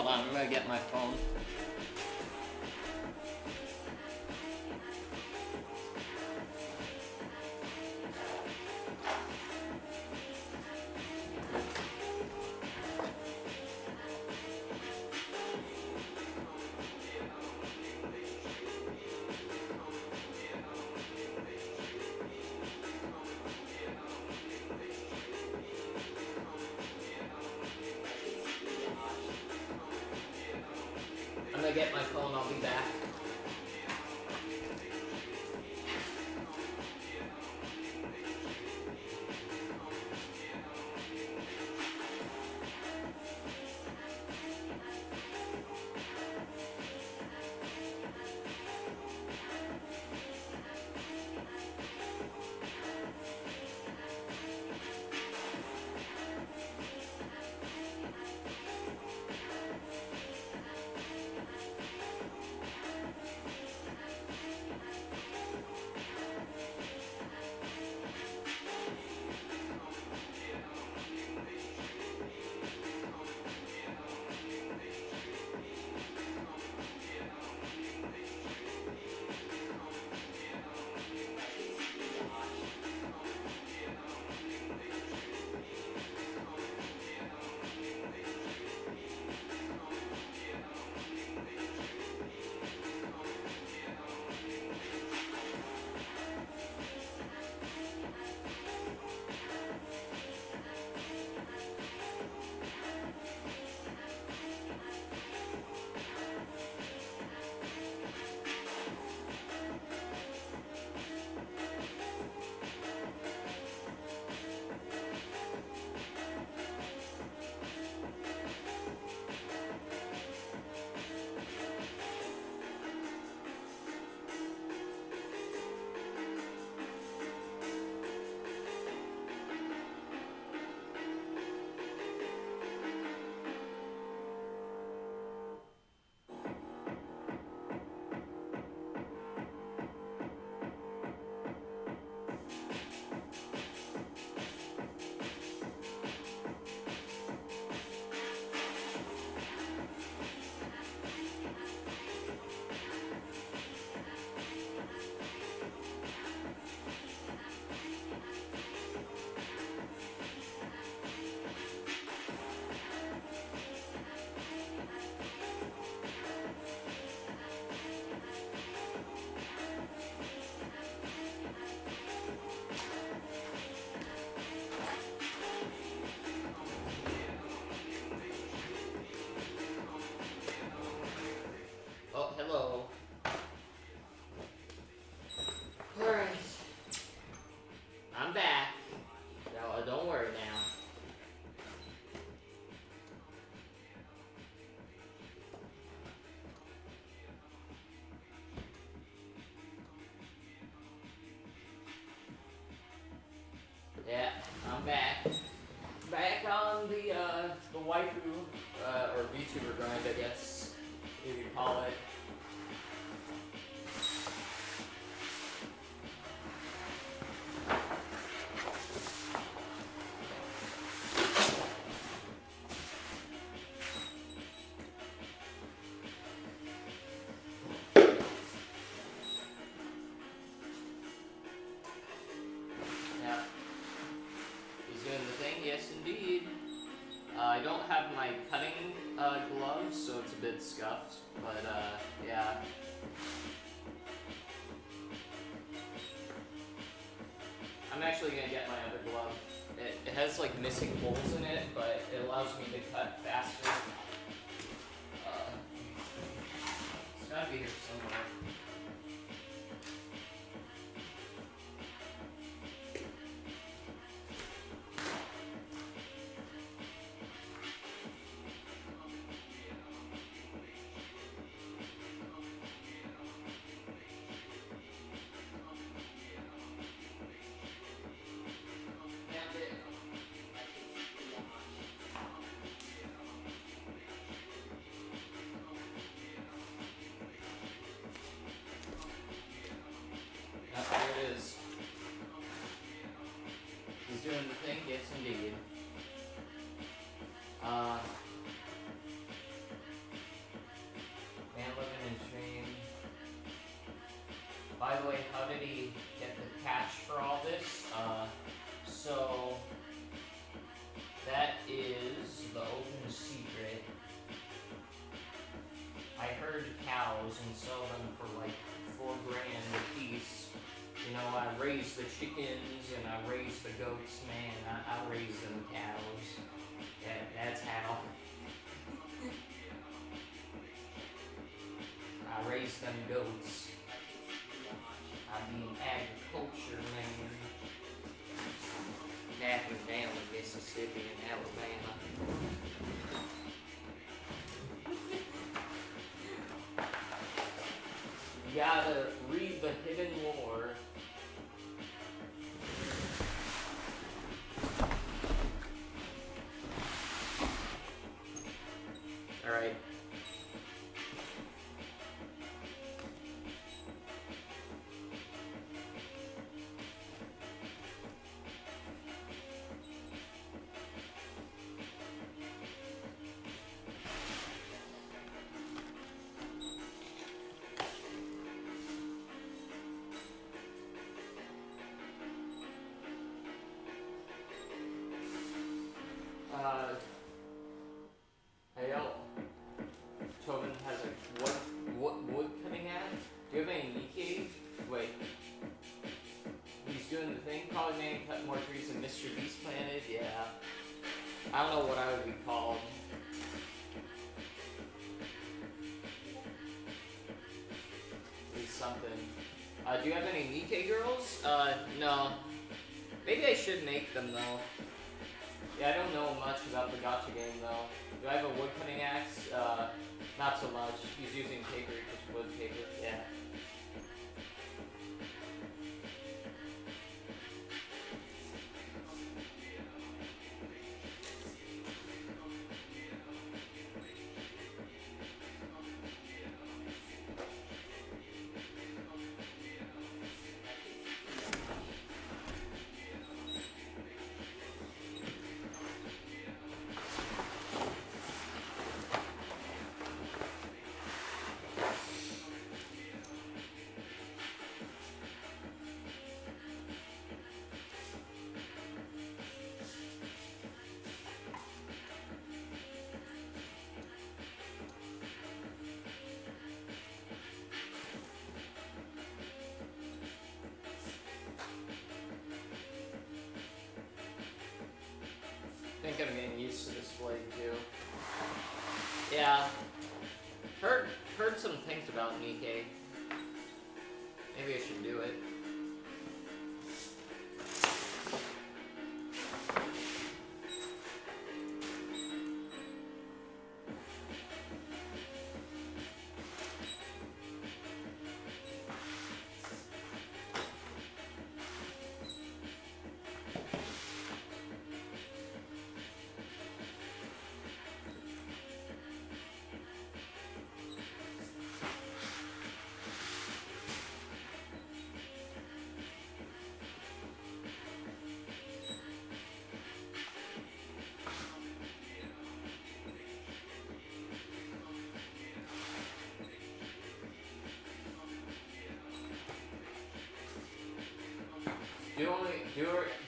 on, I'm gonna get my phone. I'm gonna get my phone, I'll be back. Oh, hello. Alright. I'm back. No, don't worry now. Yeah, I'm back. Back on the waifu, or VTuber grind, I guess you could call it. Yeah. He's doing the thing, yes indeed. I don't have my cutting gloves, so it's a bit scuffed, but yeah. I'm actually gonna get my other glove. It has like missing holes in it, but it allows me to cut faster. It's gotta be here somewhere. Doing the thing, yes indeed. by the way, how did he get the catch for all this? So that is the open secret. I herd cows and sell them for like $4 grand a piece. You know, I raise the chickens and I raise the goats, man. I raise them cows. Yeah, that's how. I raise them goats. I mean agriculture, man. That was down in Mississippi and Alabama. You gotta read the hidden lore. Alright. Hey, Tobin has a wood cutting axe. Do you have any Nikkei? Wait. He's doing the thing. Probably man cut more trees than Mr. Beast planted. Yeah. I don't know what I would be called. At least something. Do you have any Nikkei girls? No. Maybe I should make them though. Yeah, I don't know much about the gacha game though. Do I have a wood cutting axe? Not so much. He's using paper, just wood paper. Yeah. I think I'm getting used to this blade too. Yeah. Heard some things about Nikkei. Maybe I should do it.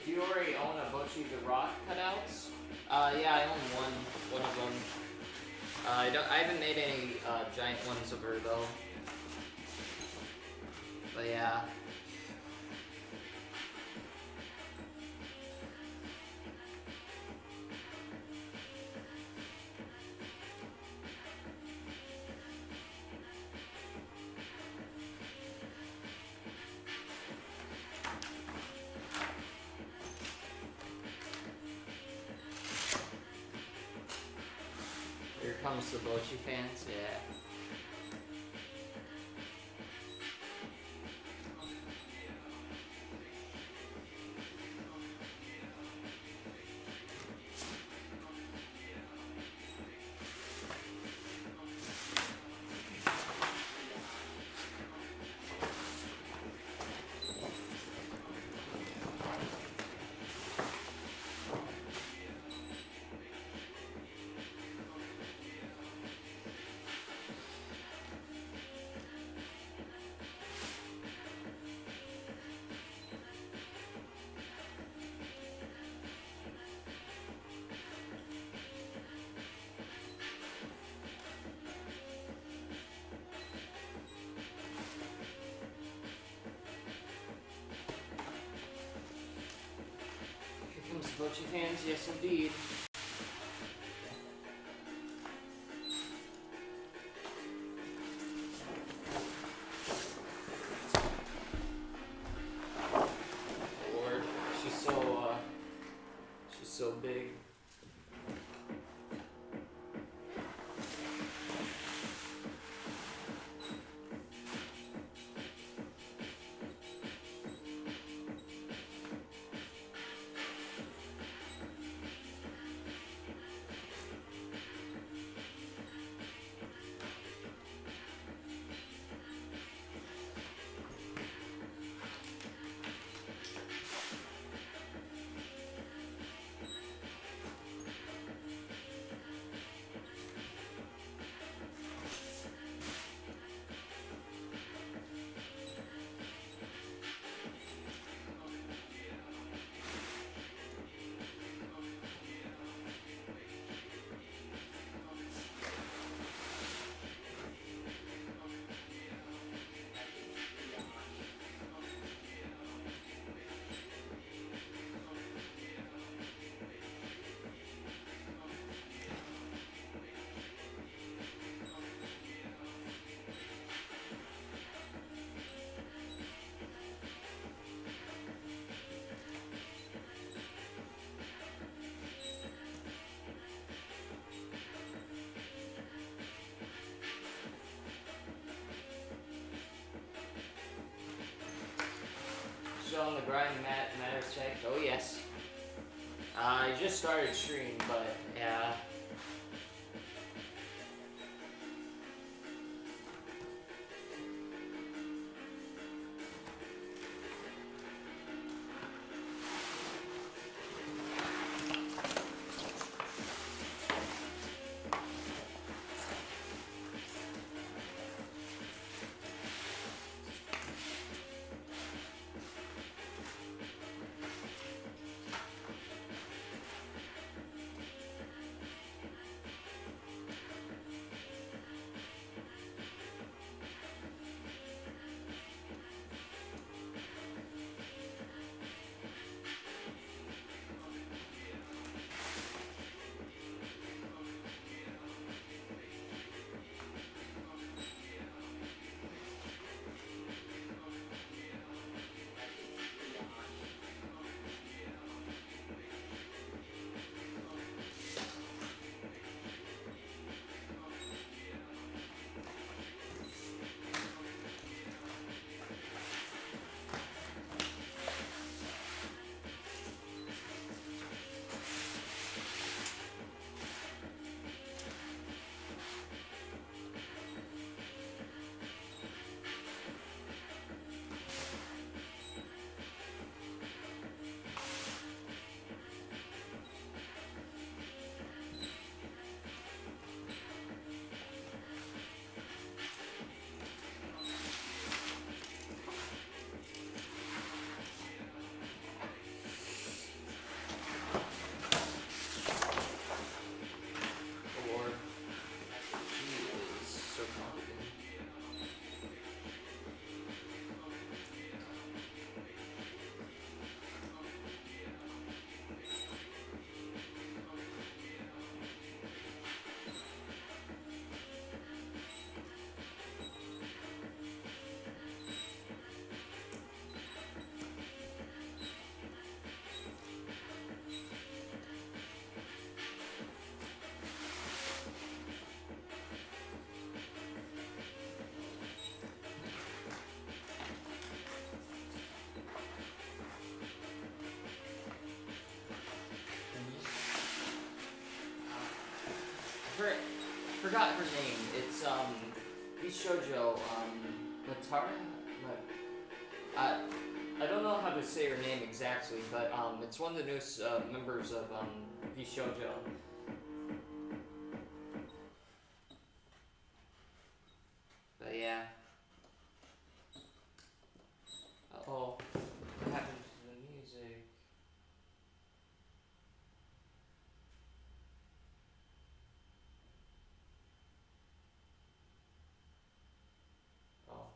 Do you already own a Vtuber Cutouts? Yeah, I own one of them. I haven't made any giant ones of her though. But yeah. Here comes the Bochi fans, yeah. Mochi fans, yes indeed. Lord, she's so big. Still on the grind, matter of fact. Oh yes. I just started stream, but yeah. Lord, she is so confident. I forgot her name. It's Bishoujo Matara. I don't know how to say her name exactly, but it's one of the newest members of Bishoujo. But yeah. Oh, what happened to the music? Oh.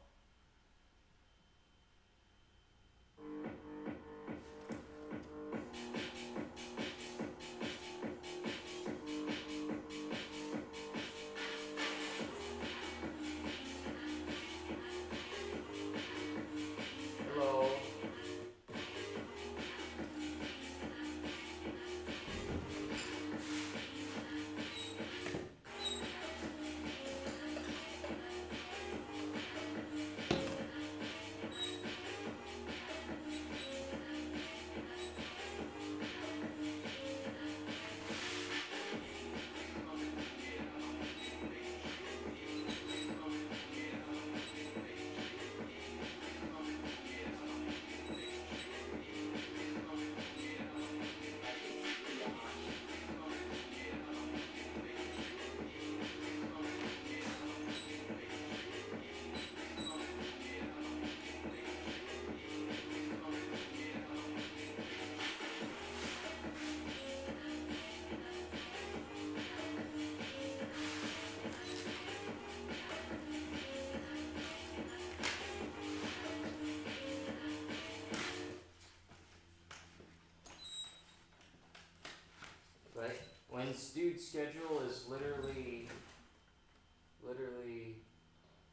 this dude's schedule is literally,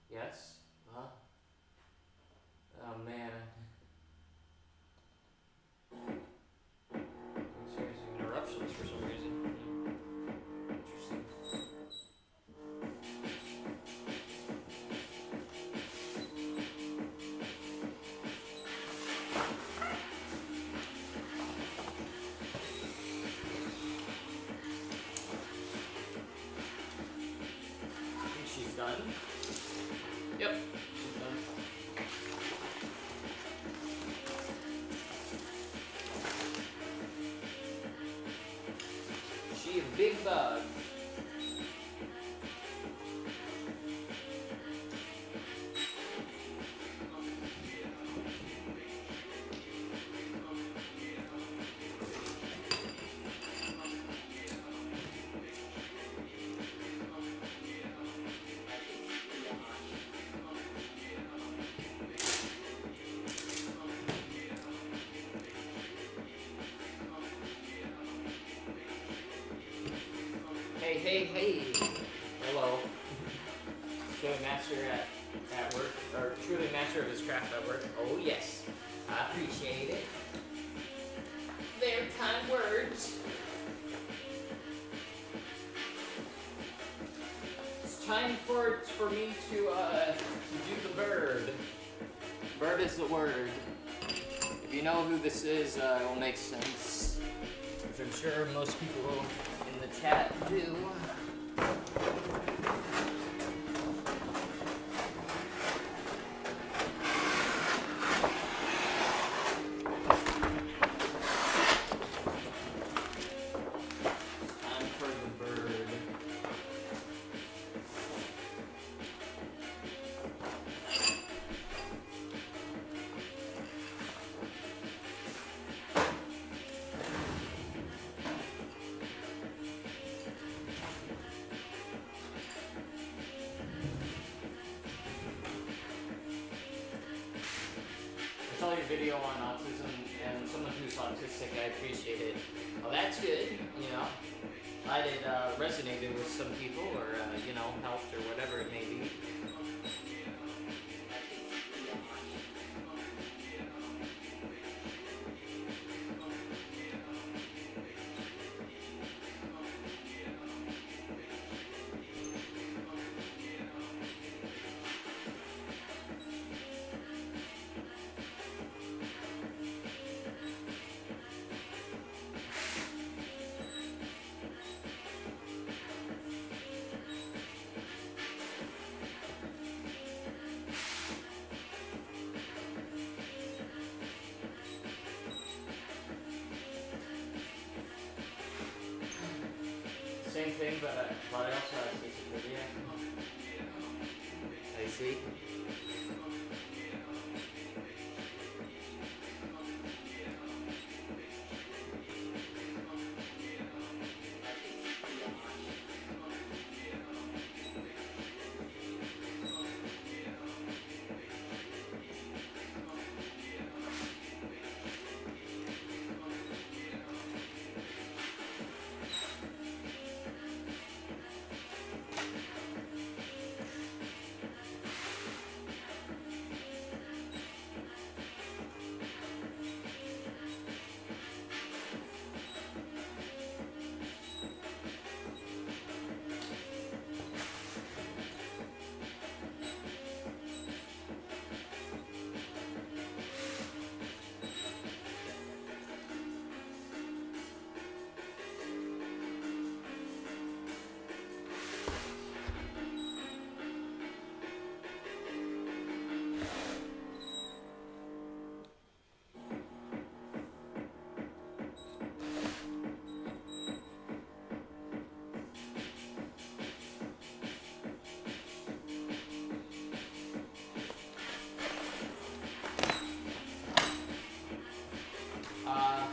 yes? Huh? Oh man. I'm experiencing interruptions for some reason. Interesting. I think she's done. Yep, she's done. She a big bug. Hey. Hello. Truly master at work, or truly master of his craft at work. Oh yes, I appreciate it. Very kind words. It's time for me to do the bird. Bird is the word. If you know who this is, it will make sense. Which I'm sure most people in the chat do. Video on autism and someone who's autistic, I appreciate it. Well, that's good, you know. Glad it resonated with some people or, you know, helped or whatever it may be. Same thing, but I also have sensitivity. I see.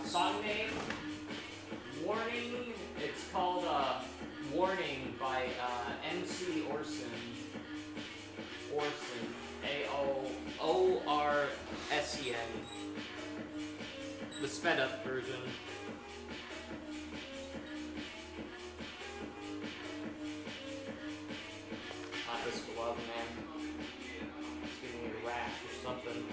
Song name, Warning. It's called Warning by MC Orson. A-O-O-R-S-E-N. The sped up version. something.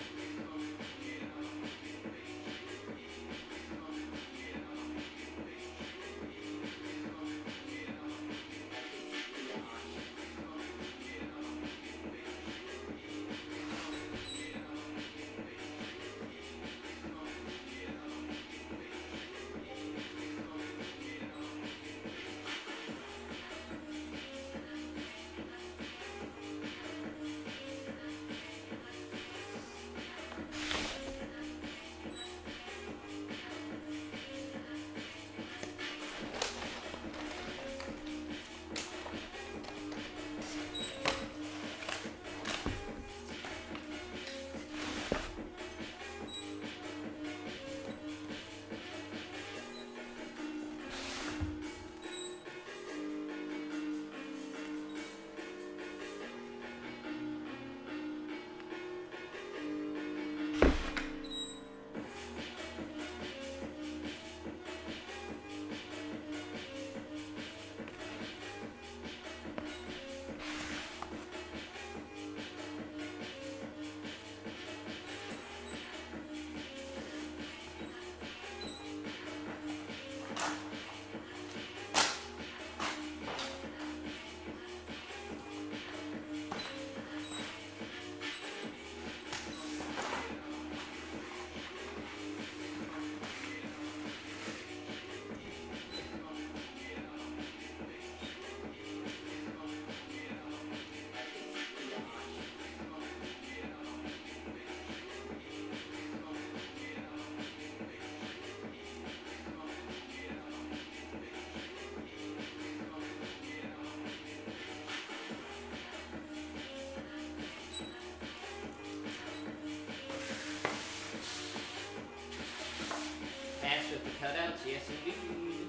With the cutouts, yes indeed.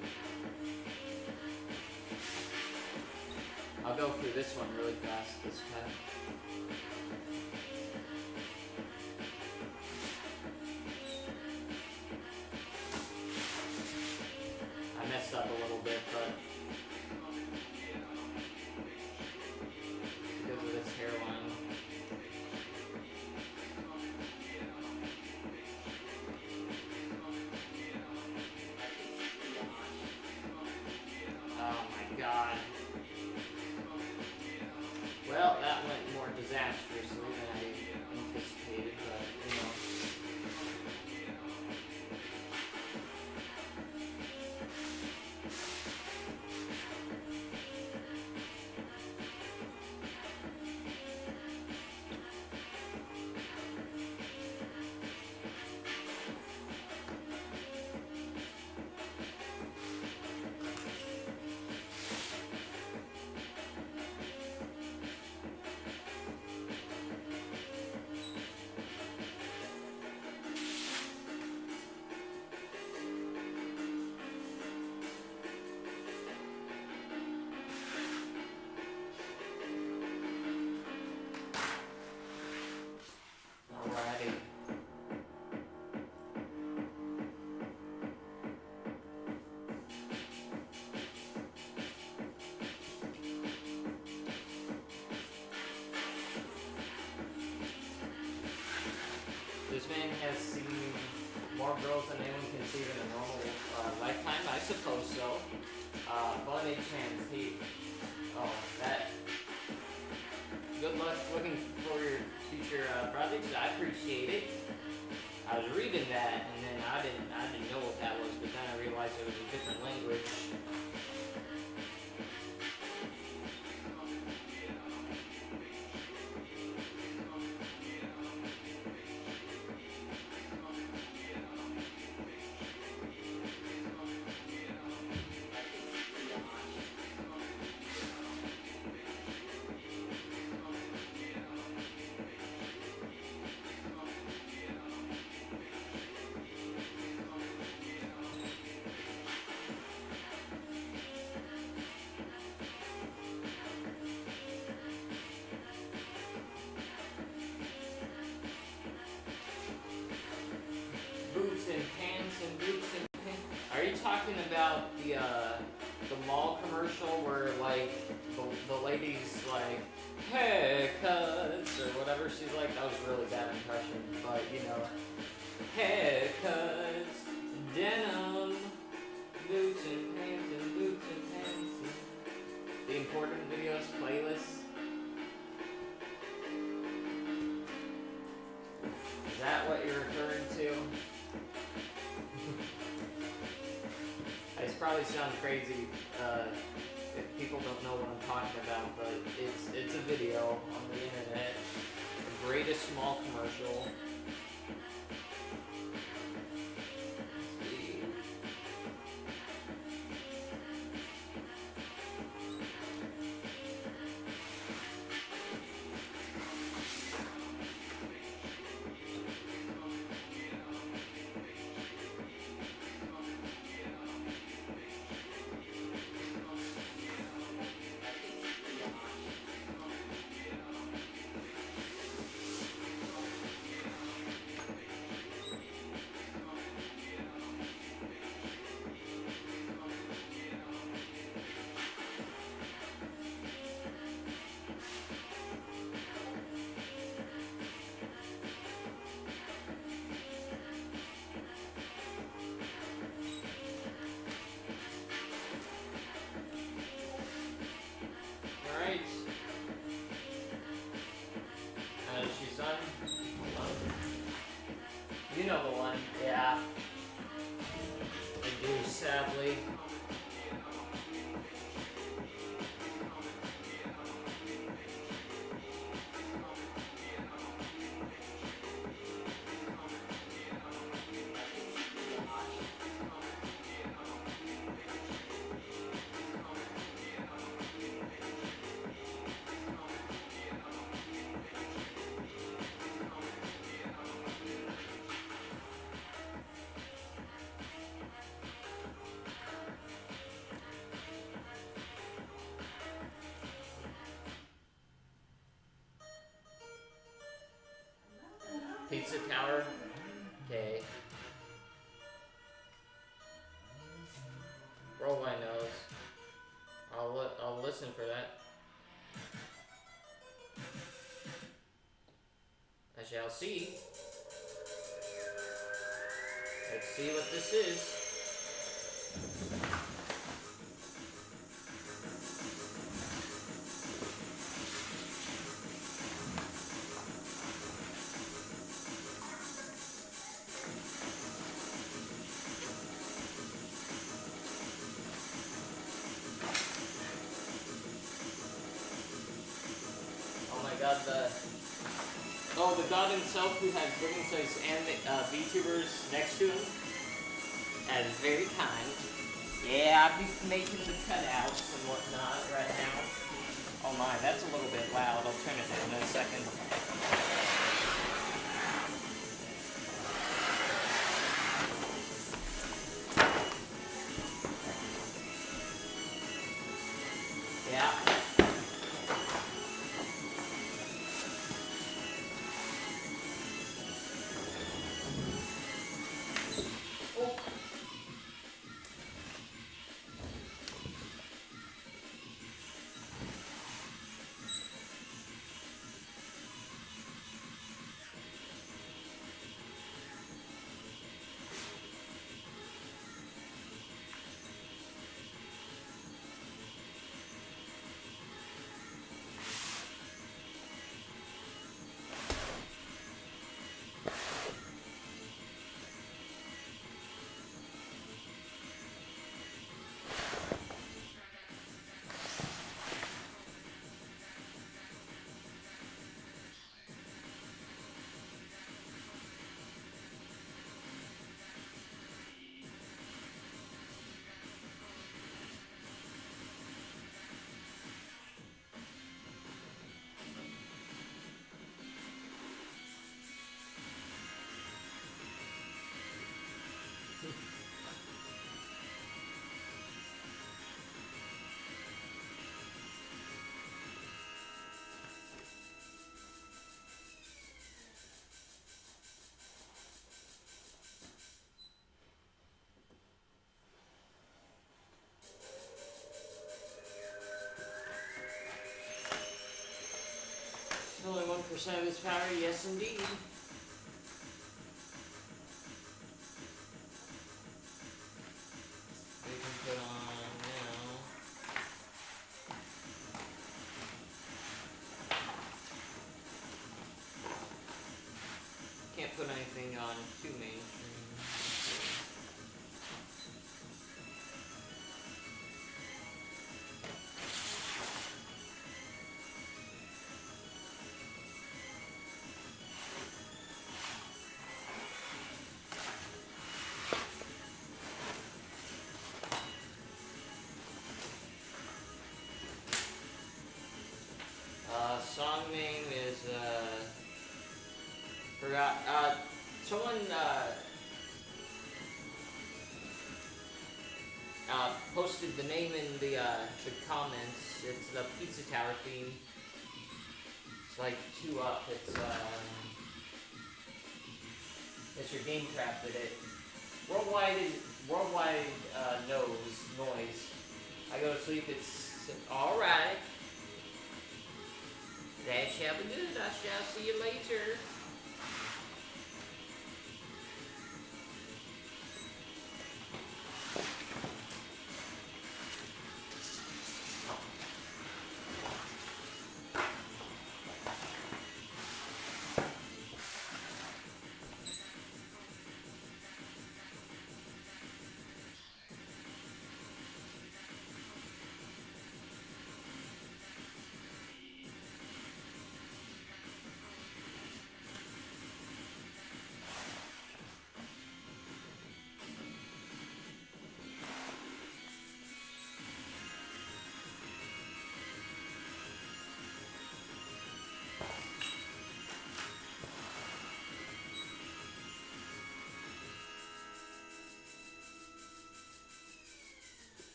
I'll go through this one really fast this time. I messed up a little bit, but because of this hairline. God. Well, that went more disastrously than I anticipated, but you know. This man has seen more girls than anyone can see in a normal lifetime. I suppose so. But a chance. That. Good luck looking for your future projects. I appreciate it. I was reading that, and then I didn't know what that was, but then I realized it was a different language. Boots and pants and boots and pants. Are you talking about the mall commercial commercial where like the lady's like haircuts or whatever she's like. That was a really bad impression, but you know, haircuts, denim, boots and pants and boots and pants. The important videos playlist. Is that what you're referring to? I just probably sound crazy if people don't know what I'm talking about, but it's a video on the internet. The greatest small commercial. Let's see. Alright. She's done. You know the one. Yeah. I do, sadly. Pizza Tower. Okay. Roll my nose. I'll listen for that. I shall see. Let's see what this is. The god himself who has living size VTubers next to him. That is very kind. Yeah, I'll be making the cutouts and whatnot right now. Oh my, that's a little bit loud. I'll turn it down in a second. Yeah. only 1% of its power, yes indeed. We can put on now. Can't put anything on too mainstream. Song name is, forgot, someone, posted the name in the comments. It's the Pizza Tower theme. It's like 2 up. It's your game crafted it. Worldwide noise. I go to sleep, it's alright. That shall be good. I shall see you later.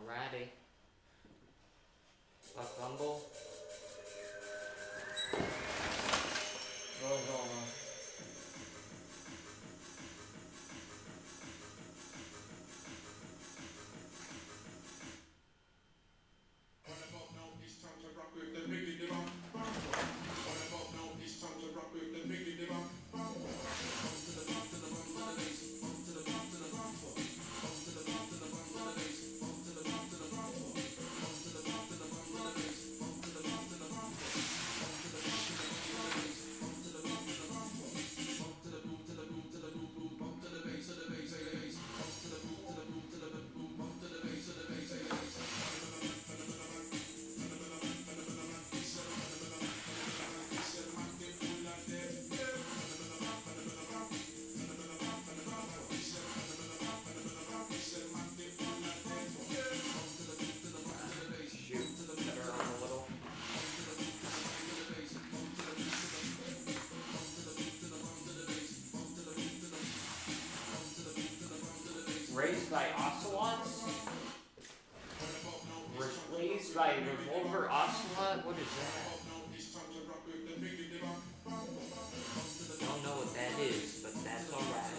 Alrighty. Fuck Bumble. What's going on? Raised by ocelots? Raised by revolver ocelot? What is that? Don't know what that is, but that's alright.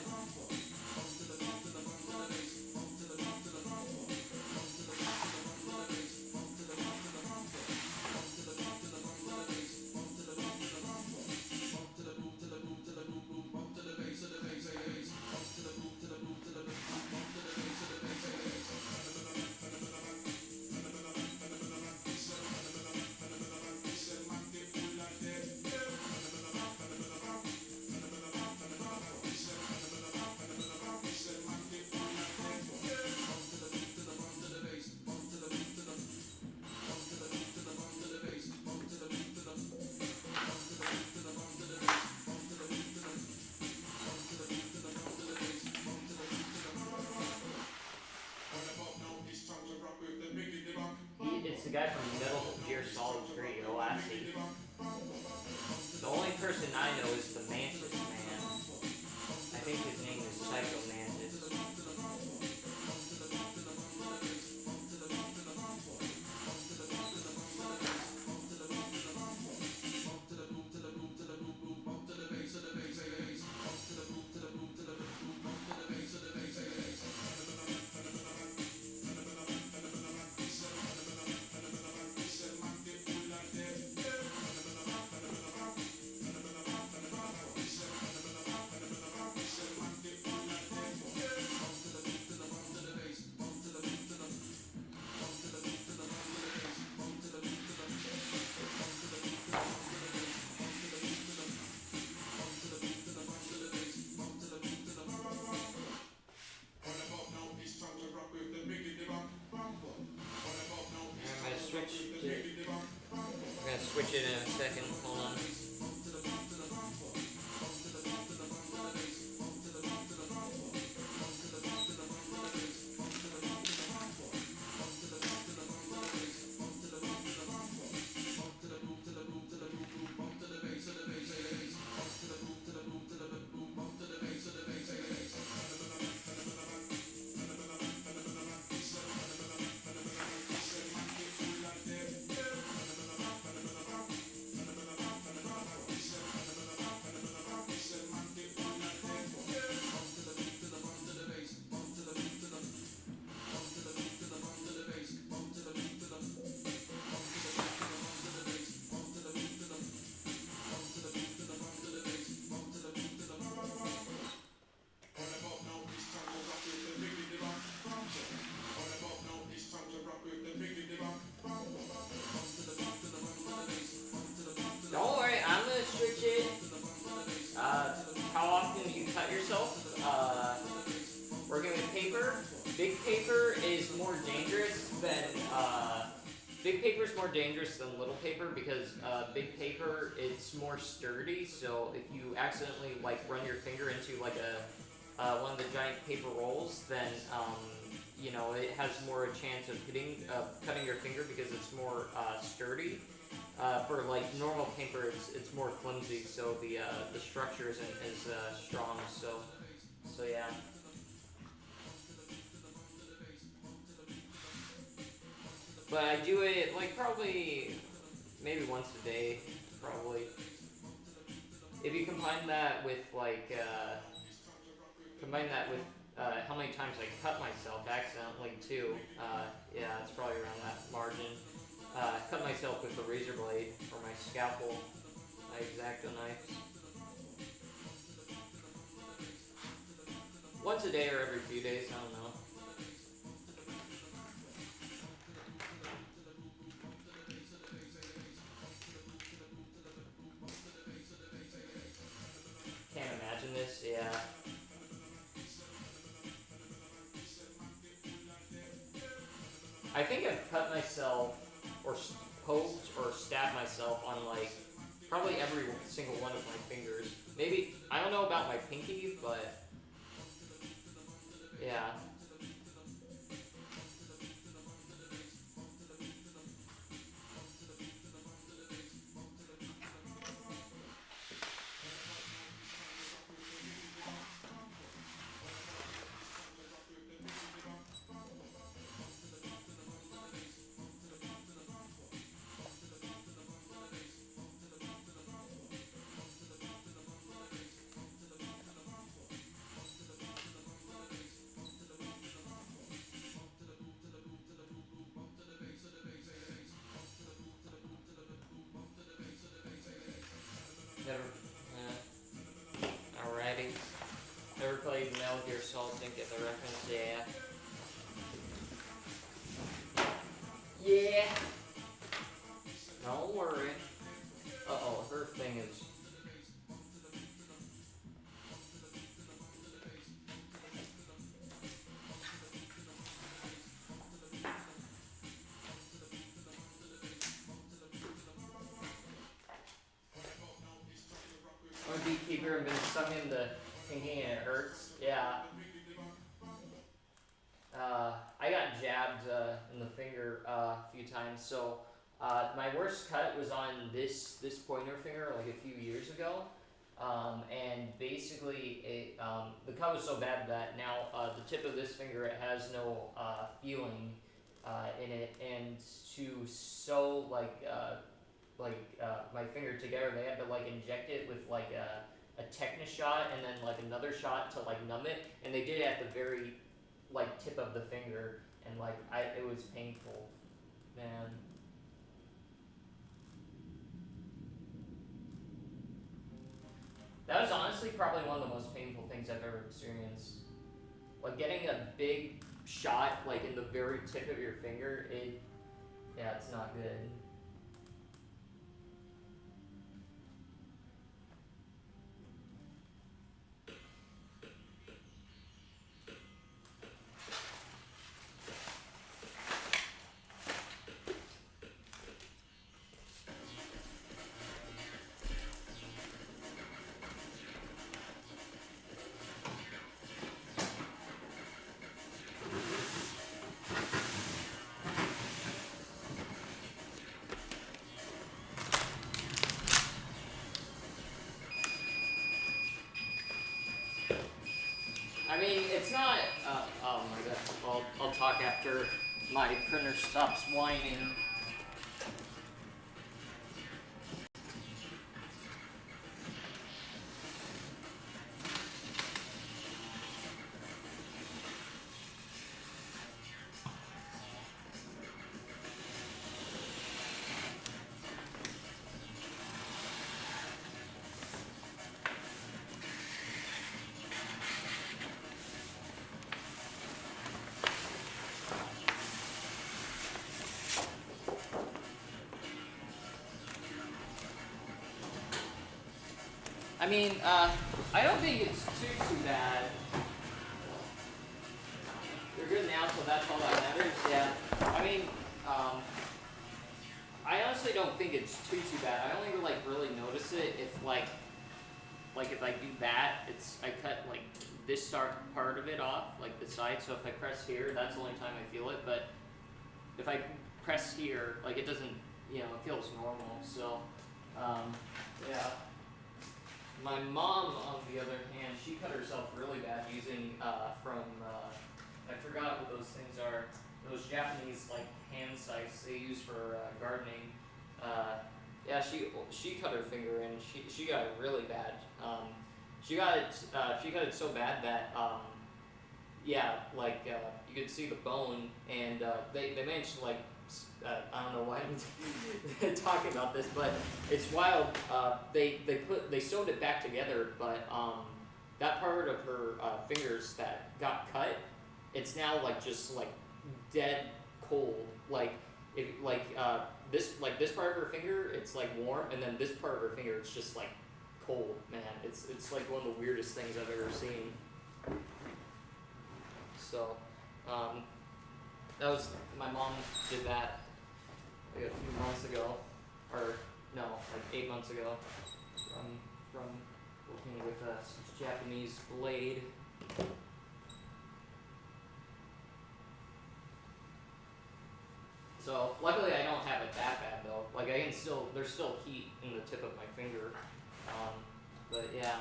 It's the guy from Metal Gear Solid 3, Oasis. The only person I know is the Mantis Man. I think his name is Psycho Mantis. switch it in a second. Hold on. Don't worry, I'm gonna switch it. How often do you cut yourself? Working with paper. Big paper is more dangerous than big paper is more dangerous than little paper because big paper it's more sturdy. So if you accidentally like run your finger into like a one of the giant paper rolls, then you know it has more a chance of cutting your finger because it's more sturdy. For like normal paper, it's more flimsy, so the structure isn't as strong. So yeah. But I do it like probably maybe once a day, probably. If you combine that with like how many times I cut myself accidentally too, yeah, it's probably around that margin. Cut myself with a razor blade or my scalpel, my X-Acto knife. Once a day or every few days, I don't know. Can't imagine this, yeah. I think I've cut myself or poked or stabbed myself on like probably every single one of my fingers. Maybe, I don't know about my pinky, but yeah. Never, alrighty. Never played Metal Gear Solid, didn't get the reference, yeah. Yeah. Don't worry. Uh-oh, her thing is... I'm a beekeeper and been stung in the pinky and it hurts. Yeah. I got jabbed in the finger a few times. So my worst cut was on this pointer finger like a few years ago. And basically, the cut was so bad that now the tip of this finger it has no feeling in it, and to sew my finger together, they had to like inject it with like a tetanus shot and then like another shot to like numb it, and they did it at the very like tip of the finger, and like it was painful, man. That was honestly probably one of the most painful things I've ever experienced. Like getting a big shot like in the very tip of your finger, yeah, it's not good. I mean, it's not. Oh my god. I'll talk after my printer stops whining. I mean, I don't think it's too bad. You're good now, so that's all that matters. Yeah. I mean, I honestly don't think it's too bad. I only like really notice it if like if I do that, I cut like this part of it off, like the side. So if I press here, that's the only time I feel it. But if I press here, like it doesn't, it feels normal. So, yeah. My mom, on the other hand, she cut herself really bad using I forgot what those things are. Those Japanese like hand scythes they use for gardening. Yeah, she cut her finger and she got it really bad. She got it so bad that you could see the bone, and they managed to like. I don't know why I'm talking about this, but it's wild. They sewed it back together, but that part of her fingers that got cut, it's now like just like dead cold. This part of her finger, it's like warm, and then this part of her finger, it's just like cold. Man, it's like one of the weirdest things I've ever seen. So, that was my mom did that. Like a few months ago, or no, like 8 months ago, from working with a Japanese blade. So luckily I don't have it that bad though. Like there's still heat in the tip of my finger, but yeah.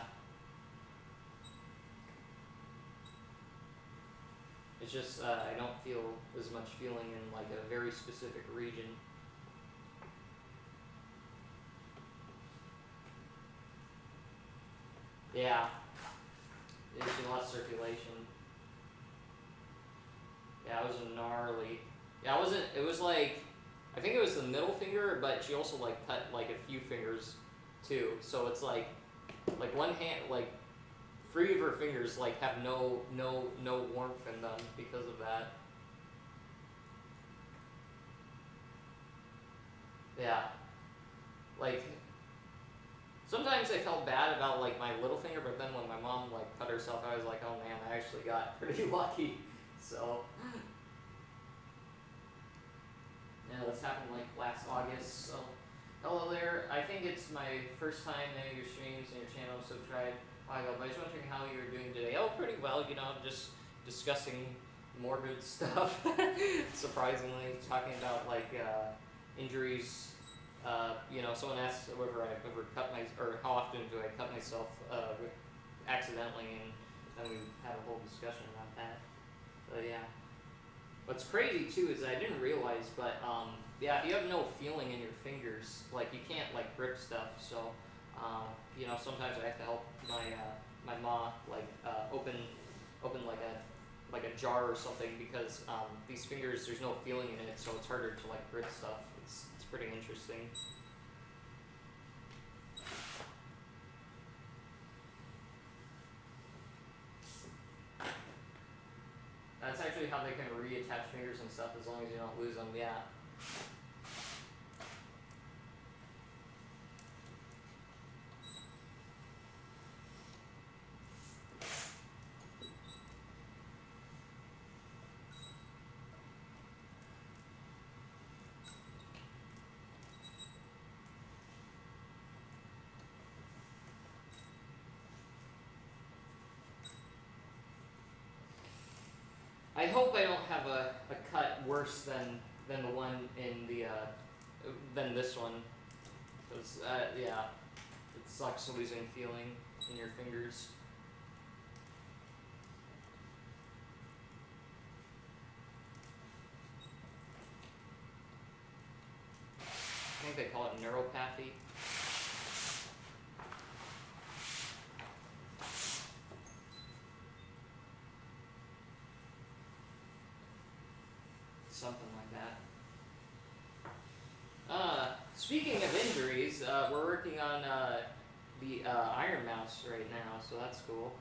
It's just I don't feel as much feeling in like a very specific region. Yeah, there's less circulation. Yeah, it was gnarly. Yeah, it was like, I think it was the middle finger, but she also like cut like a few fingers too. So it's like one hand, like 3 of her fingers like have no warmth in them because of that. Yeah. Like, sometimes I felt bad about like my little finger, but then when my mom like cut herself, I was like, oh man, I actually got pretty lucky. So, yeah, this happened like last August. So, hello there. I think it's my first time in your streams and your channel, so tried. I was just wondering how you were doing today. Oh, pretty well. Just discussing morbid stuff. Surprisingly, talking about like injuries. Someone asked whether I've ever or how often do I cut myself accidentally, and then we had a whole discussion about that. But yeah. What's crazy too is I didn't realize, but if you have no feeling in your fingers, like you can't like grip stuff. So, sometimes I have to help my mom open like a jar or something, because these fingers, there's no feeling in it, so it's harder to like grip stuff. It's pretty interesting. That's actually how they can reattach fingers and stuff, as long as you don't lose them. Yeah. I hope I don't have a cut worse than the one in the than this one, because it sucks losing feeling in your fingers. they call it neuropathy. Something like that. Speaking of injuries, we're working on the Iron Mouse right now, so that's cool.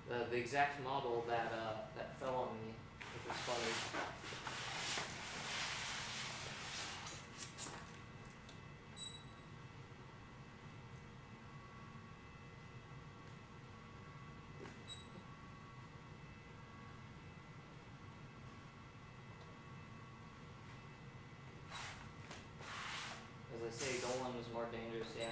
The exact model that fell on me, which was funny. As I say, Dolan was more dangerous, yeah.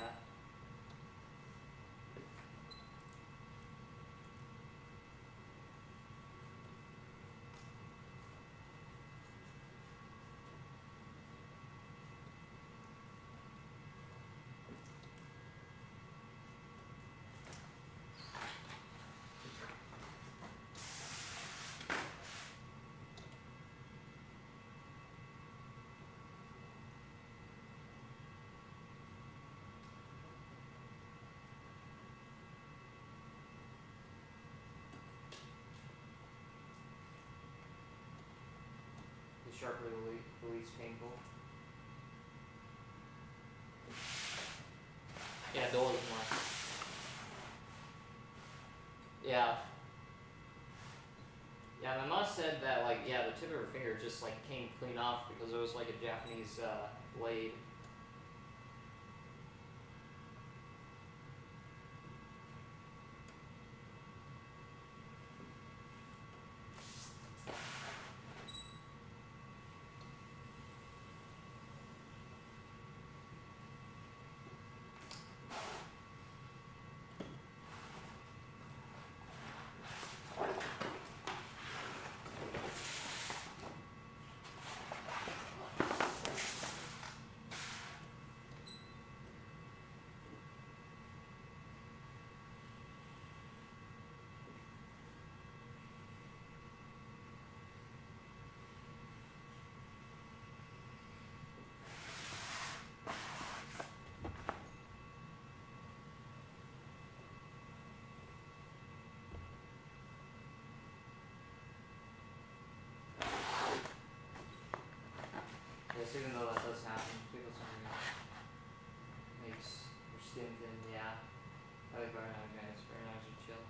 The sharply the least painful. Yeah, Dolan is more. Yeah. Yeah, my mom said that, like, yeah, the tip of her finger just, like, came clean off because it was, like, a Japanese, blade. Yes, even though that does happen, people makes your skin thin, yeah. I like burnout guys, burnouts are chill.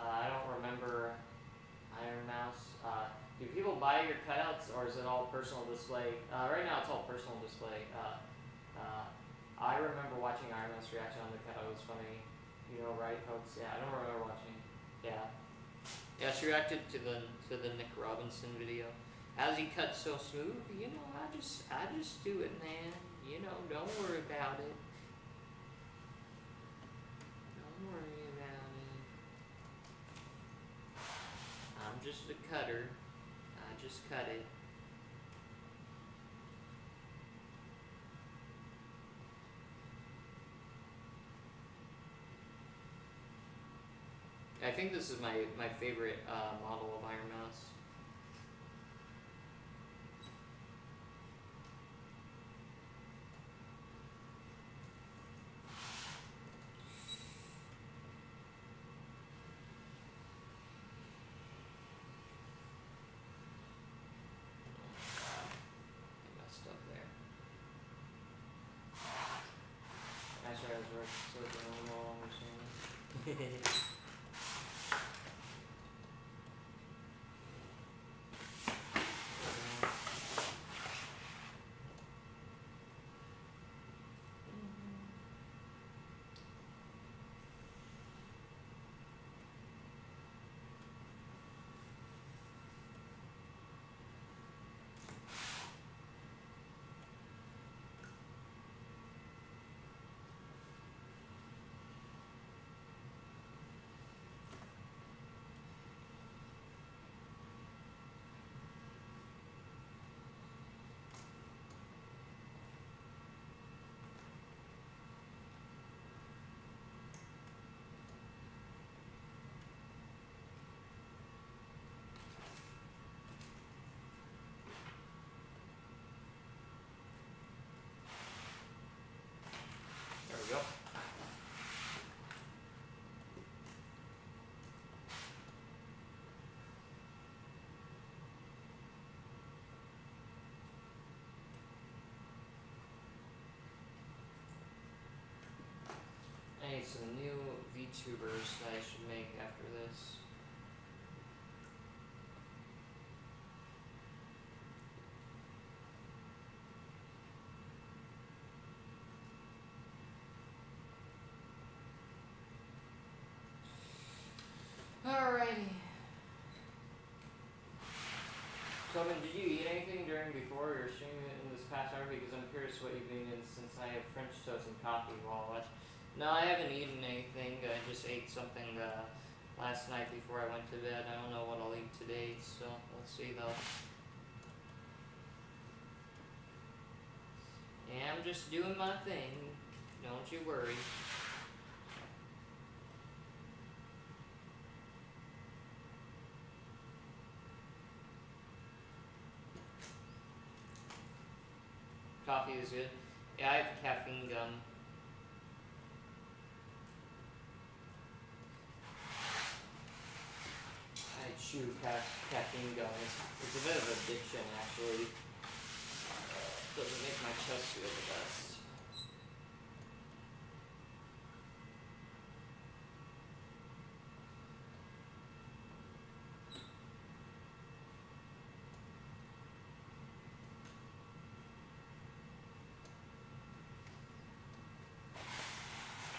I don't remember Iron Mouse. Do people buy your cutouts or is it all personal display? Right now it's all personal display. I remember watching Iron Mouse reaction on the cutout. It was funny. You know, right, folks? Yeah, I don't remember watching. Yeah. Yeah, she reacted to the Nick Robinson video. As he cuts so smooth, you know, I just do it, man. You know, don't worry about it. Don't worry about it. I'm just a cutter. I just cut it. I think this is my favorite model of Iron Mouse. right, so I don't know what I'm saying. There we go. I need some new VTubers that I should make after this. Alrighty. So, I mean, did you eat anything before your stream in this past hour? Because I'm curious what you've been eating since I have French toast and coffee while I watch. No, I haven't eaten anything. I just ate something last night before I went to bed. I don't know what I'll eat today, so let's see though. Yeah, I'm just doing my thing. Don't you worry. Coffee is good. Yeah, I have caffeine gum. I chew caffeine gum. It's a bit of addiction, actually. Doesn't make my chest feel the best.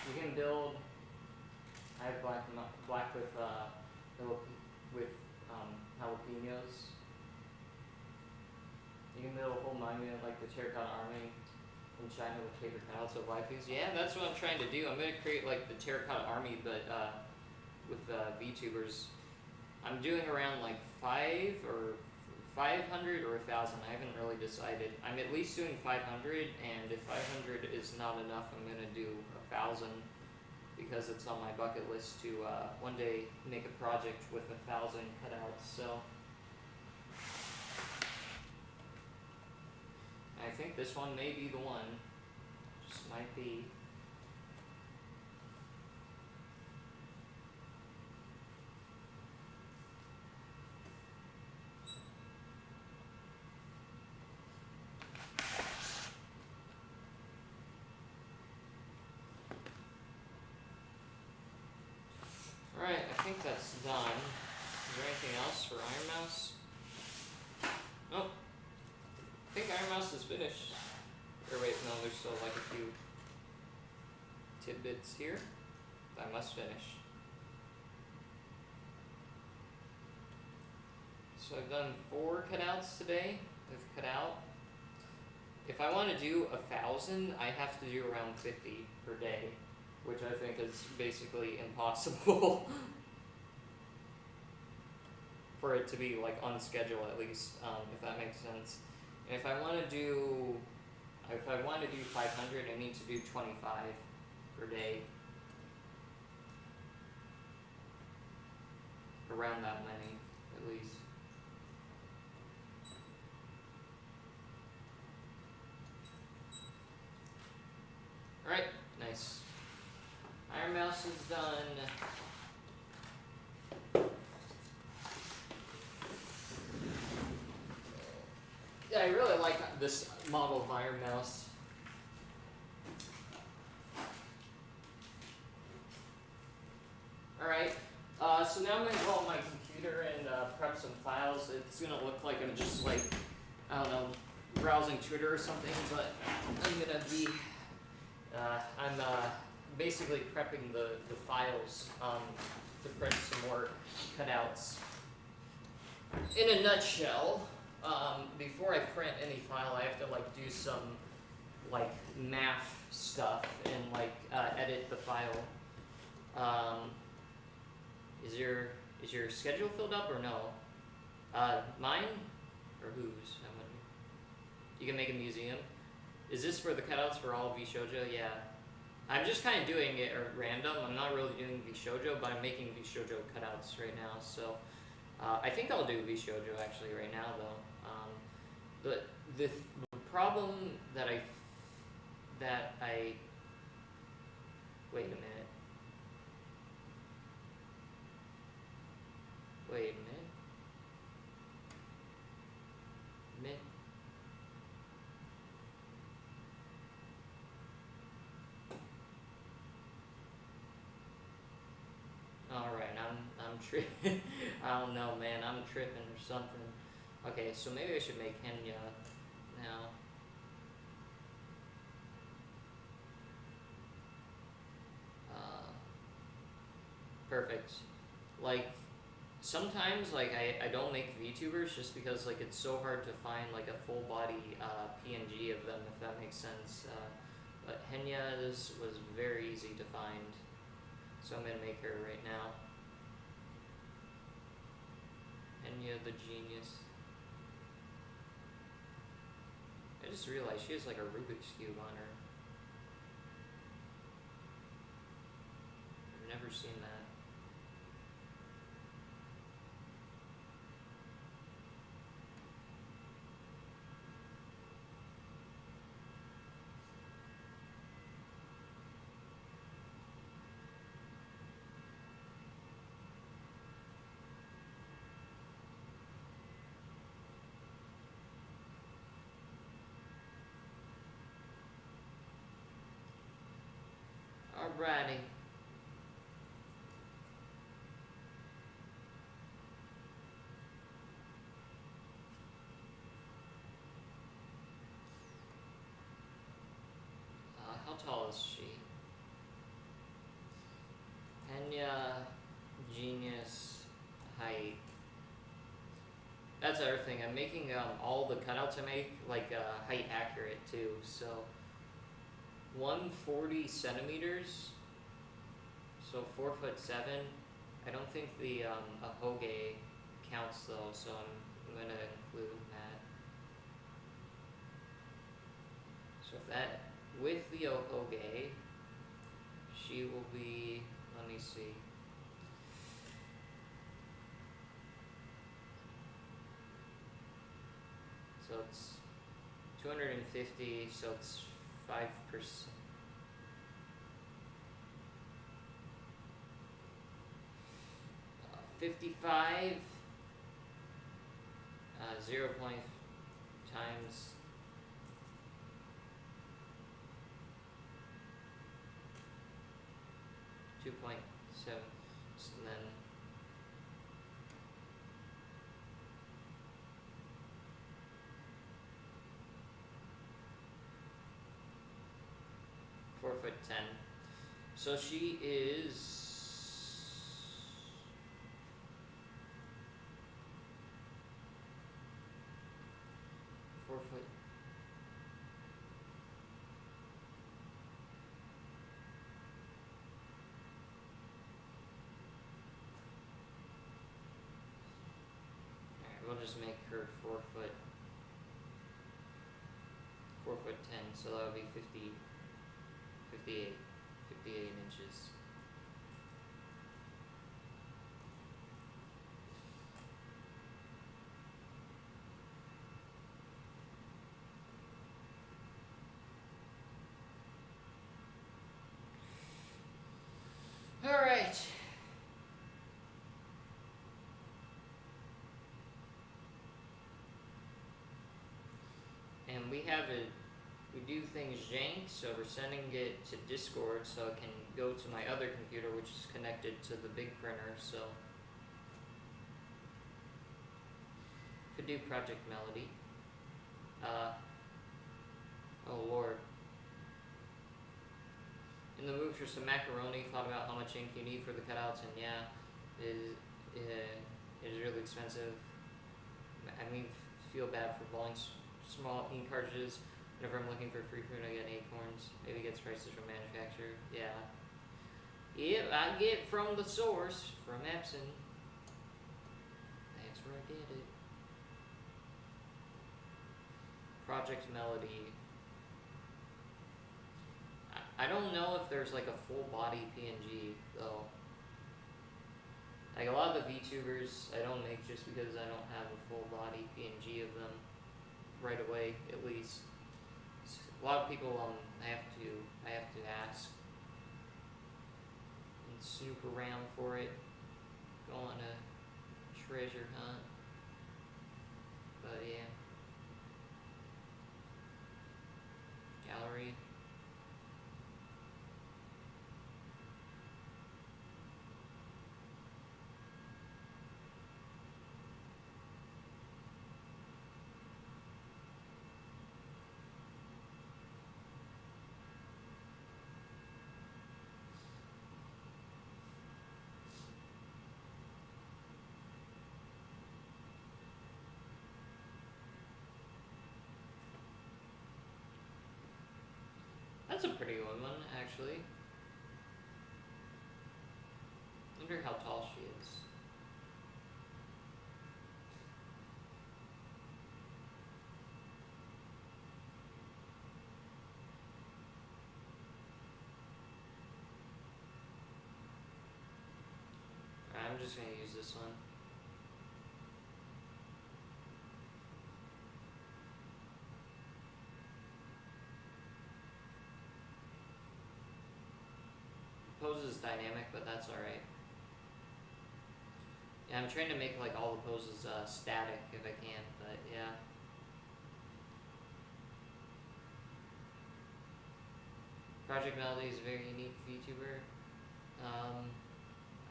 You can build. I have black with jalapenos. You can build a whole monument like the terracotta army in China with paper cutouts of waifus. Yeah, that's what I'm trying to do. I'm gonna create like the terracotta army, but with VTubers. I'm doing around like 500 or 1,000. I haven't really decided. I'm at least doing 500, and if 500 is not enough, I'm gonna do 1,000 because it's on my bucket list to one day make a project with 1,000 cutouts. So I think this one may be the one. Just might be. Alright, I think that's done. Is there anything else for Iron Mouse? Nope. I think Iron Mouse is finished. Or wait, no, there's still like a few tidbits here that I must finish. So I've done 4 cutouts today. I've cut out. If I want to do 1,000, I have to do around 50 per day, which I think is basically impossible for it to be like on schedule at least, if that makes sense. And if I want to do 500, I need to do 25 per day. Around that many, at least. Alright, nice. Iron Mouse is done. Yeah, I really like this model of Iron Mouse. prep some files. It's gonna look like I'm just like, I don't know, browsing Twitter or something, but I'm gonna be, I'm basically prepping the files to print some more cutouts. In a nutshell, before I print any file, I have to like do some like math stuff and like edit the file. Is your schedule filled up or no? Mine or whose? You can make a museum. Is this for the cutouts for all VShojo? Yeah. I'm just kind of doing it at random. I'm not really doing VShojo, but I'm making VShojo cutouts right now. So I think I'll do VShojo actually right now though. The problem that I wait a minute. Wait a minute. Alright, I'm tripping. I don't know, man. I'm tripping or something. Okay, so maybe I should make Henya now. Perfect. Like, sometimes like I don't make VTubers just because like it's so hard to find like a full body PNG of them, if that makes sense. But Henya's was very easy to find, so I'm gonna make her right now. Henya the genius. I just realized she has like a Rubik's Cube on her. I've never seen that. Alrighty. How tall is she? Henya, genius, height. That's the other thing. I'm making all the cutouts I make like height accurate too. So 140 centimeters. So 4'7". I don't think the ahoge counts though, so I'm gonna include that. So if that with the ahoge, she will be. Let me see. So it's 250. So it's 5%. 55 0 point times 2.7, so then 4'10". So she is 4 foot. Alright, we'll just make her 4 foot. 4'10", so that would be 58 inches. All right. And we do things jank, so we're sending it to Discord so it can go to my other computer, which is connected to the big printer, so Could do Project Melody. Oh lord. In the mood for some macaroni, thought about how much ink you need for the cutouts, and yeah, it is really expensive. I mean, feel bad for buying small ink cartridges. Whenever I'm looking for free print, I get acorns. Maybe it gets prices from manufacturer. Yeah. Yep, I get from the source, from Epson. That's where I get it. Project Melody. I don't know if there's like a full body PNG though. Like a lot of the VTubers I don't make just because I don't have a full body PNG of them right away, at least. A lot of people I have to ask and snoop around for it. Go on a treasure hunt. But yeah. Gallery. That's a pretty one, actually. Wonder how tall she is. I'm just gonna use this one. Pose is dynamic, but that's alright. Yeah, I'm trying to make like all the poses static if I can, but yeah. Project Melody is a very unique VTuber.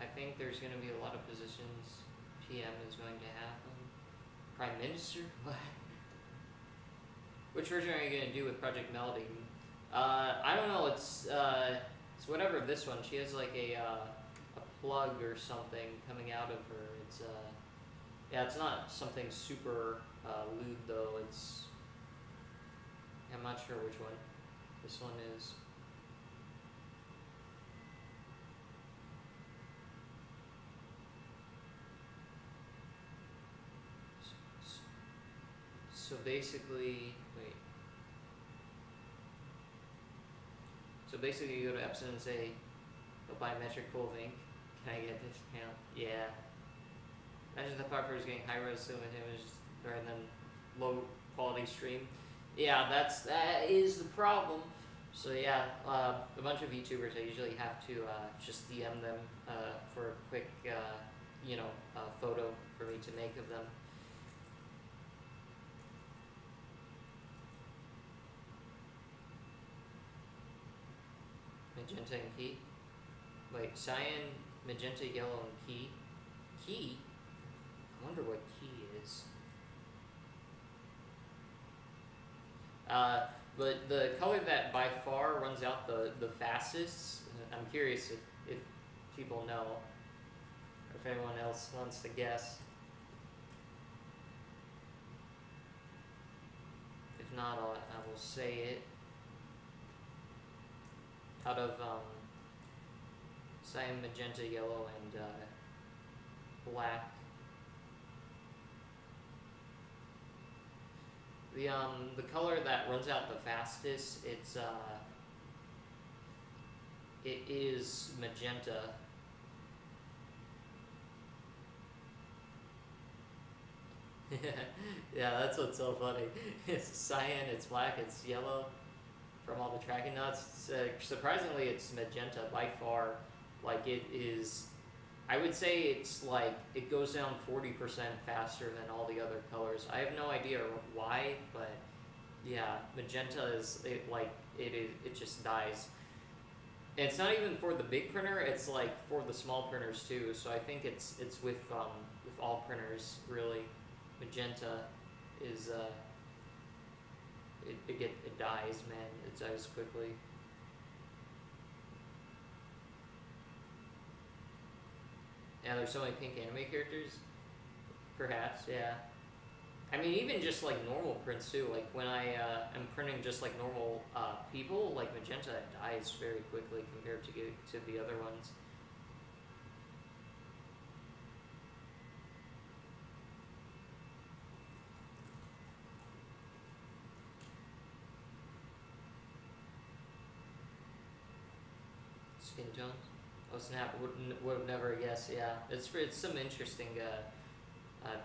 I think there's going to be a lot of positions PM is going to have them. Prime Minister? What? Which version are you going to do with Project Melody? I don't know. It's whatever this one. She has like a plug or something coming out of her. It's yeah, it's not something super lewd though. It's, I'm not sure which one this one is. So basically, wait. So basically, you go to Epson and say, "I'll buy a metric full of ink. Can I get a discount?" Yeah. Imagine the part for is getting high res cinema images rather than low quality stream. Yeah, that is the problem. So yeah, a bunch of VTubers, I usually have to just DM them for a quick, photo for me to make of them. Magenta and key. Wait, cyan, magenta, yellow, and key. Key? I wonder what key is. But the color that by far runs out the fastest, I'm curious if people know, or if anyone else wants to guess. If not, I will say it. Out of cyan, magenta, yellow, and black. The color that runs out the fastest, it is magenta. Yeah, that's what's so funny. It's cyan, it's black, it's yellow. From all the tracking nuts, surprisingly, it's magenta by far. Like it is, I would say it's like it goes down 40% faster than all the other colors. I have no idea why, but yeah, magenta is it just dies. And it's not even for the big printer; it's like for the small printers too. So I think it's with all printers really. magenta is it dies, man. It dies quickly. Yeah, there's so many pink anime characters. Perhaps, yeah. I mean, even just like normal prints too. Like when I am printing just like normal people, like magenta dies very quickly compared to the other ones. Skin tones. Oh snap! Would have never guessed. Yeah, it's some interesting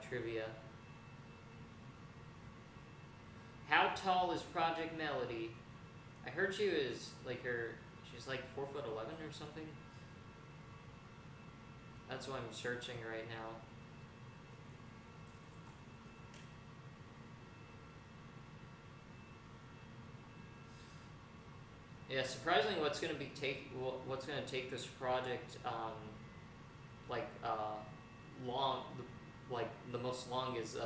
trivia. How tall is Project Melody? I heard she was like she's like 4'11" or something. That's what I'm searching right now. Yeah, surprisingly, what's gonna take this project like long, like the most long is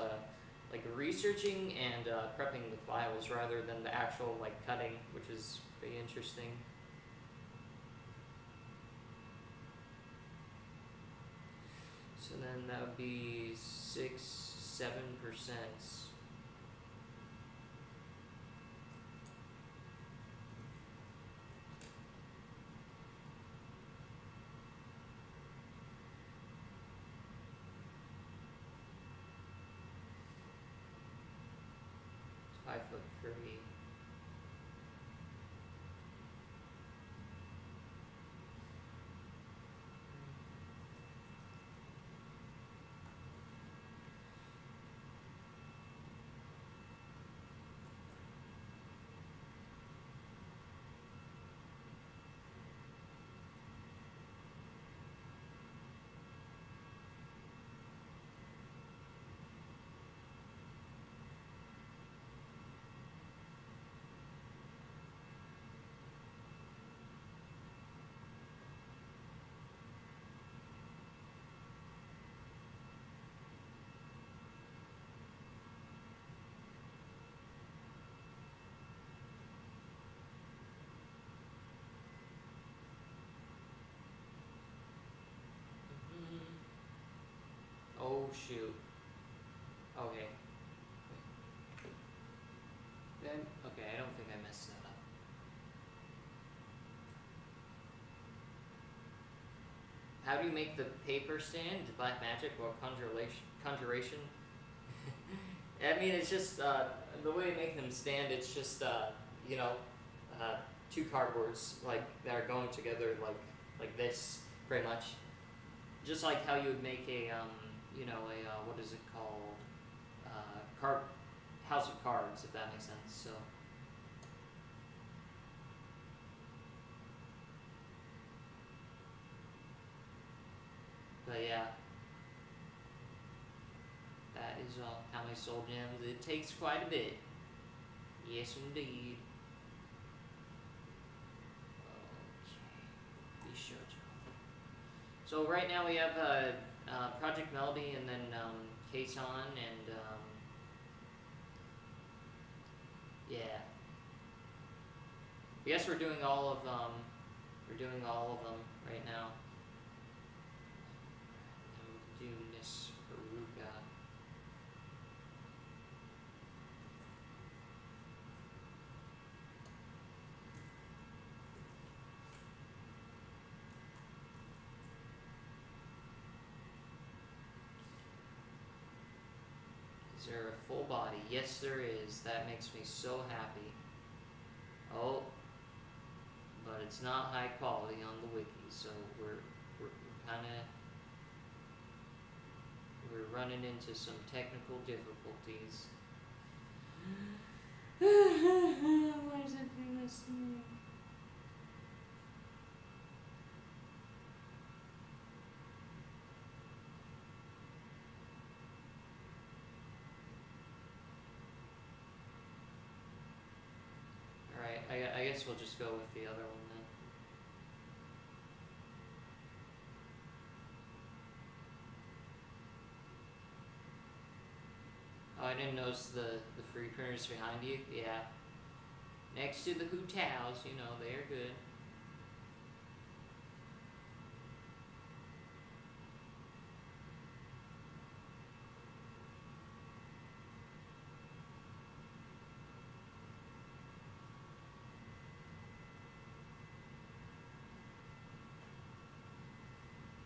like researching and prepping the files rather than the actual like cutting, which is pretty interesting. So then that would be 6-7%. 5'3". Oh shoot. Okay. Then okay, I don't think I messed that up. How do you make the paper stand? Black magic or conjuration? I mean, it's just the way to make them stand. It's just you know, uh, two cardboards like that are going together like this, pretty much. Just like how you would make a you know, a what is it called? Card house of cards, if that makes sense. So. But yeah, that is how many soul gems. It takes quite a bit. Yes, indeed. Okay. Be sure to. So right now we have Project Melody and then Kason and yeah. Yes, we're doing all of them right now. I'm doing Miss Haruka. Is there a full body? Yes, there is. That makes me so happy. Oh, but it's not high quality on the wiki, so we're kind of running into some technical difficulties. Why is it doing this to me? Alright, I guess we'll just go with the other one then. I didn't notice the free printers behind you. Yeah. Next to the Cutouts, you know, they're good.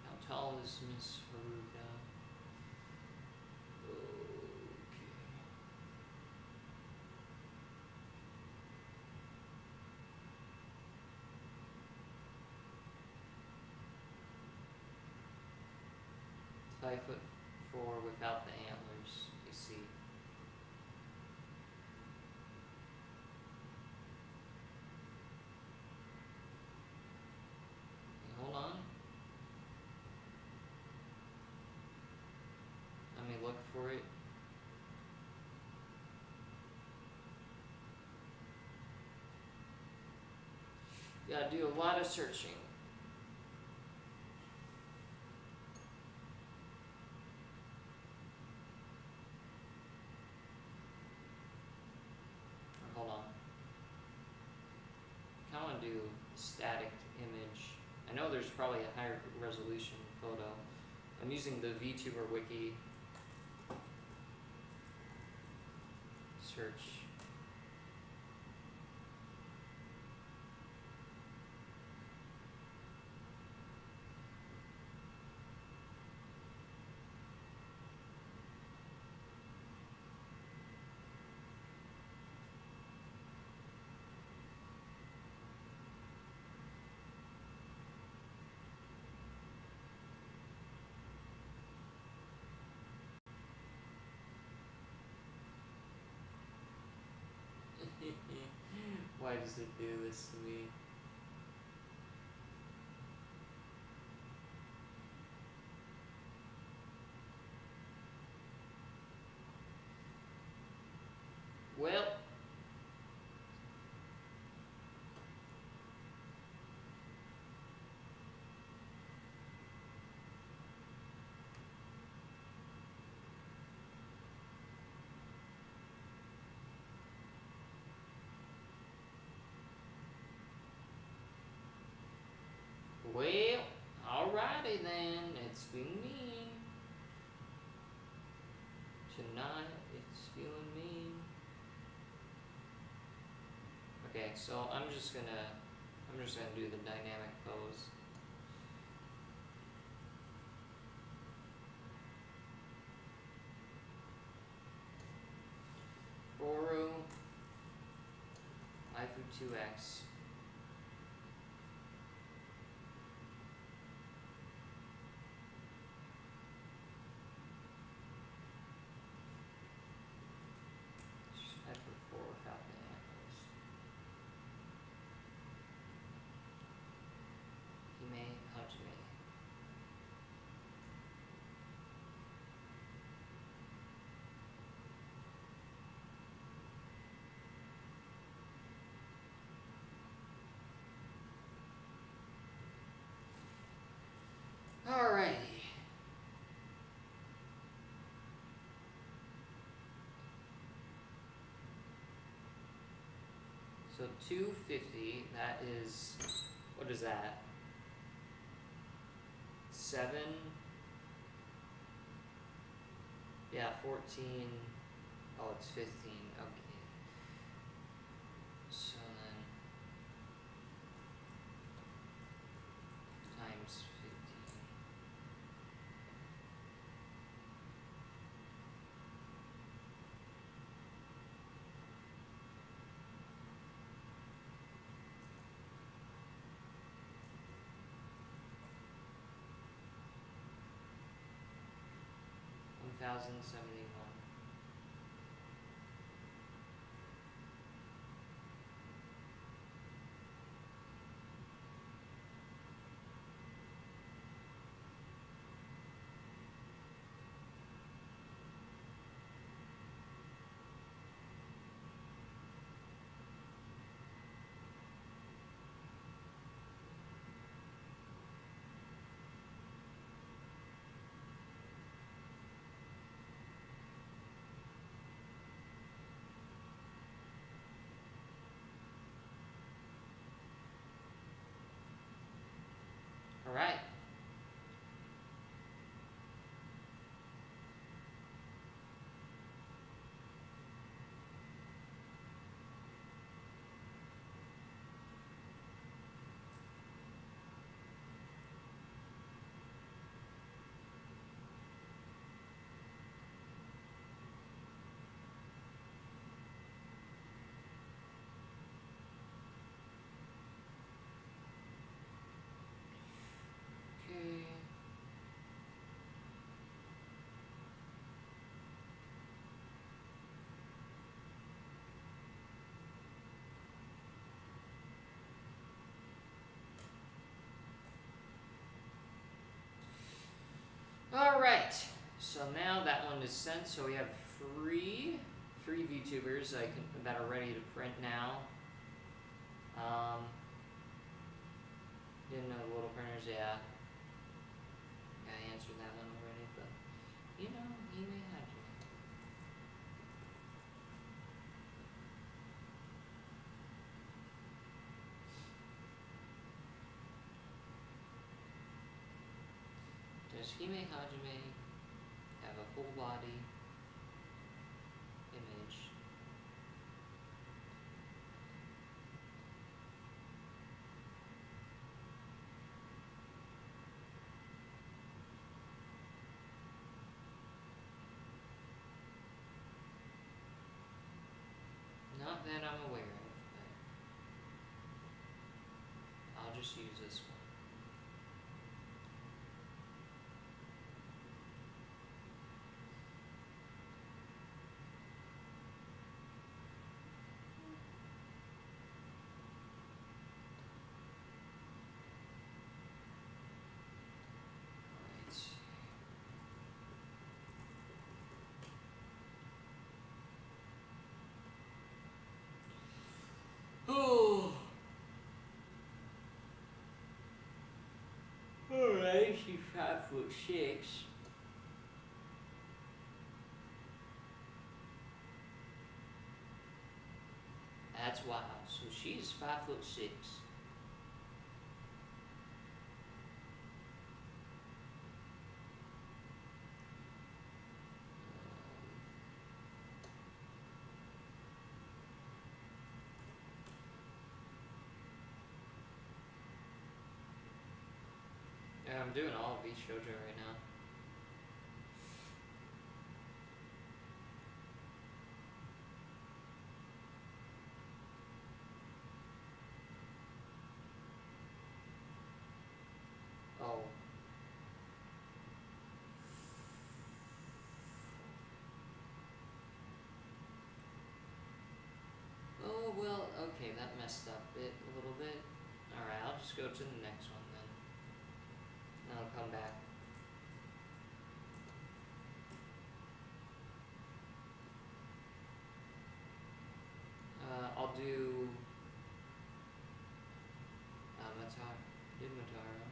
How tall is Miss Haruka? Okay. 5'4" without the antlers, you see. Okay, hold on. Let me look for it. Gotta do a lot of searching. Hold on. I want to do a static image. I know there's probably a higher resolution photo. I'm using the Vtuber wiki. Search. Why does it do this to me? Well, alrighty then. It's been mean. Tonight, it's feeling mean. Okay, so I'm just gonna do the dynamic pose. Boru, Ifu 2x. Just 5'4" without the antlers. Hime Hajime. Alrighty. So 250, that is, what is that? 7? Yeah, 14. Oh, it's 15. Okay. So then times 15. $1,071. Alright, so now that one is sent, so we have three VTubers that are ready to print now. Didn't know the little printers, yeah. I answered that one already, but you know, he may have to. Does Hime Hajime have a full body image? Not that I'm aware of, but I'll just use this one. Oh. Alright, she's 5'6". That's wild. So she's 5'6". Yeah, I'm doing all of these shoujo right now. Oh. Oh, well, okay, that messed up it a little bit. Alright, I'll just go to the next one then. And I'll come back. I'll do Mataro. Did Mataro.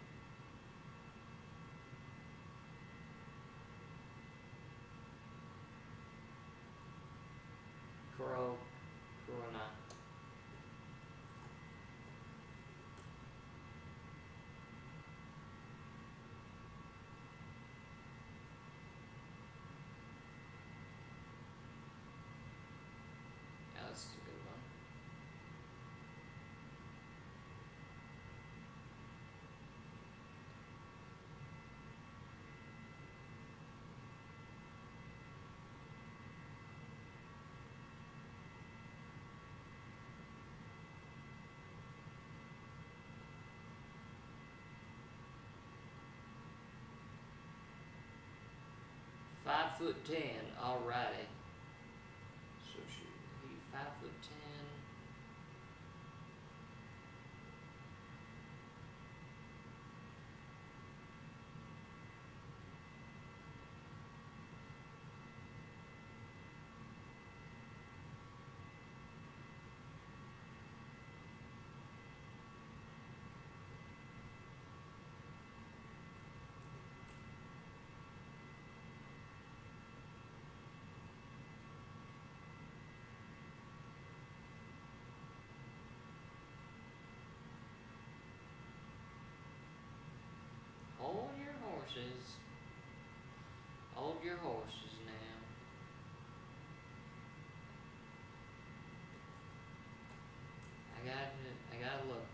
Corona. Yeah, this is a good one. "5'10", alrighty. So she 5'10". Hold your horses. Hold your horses now. I gotta look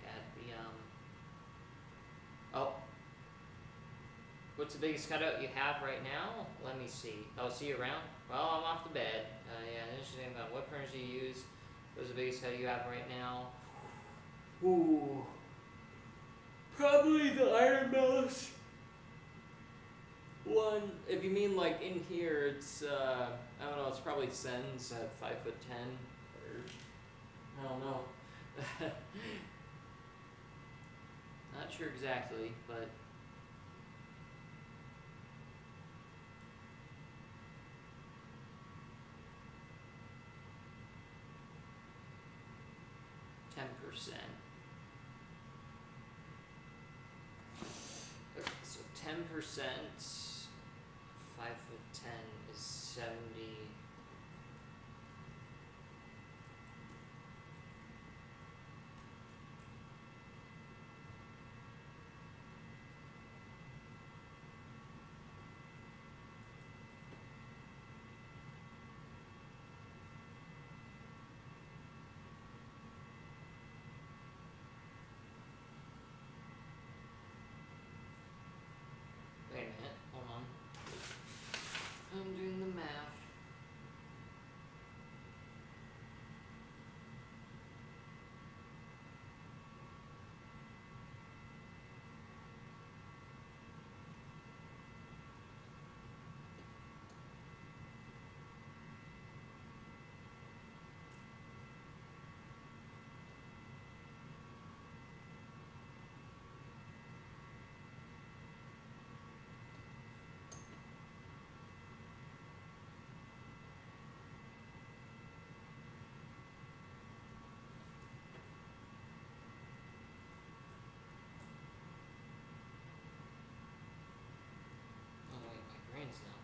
at the Oh. What's the biggest cutout you have right now? Let me see. Oh, see you around? Well, I'm off the bed. Yeah, interesting about what printers you use. What's the biggest cutout you have right now? Ooh. Probably the Iron Mouse one. If you mean like in here, it's I don't know. It's probably Sen's at 5'10", or I don't know. Not sure exactly, but Okay, so 10%, 5'10" is 70. Wait a minute, hold on. I'm doing the math. Oh wait, my brain's not.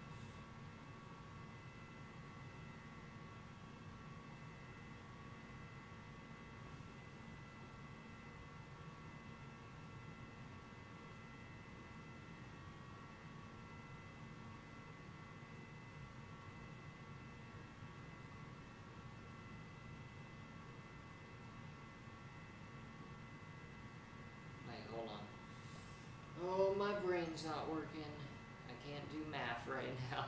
Wait, hold on. Oh, my brain's not working. I can't do math right now.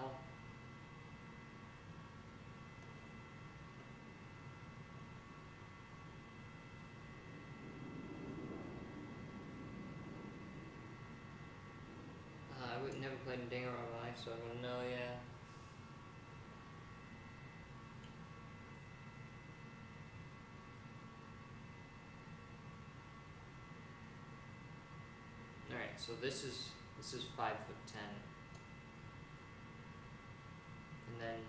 I would never played a day in my life, so I wouldn't know, yeah. Alright, so this is 5'10". And then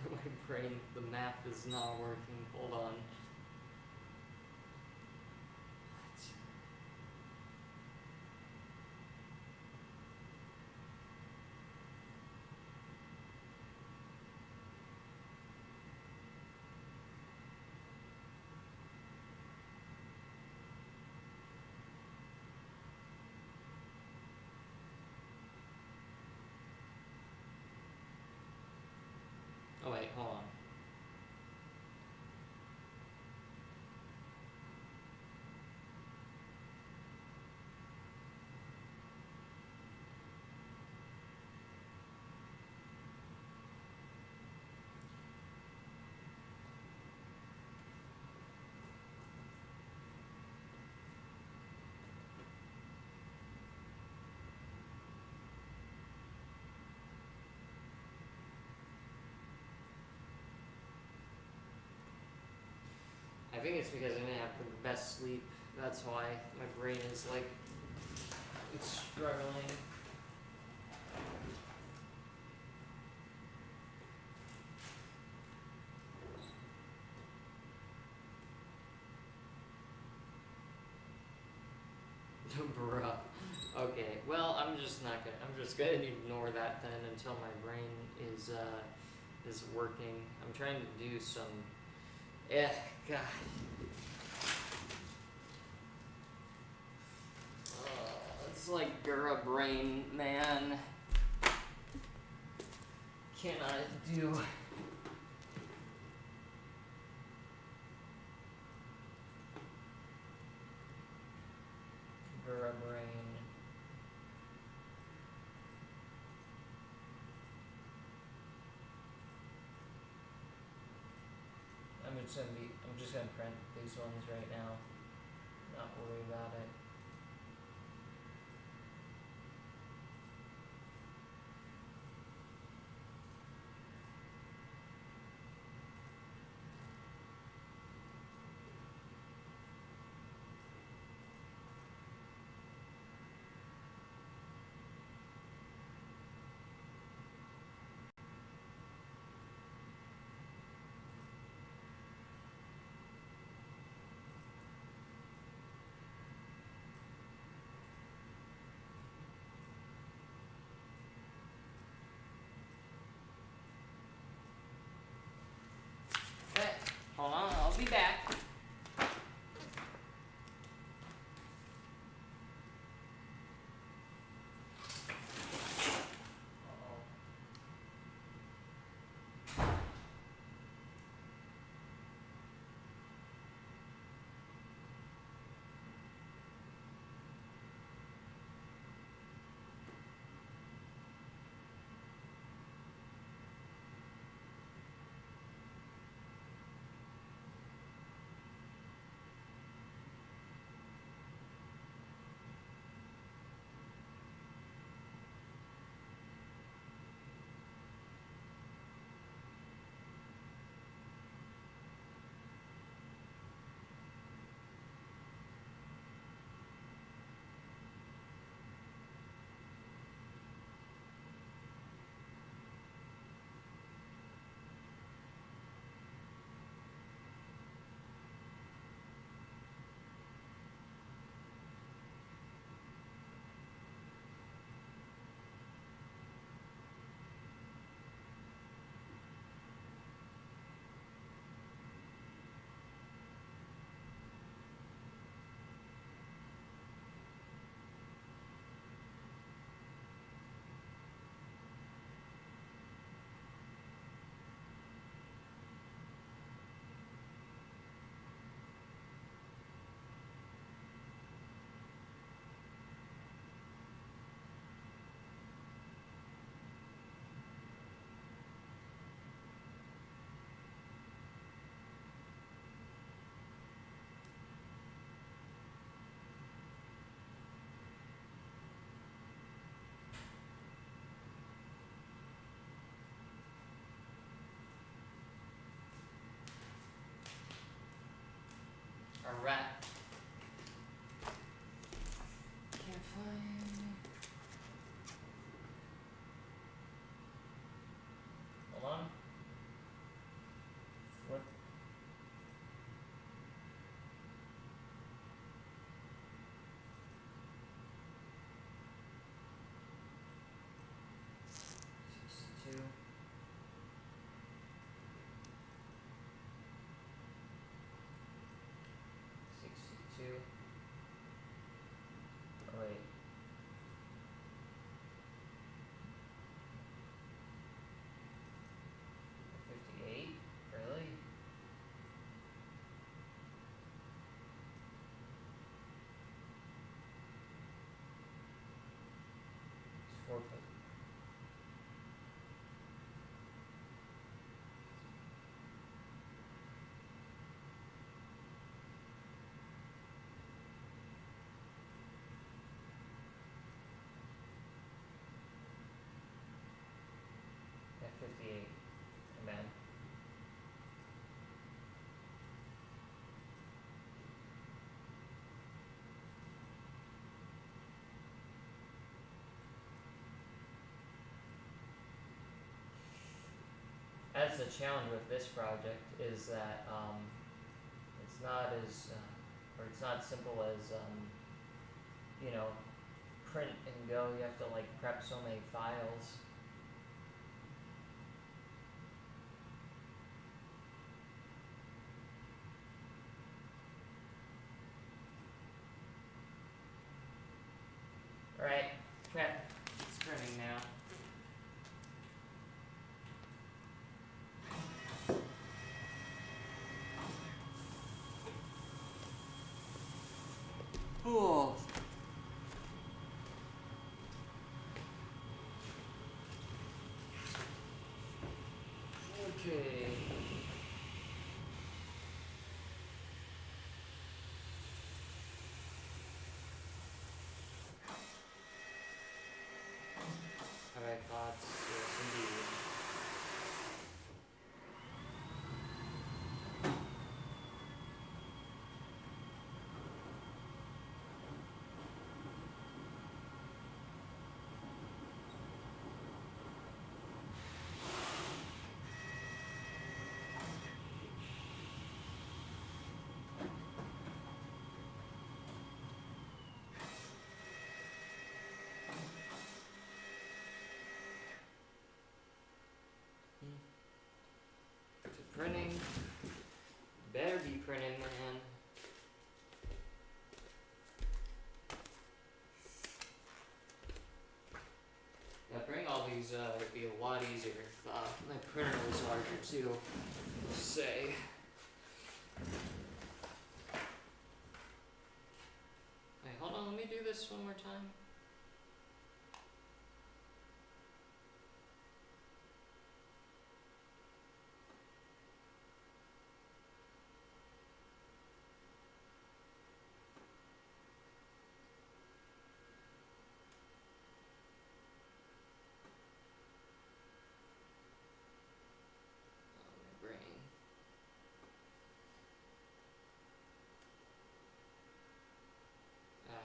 my brain, the math is not working. Hold on. Oh wait, hold on. I think it's because I didn't have the best sleep. That's why my brain is like, it's struggling. Bruh. Okay, well, I'm just gonna ignore that then until my brain is working. I'm trying to do some, God. It's like Gura brain, man. Cannot do. Gura brain. I'm just gonna print these ones right now. Not worry about it. Hold on, I'll be back. Alright. Can't find. Hold on. What? Two. 62. Oh wait. 58? Really? It's 4. At 58. Man. That's the challenge with this project is that it's not as or it's not simple as you know, print and go. You have to like prep so many files. Alright, prep. It's printing now. Oh. Okay. see what it'll say. Wait, hold on, let me do this one more time. My brain. Okay.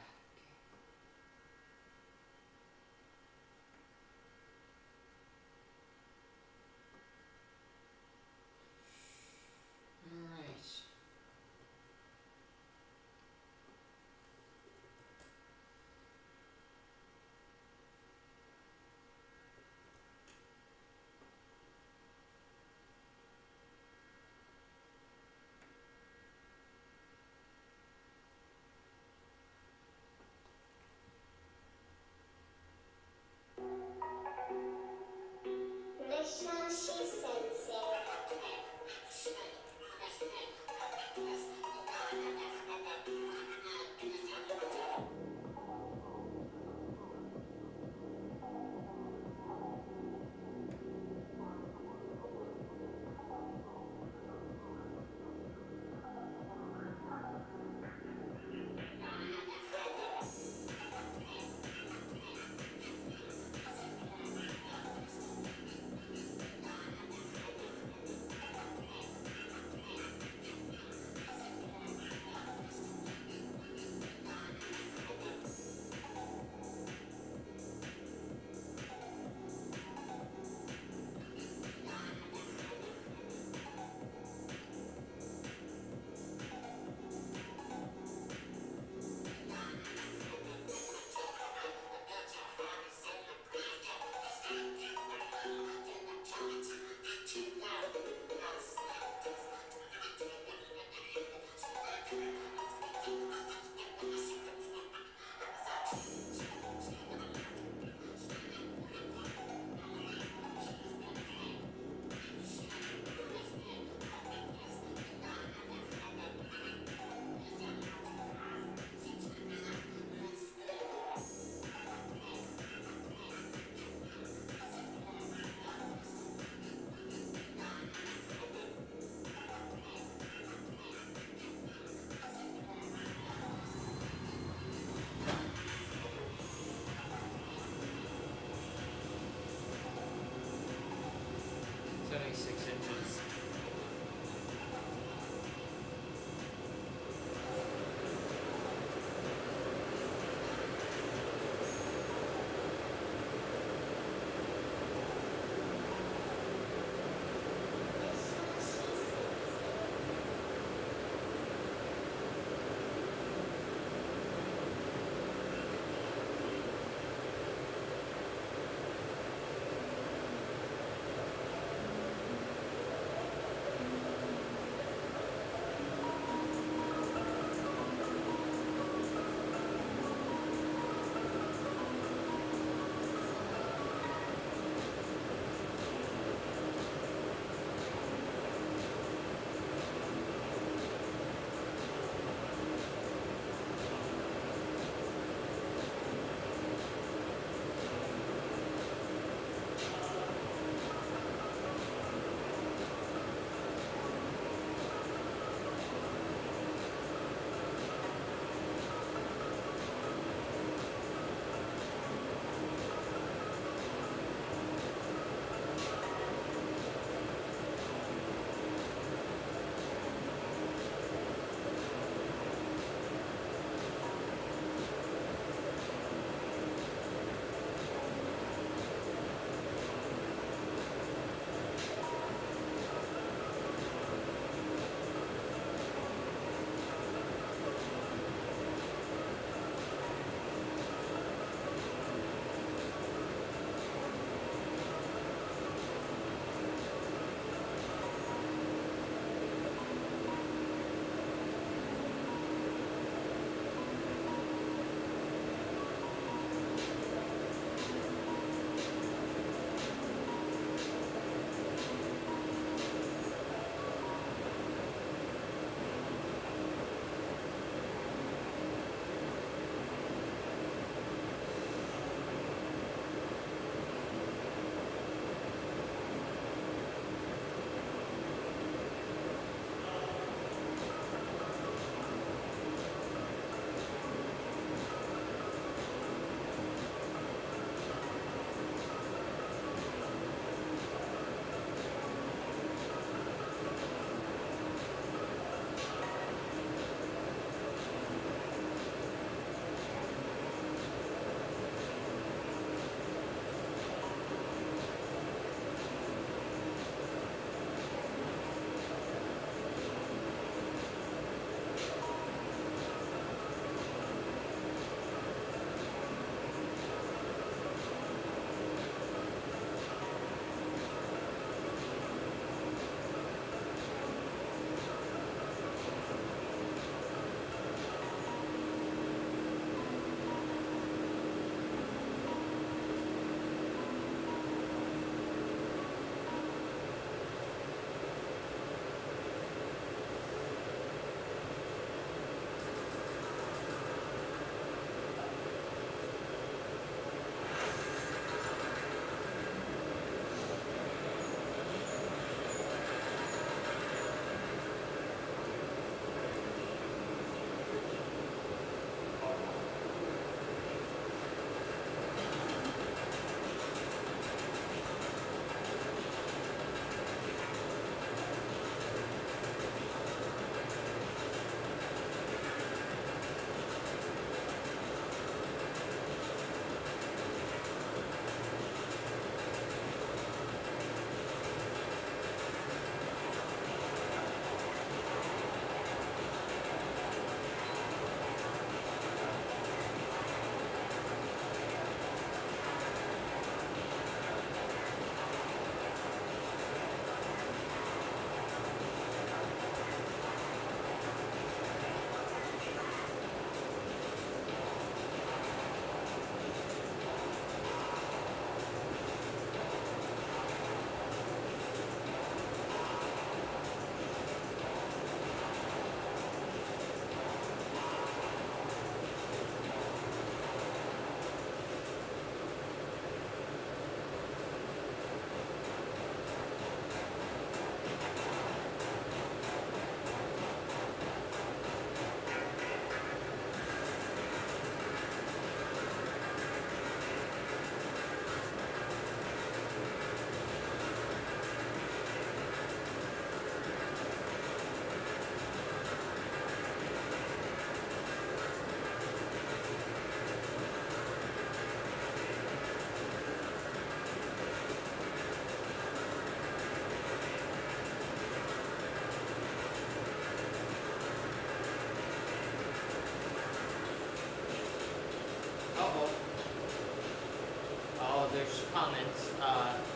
just comments.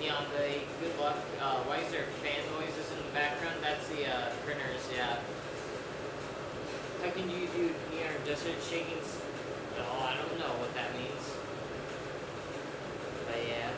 Neonde, good luck. Why is there fan noises in the background? That's the printers, yeah. How can you do near desert shaking? Oh, I don't know what that means. But yeah.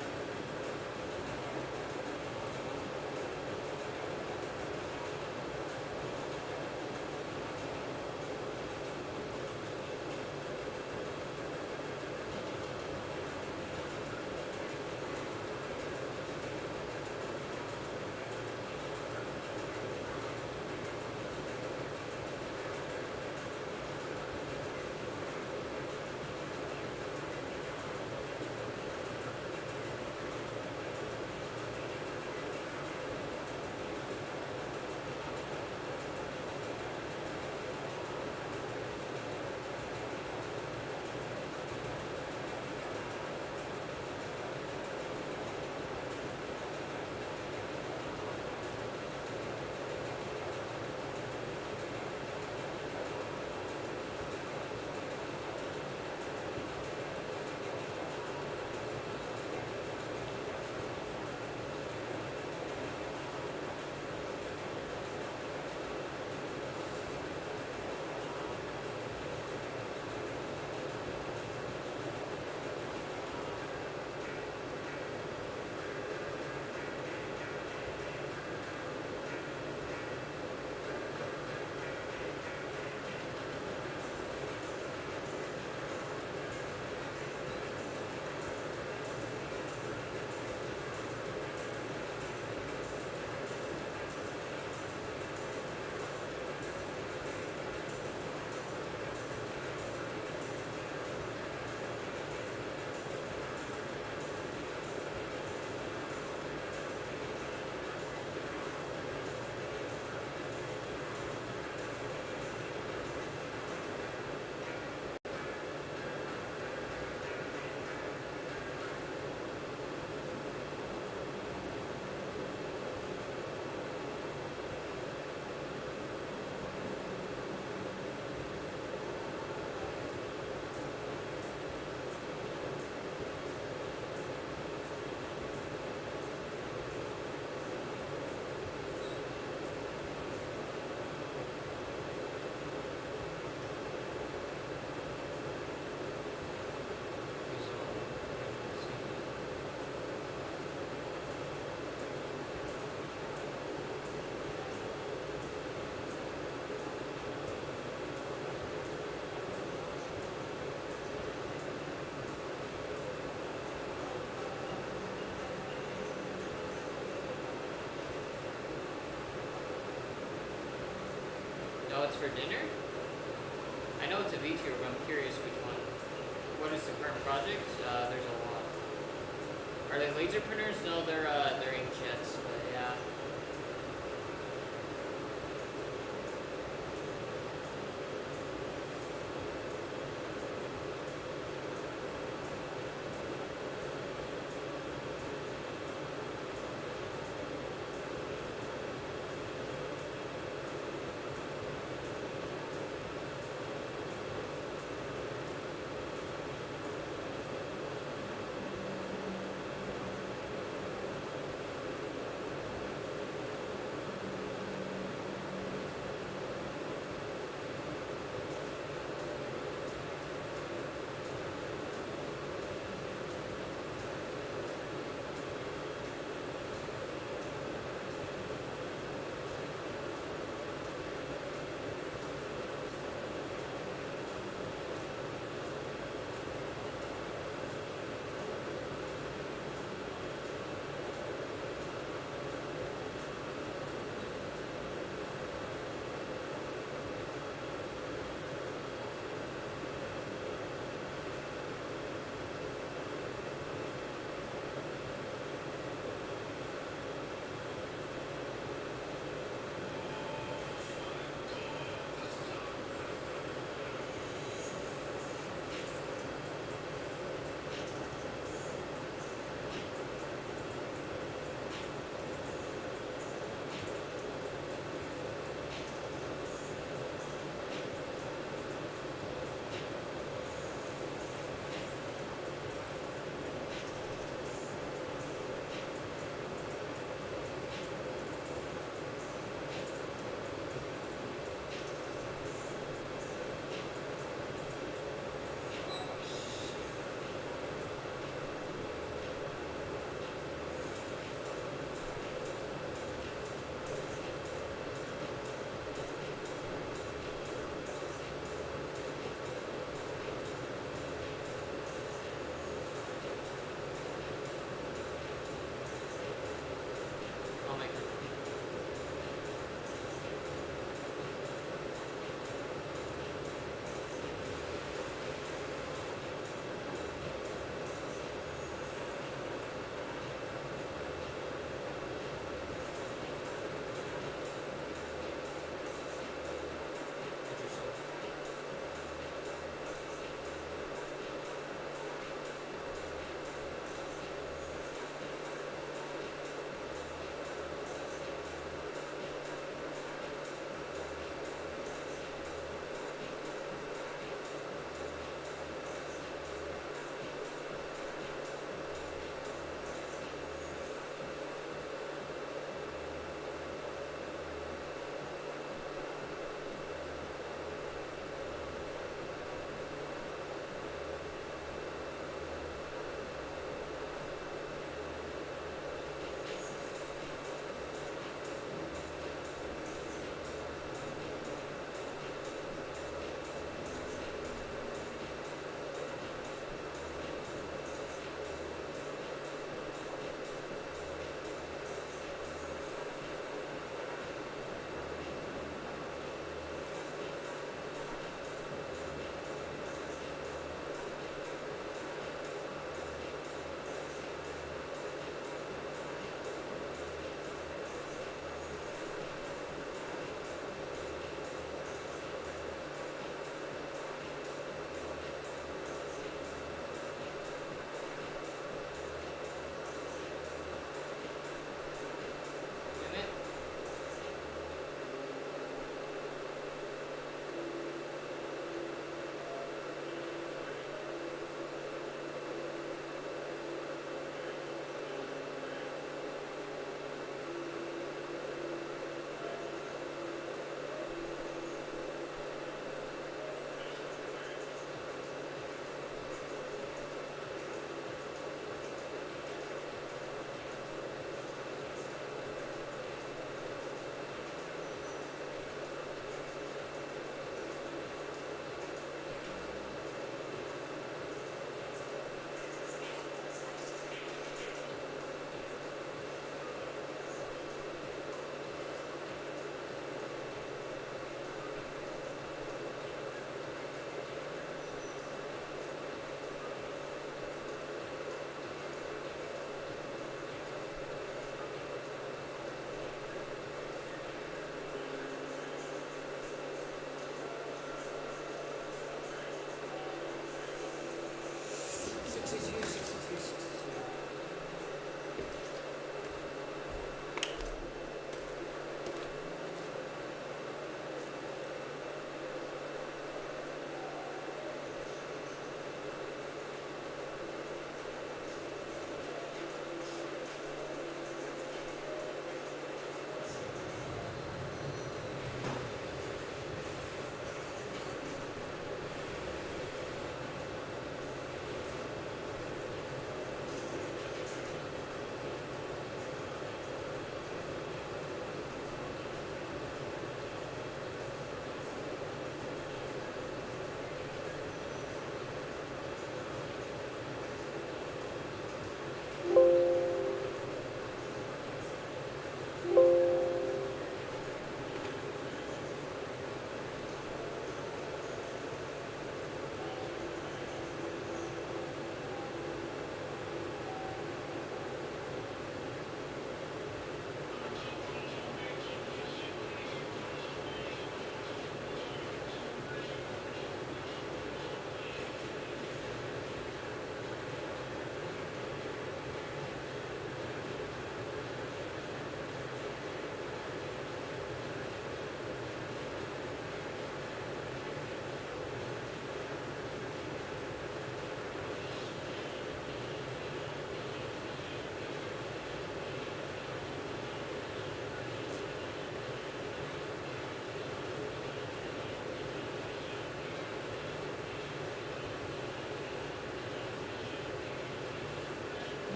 Oh, it's for dinner? I know it's a Vtuber, but I'm curious which one. What is the current project? There's a lot. Are they laser printers? No, they're inkjets, but yeah.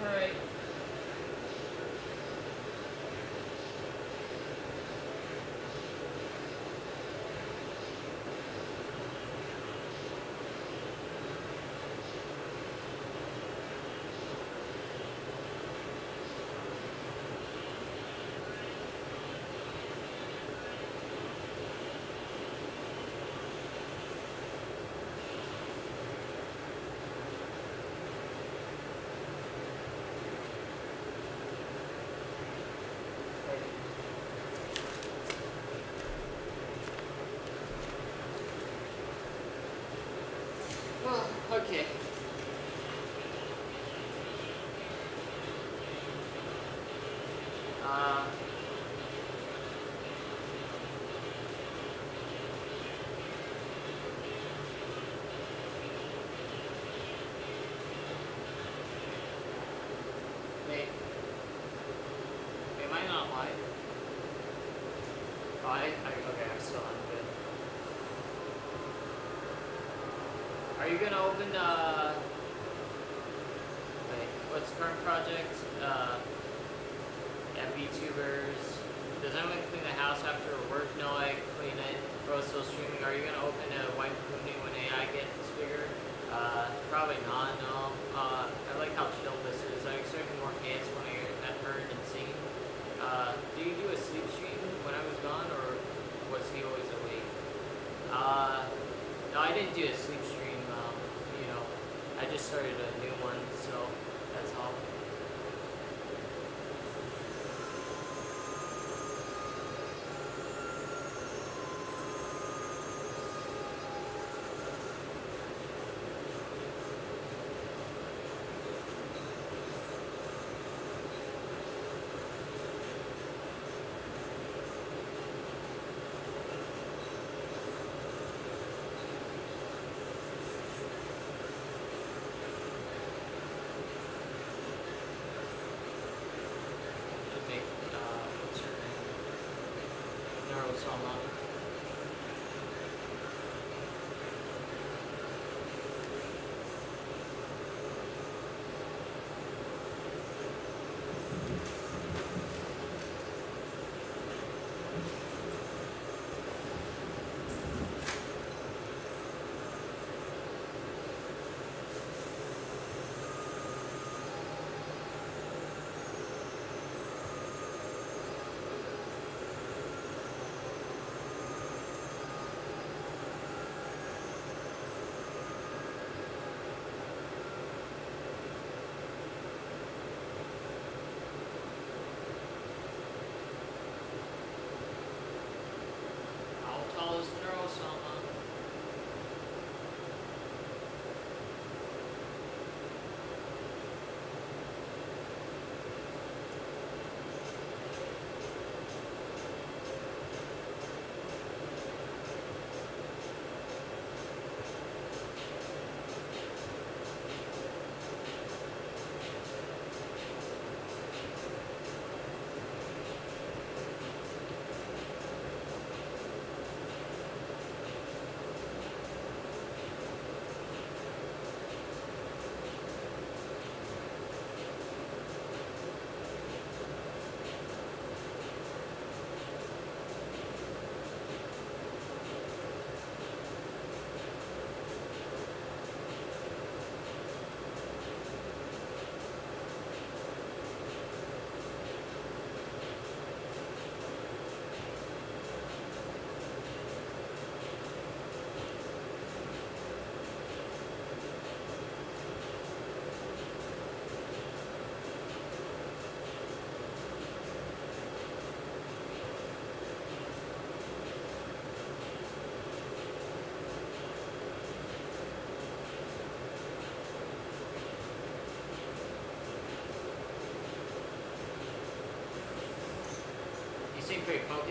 Alright. Well, okay. Wait. Am I not live? Oh, okay, I'm still on. Good. Are you gonna open wait, what's the current project? Vtubers. Does anyone clean the house after work? No, I clean it. Bro, still streaming. Are you gonna open a wife community when AI gets bigger? Probably not, no. I like how chill this is. I expected more chaos when I heard and seen. Do you do a sleep stream when I was gone, or was he always awake? No, I didn't do a sleep stream. You know, I just started a new one, so that's all.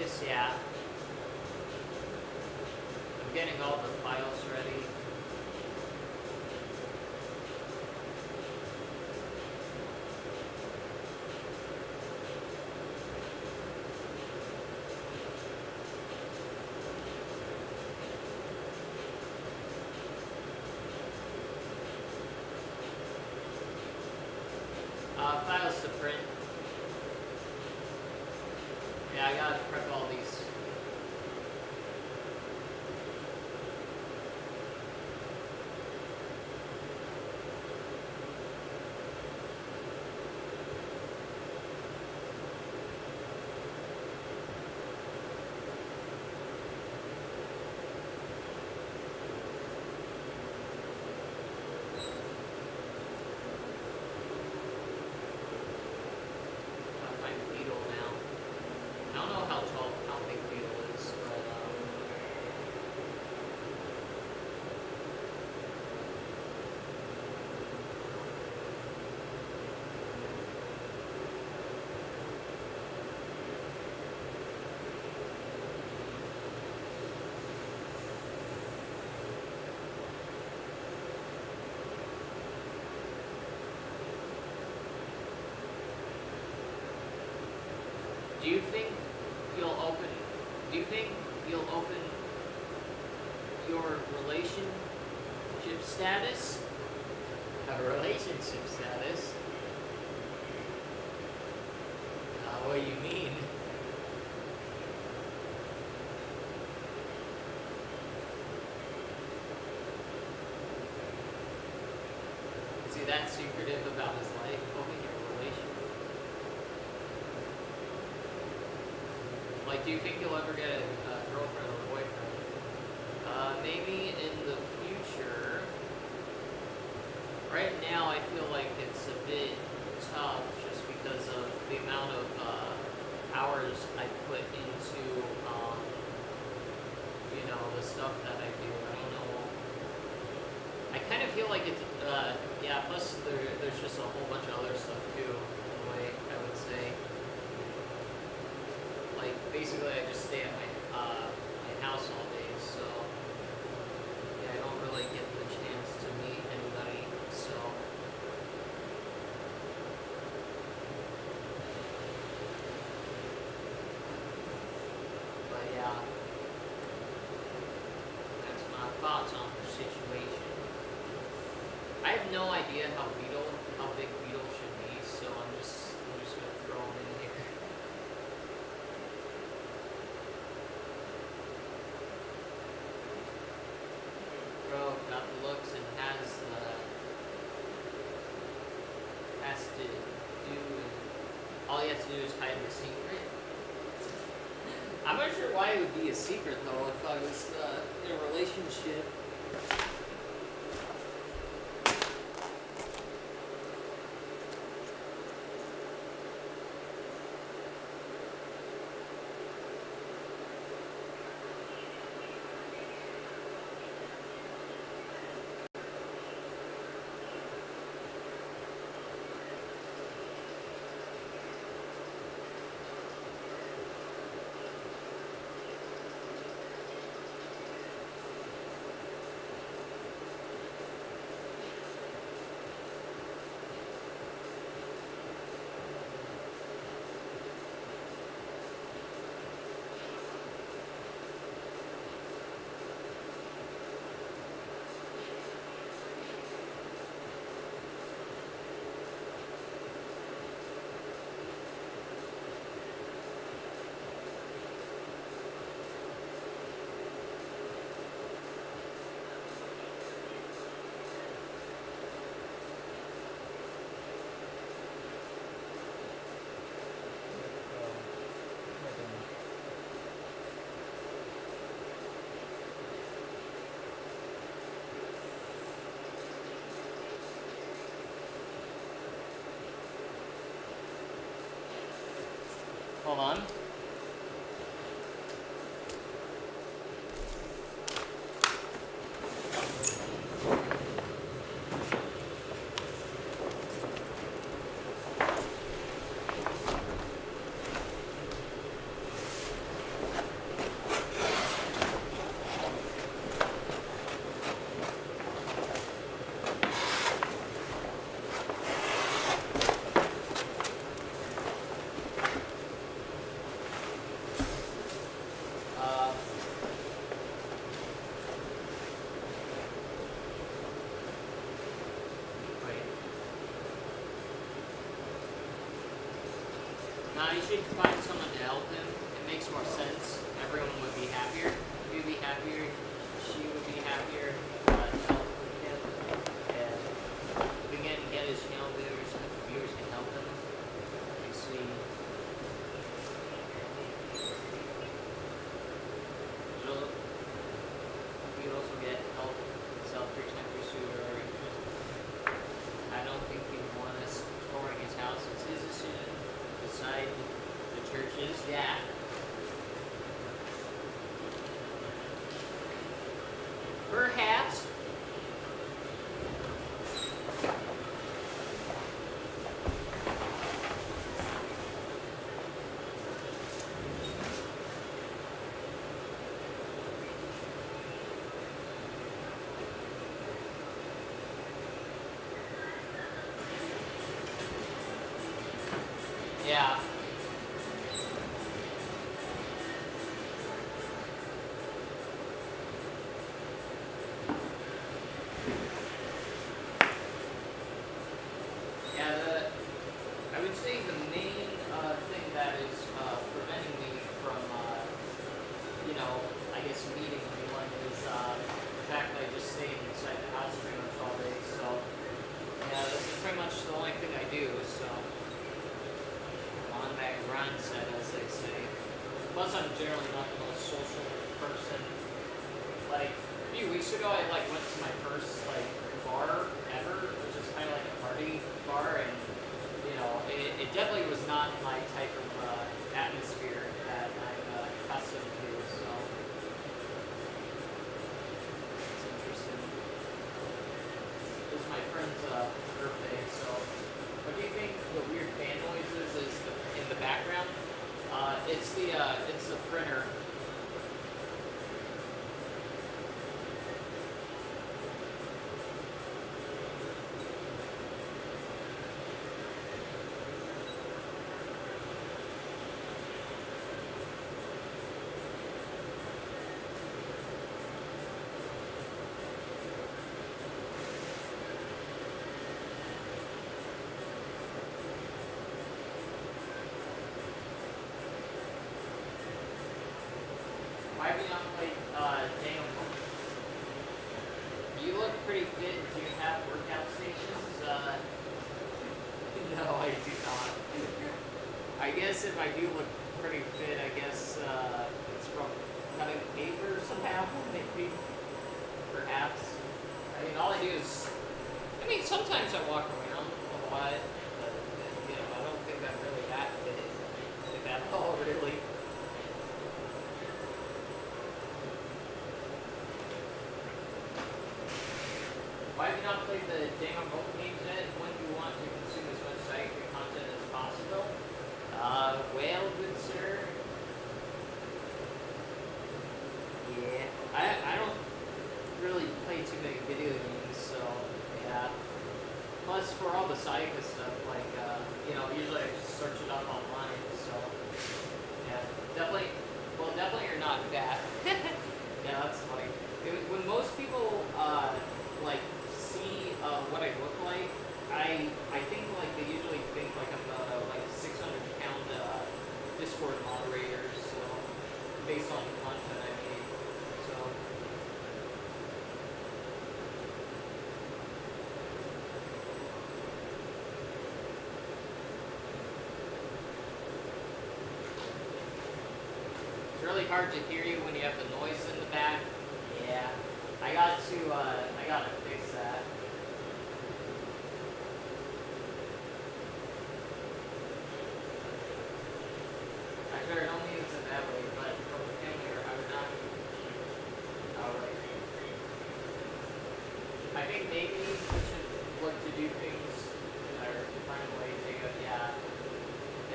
focus, yeah. I'm getting all the files ready. Files to print. Yeah, I gotta prep all these. Do you think you'll open your relationship status? A relationship status? What do you mean? Is he that secretive about his life? Open your relationship. Like, do you think you'll ever get a girlfriend or boyfriend? Maybe in the future. Right now, I feel like it's a bit tough just because of the amount of hours I put into, you know, the stuff that I do. I don't know. I kind of feel like it's, yeah, plus there's just a whole bunch of other stuff too, in a way, I would say. Like, basically, I just stay at my house all day, so yeah, I don't really get the chance to meet anybody, so. But yeah, that's my thoughts on the situation. I have no idea how big Beetle should be, so I'm just gonna throw him in here. Bro got the looks and has to do, all he has to do is hide the secret. I'm not sure why it would be a secret though if I was in a relationship. Hold on. Nah, you should find someone to help him. It makes more sense. Everyone would be happier. You'd be happier. She would be happier. Help him. And we can get his channel viewers. Viewers can help him. You see. You could also get help self-free time pursuit or I don't think he'd want us touring his house. It's his decision. Decide the churches. Yeah. Perhaps. Yeah. I would say the main thing that is preventing me from, I guess meeting anyone is the fact that I just stay inside the house pretty much all day. So, yeah, this is pretty much the only thing I do. So, on that grind set, as they say. Plus, I'm generally not the most social person. Like, a few weeks ago, I went to my first bar ever, which is kind of like a party bar, and it definitely was not my type of atmosphere that I'm accustomed to. So it's interesting. It was my friend's birthday. So, what do you think the weird fan noises is in the background? It's the printer. Why have you not played Daniel? You look pretty fit. Do you have workout stations? No, I do not. I guess if I do look pretty fit, I guess it's from cutting paper somehow, maybe. Perhaps. I mean, all I do is... sometimes I walk around a lot, but, I don't think I'm really that fit, if at all, really. Why have you not played the game on mobile games yet? When do you want to consume as much site content as possible? Well, good sir. Yeah, I don't really play too many video games, so yeah. Plus, for all the Psycho stuff, usually I just search it up online, so yeah, definitely. Well, definitely you're not that. Yeah, that's funny. When most people see what I look like, I think they usually think I'm a 600-pound Discord moderator, so based on the content I made. So it's really hard to hear you when you have the noise in the back. Yeah, I gotta fix that. Actually, I don't mean it that way, but from the family, I would not. Alright. I think maybe we should look to do things or find a way to take it. Yeah.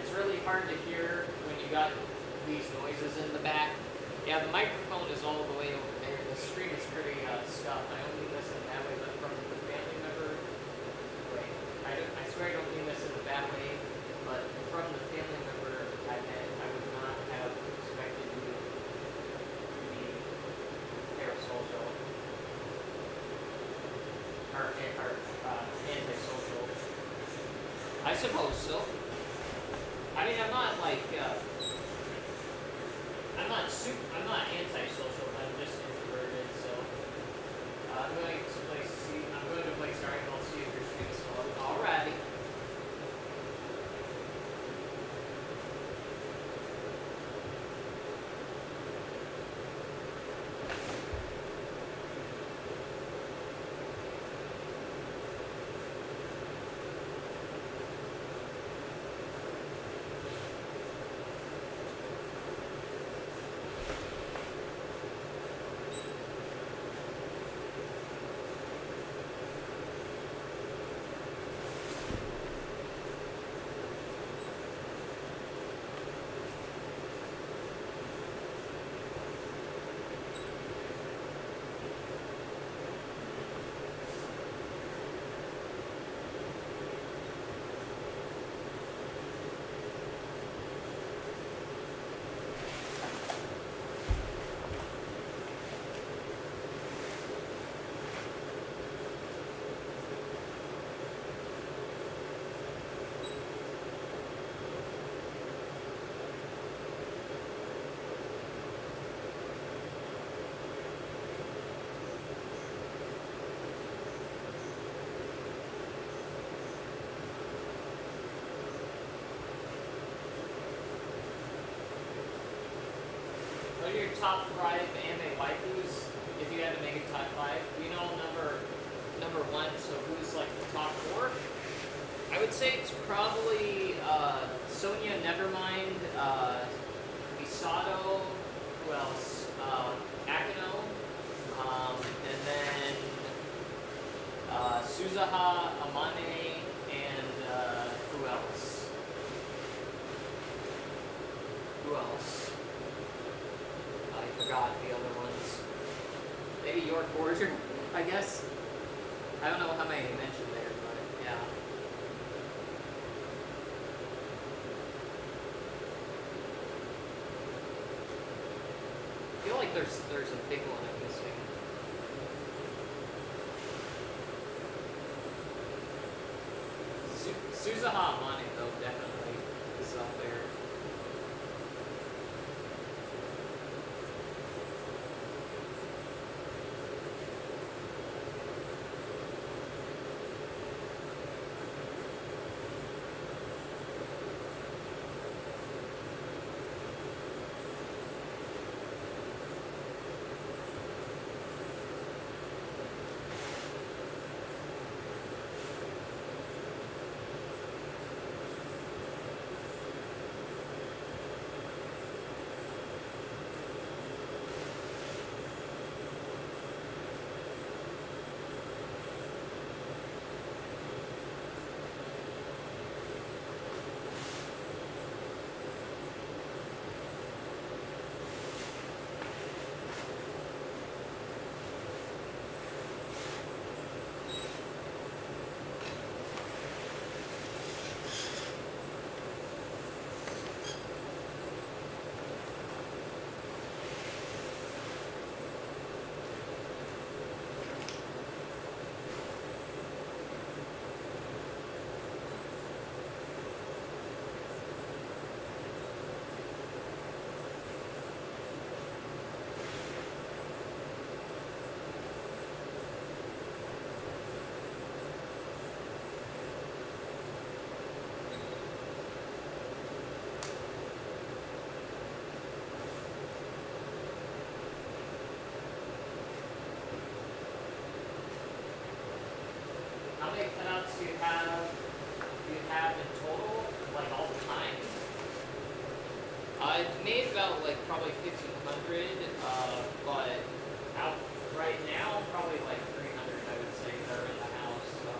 It's really hard to hear when you got these noises in the back. Yeah, the microphone is all the way over there. The screen is pretty scuffed. I only listen that way, but from the family member. Wait, I swear I don't mean this in a bad way, but from the family member I met, I would not have expected you to be parasocial or antisocial. I suppose so. I mean, I'm not like, I'm not antisocial, but I'm just introverted, so. I'm going to play Starry Ball, see if your stream is slow. Alrighty. What are your top 5 anime waifus? If you had to make a top 5, you know number 1. So who's like the top 4? I would say it's probably Sonia Nevermind, Misato, who else? Akino, and then Suzaha, Amane, and who else? Who else? I forgot the other ones. Maybe York Borger, I guess. I don't know how many you mentioned there, but yeah. I feel like there's a big one I'm missing. Suzaha Amane, though, definitely is up there. How many cutouts do you have in total, like all the time? I've made about like probably 1,500, but out right now probably like 300, I would say, that are in the house. So.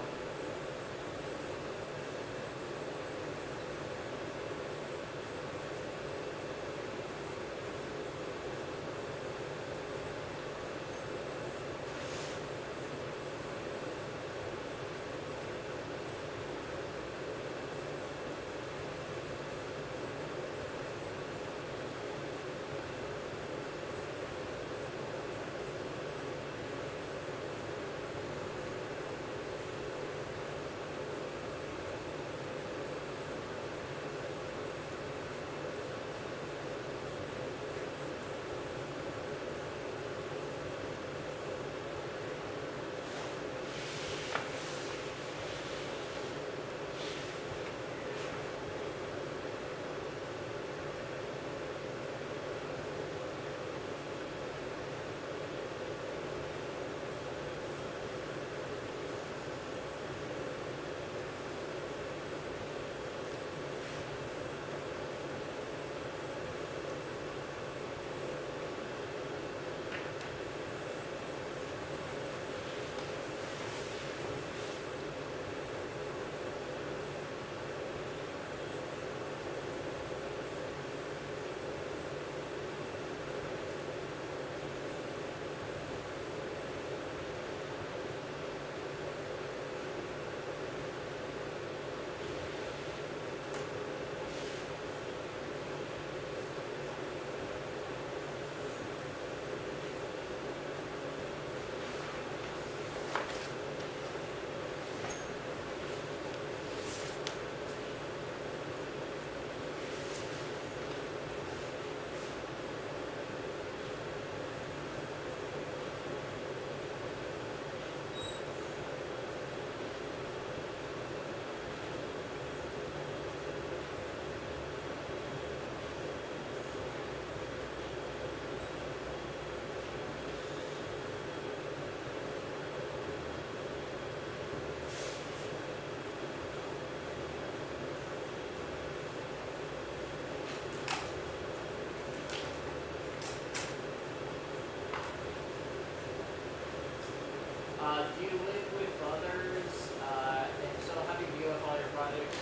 Do you live with others? If so, how do you deal with all your projects?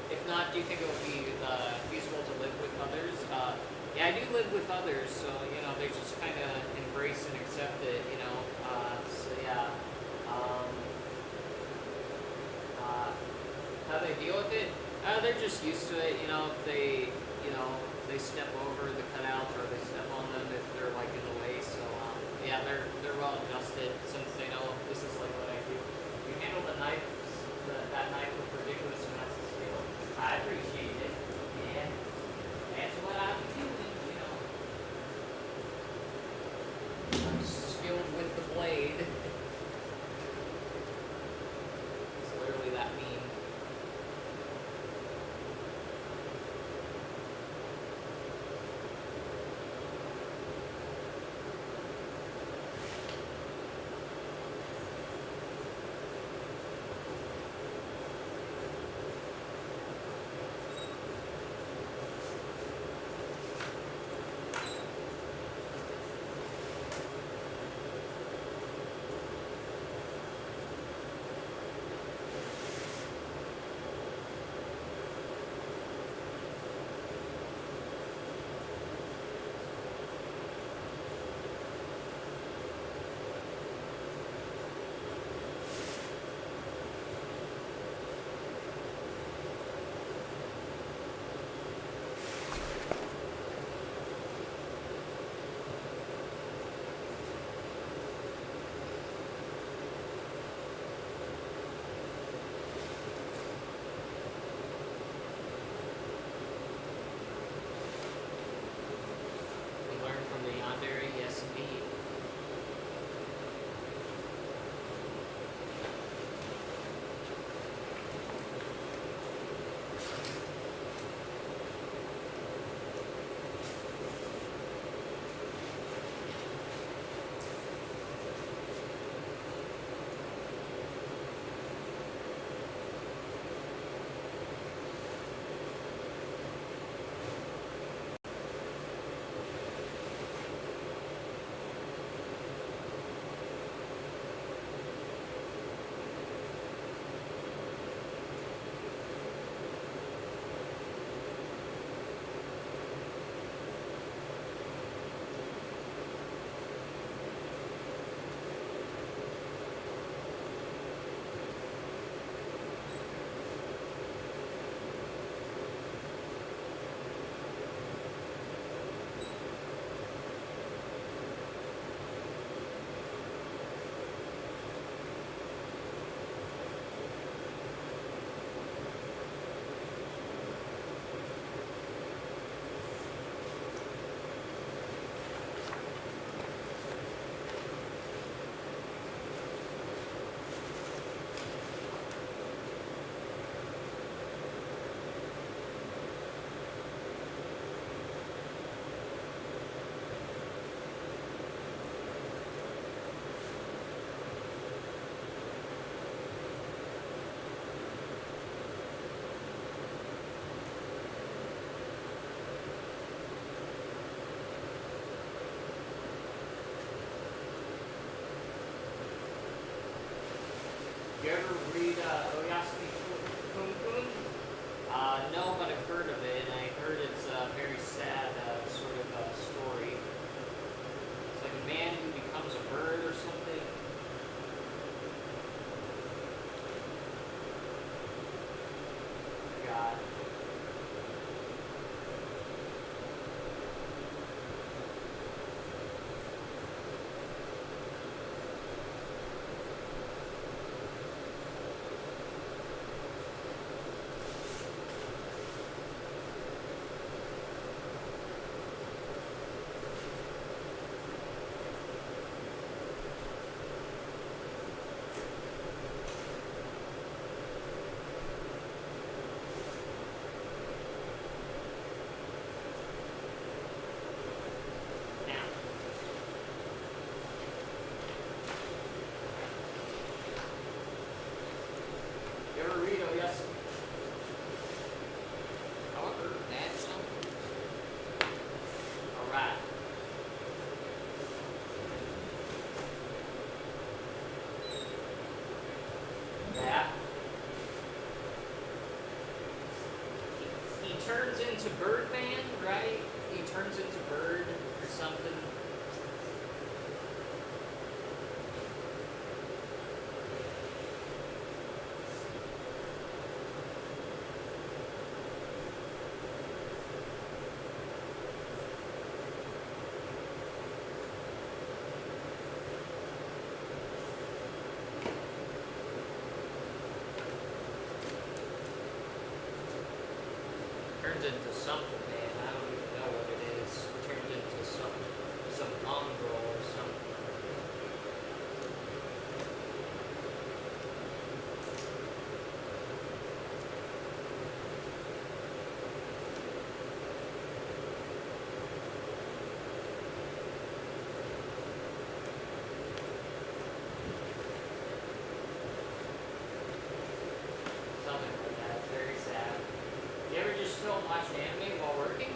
If not, do you think it would be feasible to live with others? Yeah, I do live with others, so they just kind of embrace and accept it. So yeah. How they deal with it? They're just used to it. If they step over the cutouts or they step on them if they're like in the way. So yeah, they're well adjusted since they know this is like what I do. You handle the knife, that knife with ridiculous amounts of skill. I appreciate it. Yeah, that's what I'm doing. I'm skilled with the blade. It's literally that meme. From the yandere, yes indeed. You ever read Oyasuki Kun Kun? No, but I've heard of it, and I heard it's a very sad sort of story. It's like a man who becomes a bird or something. God. into Birdman, right? He turns into Bird or something. Turns into something, man. I don't even know what it is. Turns into some mongrel or something. Something like that. Very sad. You ever just still watch anime while working?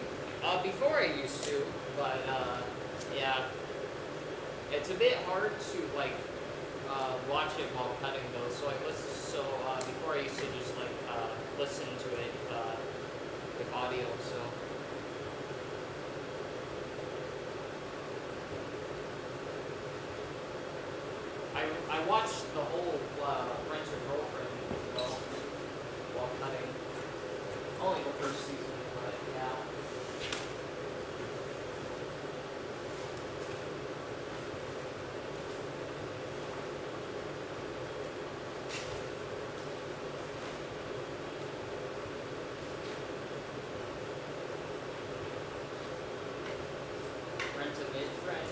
Before I used to, but yeah, it's a bit hard to like watch it while cutting though. So before I used to just like listen to it with audio. So I watched the whole Rent a Girlfriend though while cutting. Only the first season, but yeah. Rent a mid-friend.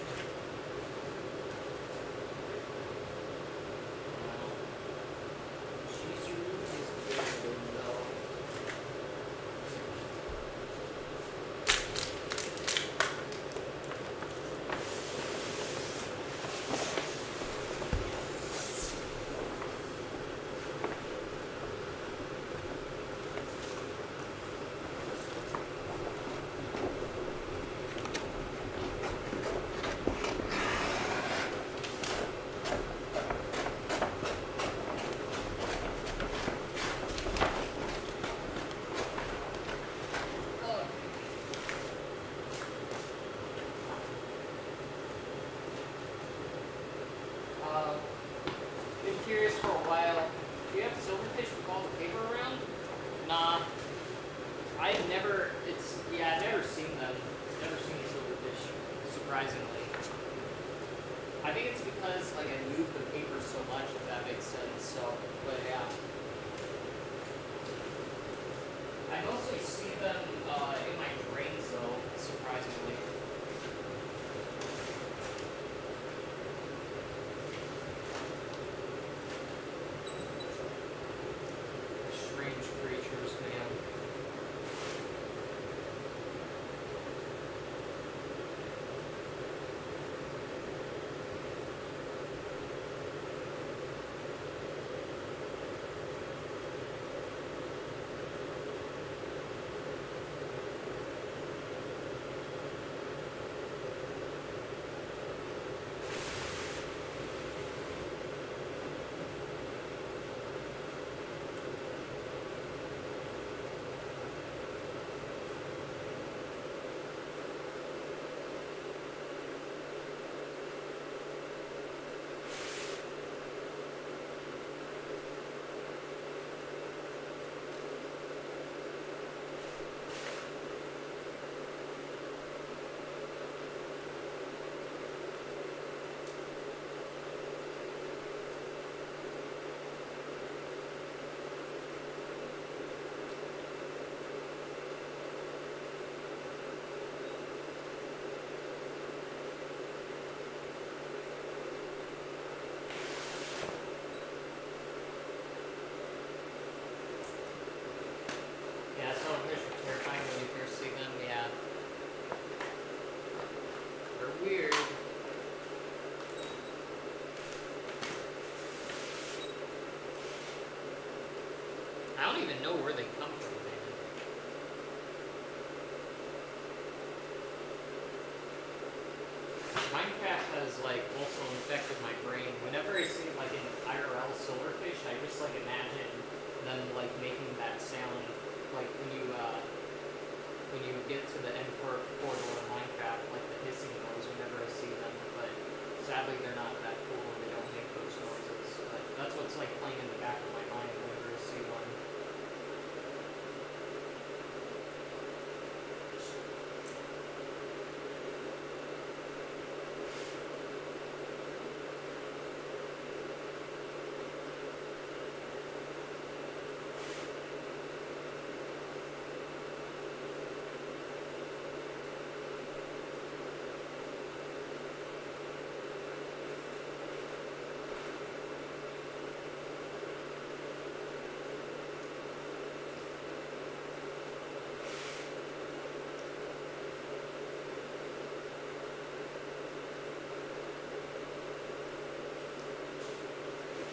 She's good though. Been curious for a while. Do you have silverfish with all the paper around? Nah. I've never seen them. Never seen silverfish, surprisingly. I think it's because like I move the paper so much, if that makes sense. So, but yeah. I mostly see them in my drains though, surprisingly. Strange creatures, man. I don't even know where they come from, man. Minecraft has like also infected my brain. Whenever I see like an IRL silverfish, I just like imagine them like making that sound, like when when you get to the end portal in Minecraft, like the hissing noise whenever I see them, but sadly they're not that cool and they don't make those noises, but that's what's like playing in the back of my mind whenever I see one.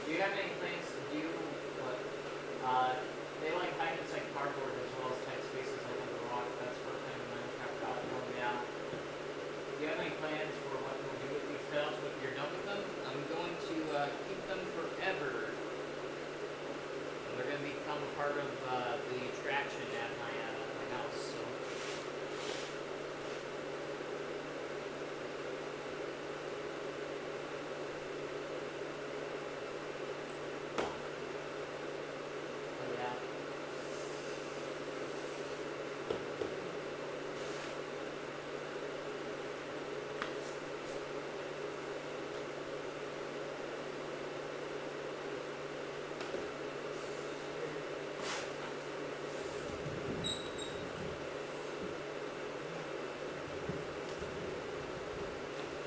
Do you have any plans to do what? They like hide inside cardboard as well as tight spaces like under the rock. That's what kind of Minecraft got. Oh yeah. Do you have any plans for what you'll do with these tiles when you're done with them? I'm going to keep them forever. And they're going to become a part of the attraction at my house. So.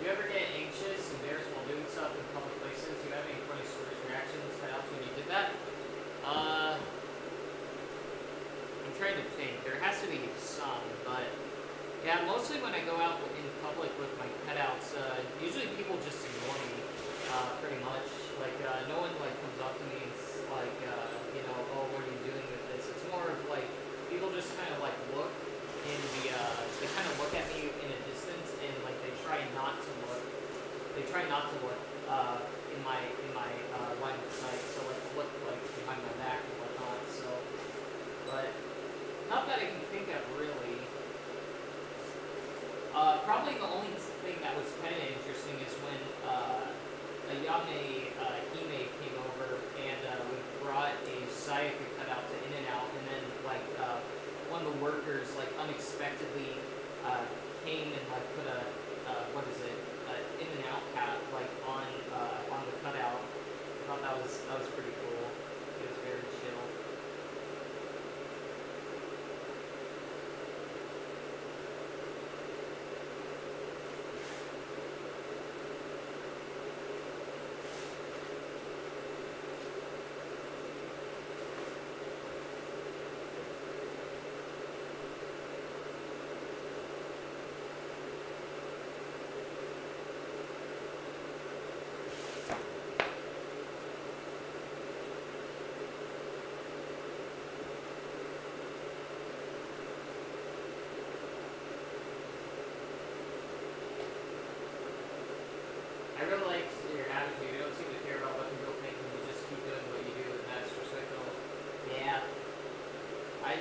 Do you ever get anxious, embarrassed while doing stuff in public places? Do you have any funny stories, reactions, cutouts when you did that? I'm trying to think. There has to be some, but yeah, mostly when I go out in public with my cutouts, usually people just ignore me, pretty much. Like, no one like comes up to me and like, you know, oh, what are you doing with this? It's more of like people just kind of like look in the, they kind of look at me in a distance and like they try not to look. They try not to look in my line of sight. So like look like behind my back and whatnot. So, but not that I can think of really. Probably the only thing that was kind of interesting is when Ayame Hime came over and we brought a Sayaka cutout to In-N-Out, and then like one of the workers like unexpectedly came and like put a what is it, In-N-Out hat like on the cutout. I thought that was pretty cool. It was very chill. I really like your attitude. You don't seem to care about what people think, and you just keep doing what you do, and that's respectful. Yeah. I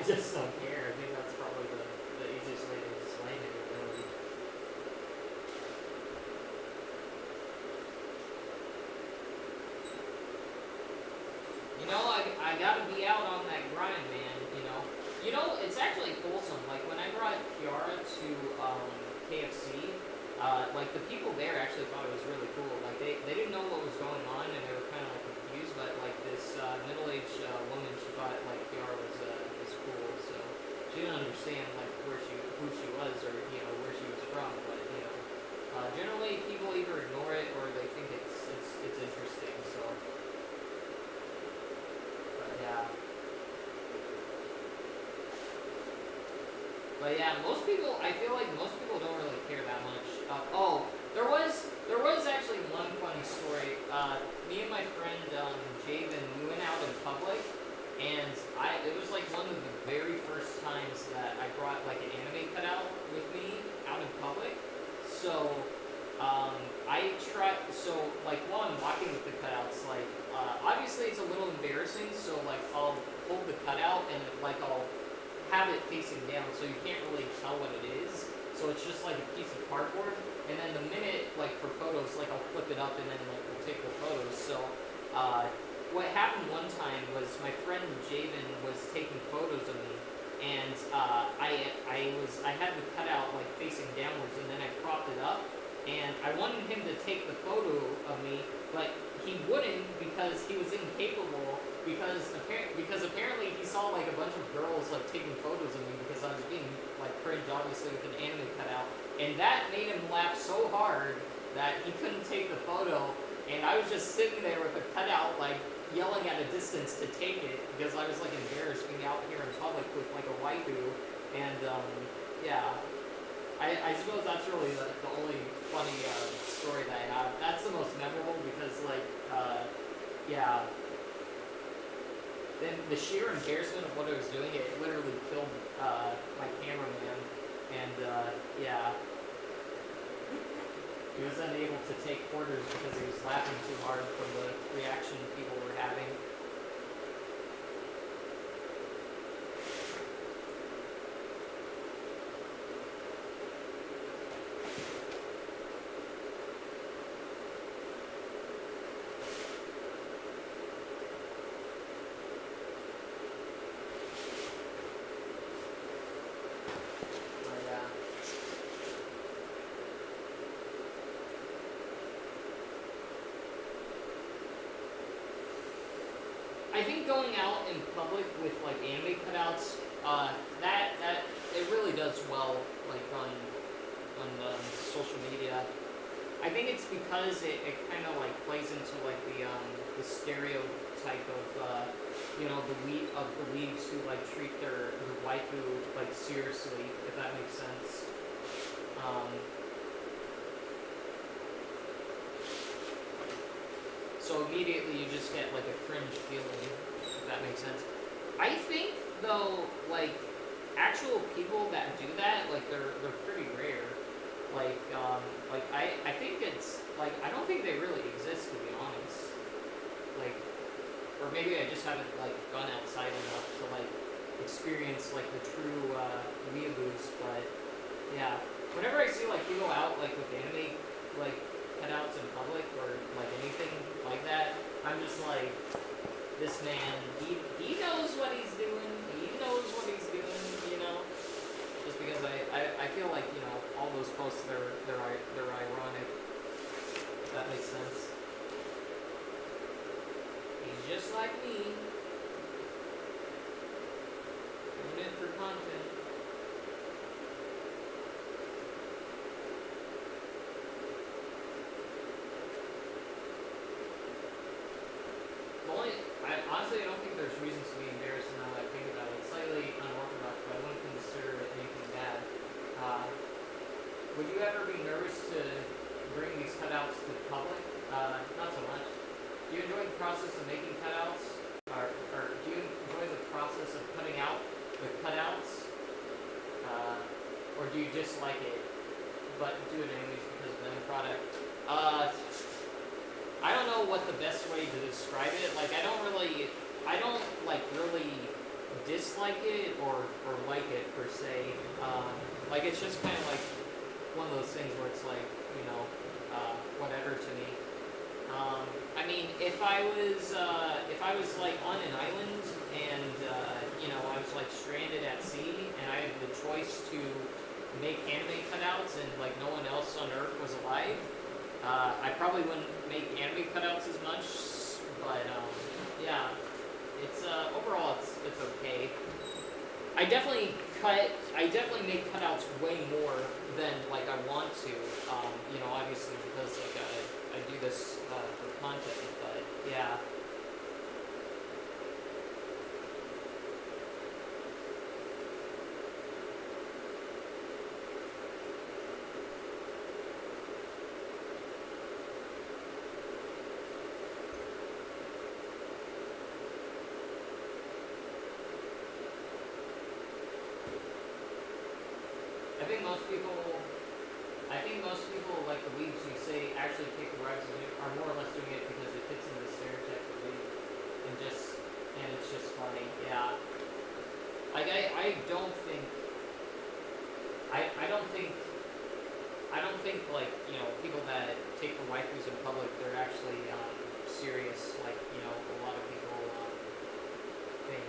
just don't care. I think that's probably the easiest way to explain it, really. You know, I gotta be out on that grind, man, you know. You know, it's actually wholesome. Like, when I brought Kiara to, KFC, like the people there actually thought it was really cool. Like they didn't know what was going on and they were kind of like confused. But like this middle-aged woman, she thought like Kiara was cool. So she didn't understand like who she was or you know where she was from. But you know, generally people either ignore it or they think it's interesting. So, but yeah. But yeah, I feel like most people don't really care that much. There was actually one funny story. Me and my friend Javen, we went out in public, and it was like one of the very first times that I brought like an anime cutout with me out in public. So I try, so like while I'm walking with the cutouts, like obviously it's a little embarrassing, so like I'll hold the cutout and like I'll have it facing down, so you can't really tell what it is. So it's just like a piece of cardboard, and then the minute like for photos, like I'll flip it up and then like we'll take the photos. So what happened one time was my friend Javen was taking photos of me, and I had the cutout like facing downwards, and then I propped it up, and I wanted him to take the photo of me, but he wouldn't because he was incapable. Because apparently he saw like a bunch of girls like taking photos of me because I was being like cringe, obviously with an anime cutout, and that made him laugh so hard that he couldn't take the photo, and I was just sitting there with a cutout like yelling at a distance to take it because I was like embarrassed being out here in public with like a waifu, and yeah, I suppose that's really the only funny story that I have. That's the most memorable because like yeah. Then the sheer embarrassment of what I was doing, it literally killed my cameraman, and yeah, he was unable to take quarters because he was laughing too hard from the reaction people were having. I think going out in public with like anime cutouts, that it really does well, like on social media. I think it's because it kind of like plays into like the stereotype of the leagues who like treat their waifu like seriously, if that makes sense. So immediately you just get like a cringe feeling, if that makes sense. I think though, like actual people that do that, like they're pretty rare. Like I think it's like I don't think they really exist, to be honest. Like, or maybe I just haven't like gone outside enough to like experience like the true weeaboos. But yeah, whenever I see like people out like with anime like cutouts in public or like anything like that, I'm just like, this man, he knows what he's doing. He knows what he's doing, you know. Just because I feel like, you know, all those posts they're ironic. If that makes sense. He's just like me. Doing it for content. Honestly, I don't think there's reasons to be embarrassed now that I think about it. It's slightly unorthodox, but I wouldn't consider it anything bad. Would you ever be nervous to bring these cutouts to the public? Not so much. Do you enjoy the process of making cutouts? Or do you enjoy the process of cutting out the cutouts? Or do you dislike it, but do it anyways because of the end product? I don't know what the best way to describe it. Like, I don't really dislike it or like it per se. Like, it's just kind of like one of those things where it's like, you know, whatever to me. I mean, if I was like on an island and you know, I was like stranded at sea and I had the choice to make anime cutouts and like no one else on Earth was alive, I probably wouldn't make anime cutouts as much, but yeah, it's overall it's okay. I definitely make cutouts way more than like I want to, you know, obviously because like I do this for content, but yeah. I think most people I think most people, like the leagues you say, actually take the rides are more or less doing it because it fits into the stereotype of the league, and it's just funny. Yeah. Like I don't think I don't think like, you know, people that take the waifus in public, they're actually serious, like, you know, a lot of people think.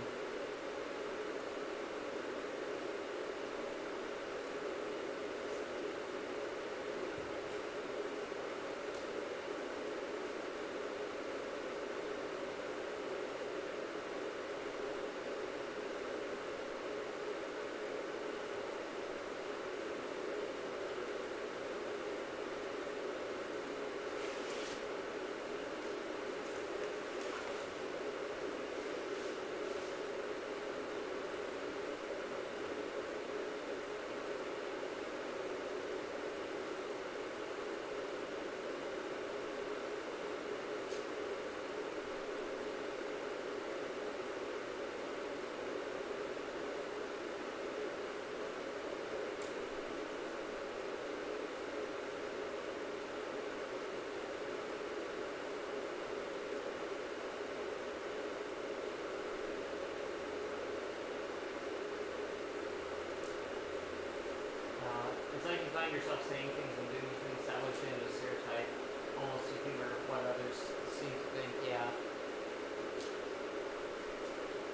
It's like you find yourself saying things and doing things that would fit into a stereotype, almost to humor what others seem to think. Yeah.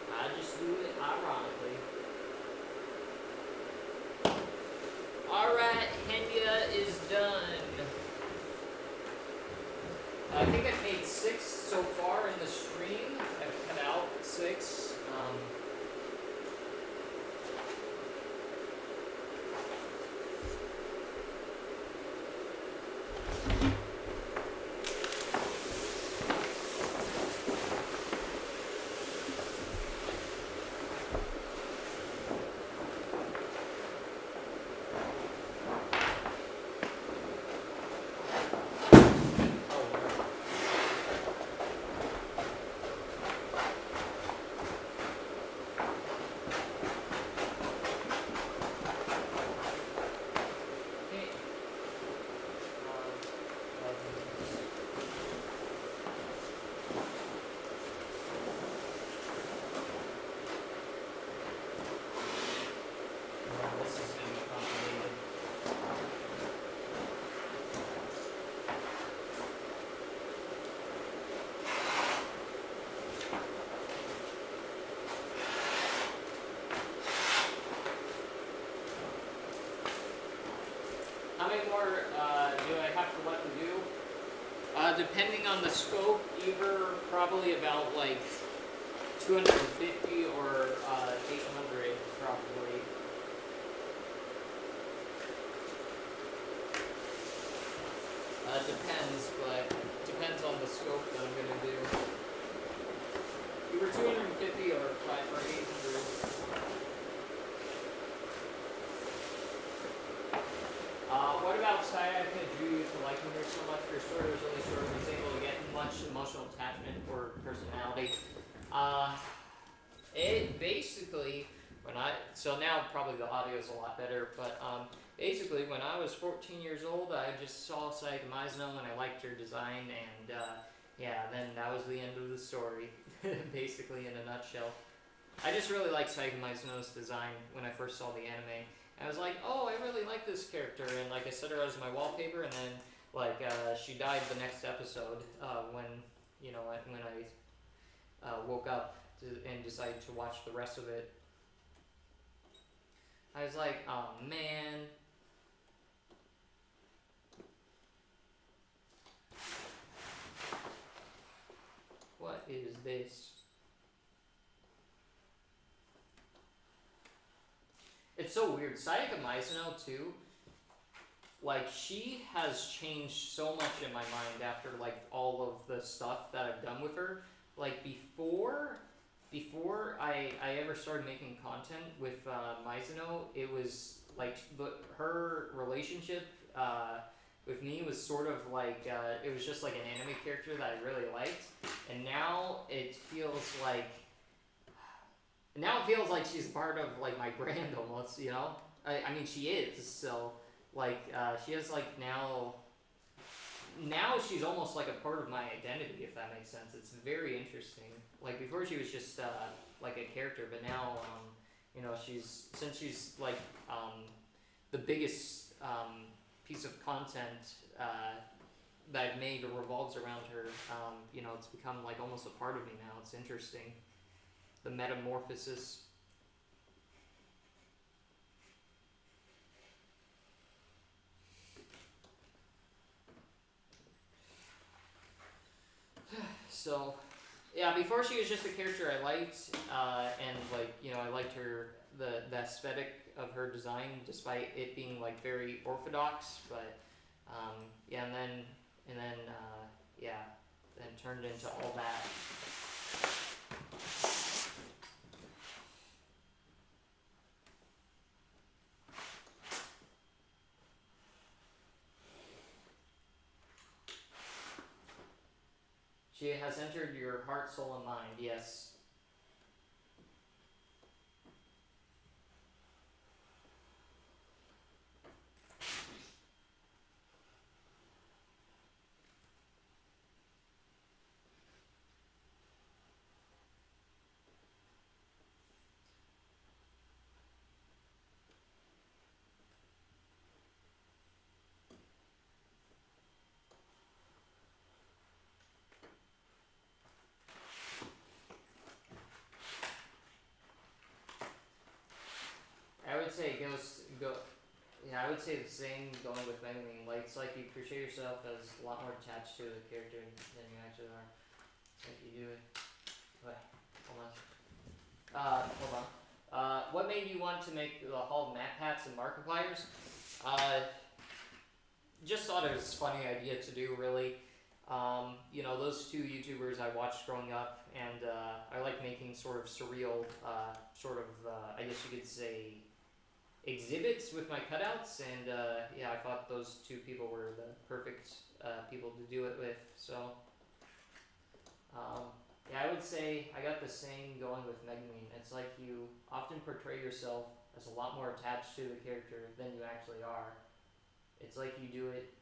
I just do it ironically. Alright, Henya is done. I think I've made 6 so far in the stream. I've cut out 6. How many more do I have to let you do? Depending on the scope, either probably about like 250 or 800 probably. Depends, but depends on the scope that I'm gonna do. Either 250 or 800. What about Sayaka drew you to liking her so much? Her story was really short and was able to get much emotional attachment for her personality. It basically, so now probably the audio is a lot better, but basically when I was 14 years old, I just saw Sayaka Mizuno and I liked her design, and yeah, then that was the end of the story, basically in a nutshell. I just really liked Sayaka Mizuno's design when I first saw the anime. I was like, oh, I really like this character, and like I set her as my wallpaper, and then like she died the next episode when I woke up and decided to watch the rest of it. I was like, oh man. What is this? It's so weird. Sayaka Mizuno too, like she has changed so much in my mind after like all of the stuff that I've done with her. Like before I ever started making content with Mizuno, it was like her relationship with me was sort of like it was just like an anime character that I really liked, and now it feels like she's part of like my brand almost, you know. I mean she is, so Like, she has, like, now she's almost like a part of my identity, if that makes sense. It's very interesting. Like, before she was just, like a character, but now, you know, since she's, like, the biggest, piece of content, that I've made revolves around her, you know, it's become, like, almost a part of me now. It's interesting. The metamorphosis. So, yeah, before she was just a character I liked, and like, you know, I liked her, the aesthetic of her design, despite it being like very orthodox. But yeah, and then yeah, then turned into all that. She has entered your heart, soul, and mind. Yes. I would say go. Yeah, I would say the same going with Megumin. Like, it's like you portray yourself as a lot more attached to the character than you actually are. It's like you do it. Wait, hold on. Hold on. What made you want to make the Hall of Map Hats and Markipliers? Just thought it was a funny idea to do, really. You know, those two YouTubers I watched growing up, and I like making sort of surreal, I guess you could say, exhibits with my cutouts, and yeah, I thought those two people were the perfect people to do it with. So yeah, I would say I got the same going with Megumin. It's like you often portray yourself as a lot more attached to the character than you actually are. It's like you do it.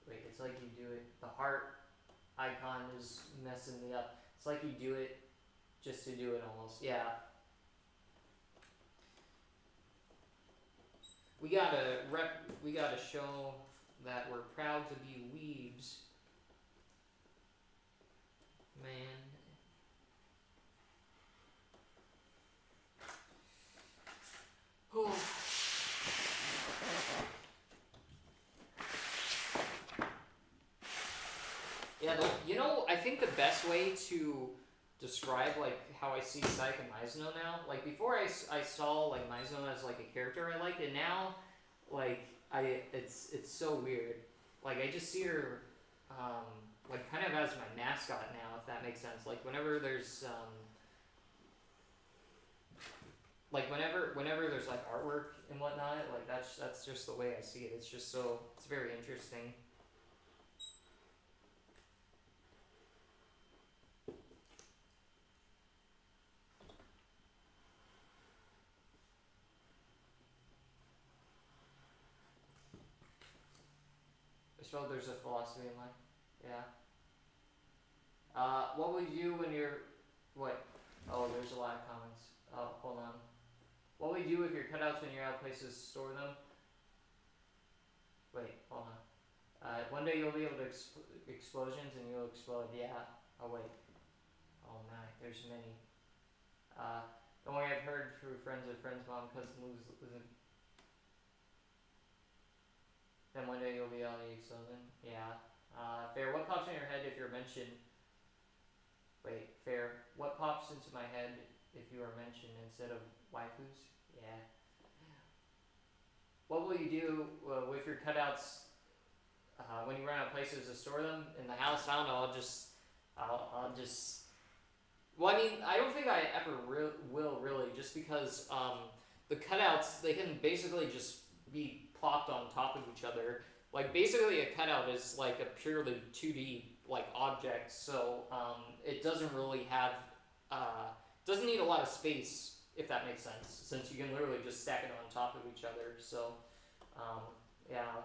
Wait, it's like you do it. The heart icon is messing me up. It's like you do it just to do it almost. Yeah. We gotta show that we're proud to be weebs. Man. Oh. Yeah, you know, I think the best way to describe like how I see Saika Mizuno now, like before I saw like Mizuno as like a character I liked, and now like it's so weird. Like I just see her like kind of as my mascot now, if that makes sense. Like whenever there's whenever there's like artwork and whatnot, like that's just the way I see it. It's very interesting. I suppose there's a philosophy in life. Yeah. What will you do when you're what? Oh, there's a lot of comments. Oh, hold on. What will you do with your cutouts when you're out of places to store them? Wait, hold on. One day you'll be able to explosions and you'll explode. Yeah. Oh wait. Oh my, there's many. Don't worry, I've heard through friends of friends' mom, cousin losing. Then one day you'll be able to explosion. Yeah. Fair. What pops in your head if you're mentioned? Wait, fair. What pops into my head if you are mentioned instead of waifus? Yeah. What will you do with your cutouts when you run out of places to store them in the house? I don't know. I'll just. Well, I mean, I don't think I ever will really, just because the cutouts they can basically just be plopped on top of each other. Like basically, a cutout is like a purely 2D like object, so it doesn't really have doesn't need a lot of space, if that makes sense, since you can literally just stack it on top of each other. So Yeah.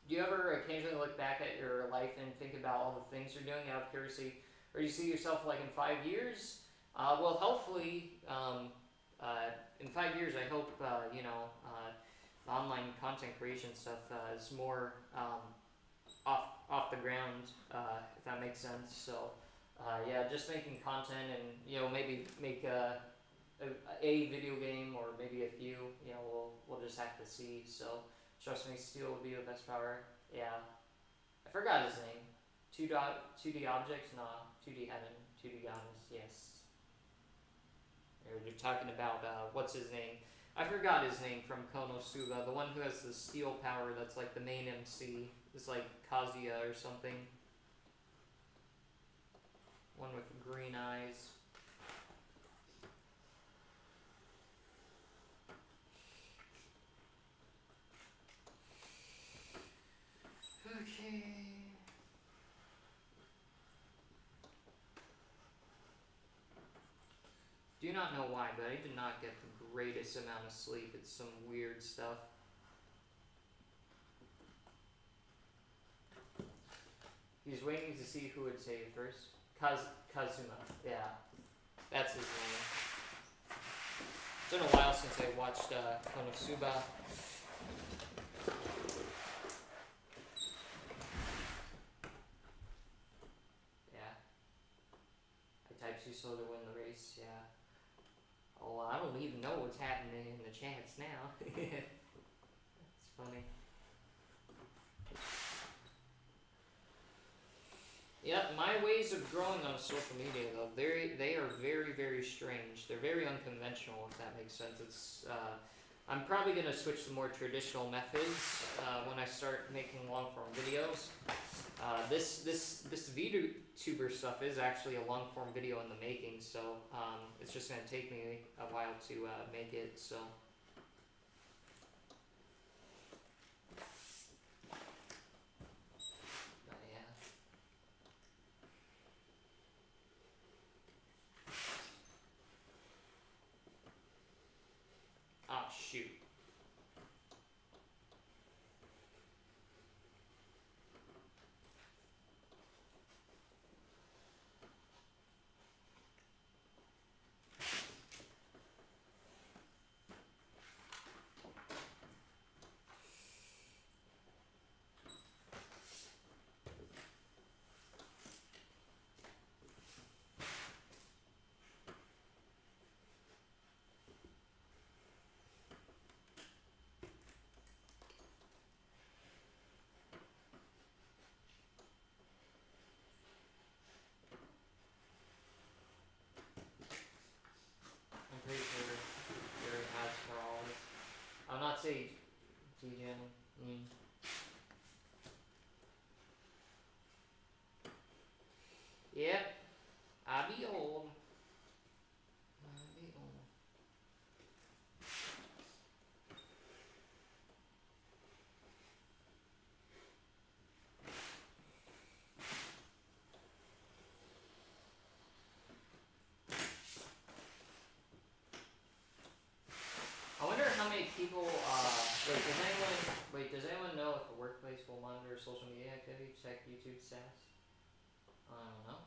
Do you ever occasionally look back at your life and think about all the things you're doing out of curiosity, or do you see yourself like in 5 years? Well, hopefully, in 5 years, I hope the online content creation stuff is more off the ground, if that makes sense. So, yeah, just making content and maybe make a video game or maybe a few. We'll just have to see. So, trust me, steel will be the best power. Yeah, I forgot his name. 2D objects, nah. 2D heaven, 2D goddess. Yes. They're talking about what's his name? I forgot his name from Konosuba, the one who has the steel power that's like the main MC. It's like Kazuya or something. One with green eyes. Okay. Do not know why, but I did not get the greatest amount of sleep. It's some weird stuff. He's waiting to see who would say it first. Kazuma. Yeah. That's his name. It's been a while since I watched Konosuba. Yeah. I typed too slow to win the race, yeah. Oh, I don't even know what's happening in the chats now. It's funny. Yep, my ways of growing on social media though, they are very, very strange. They're very unconventional, if that makes sense. I'm probably gonna switch to more traditional methods when I start making long form videos. This VTuber stuff is actually a long form video in the making, so it's just gonna take me a while to make it. So. Ah, shoot. I'm pretty sure there has for all this. I'll not say DJing. Yep. I be old. I wonder how many people, does anyone know if a workplace will monitor social media activity, check YouTube stats? I don't know.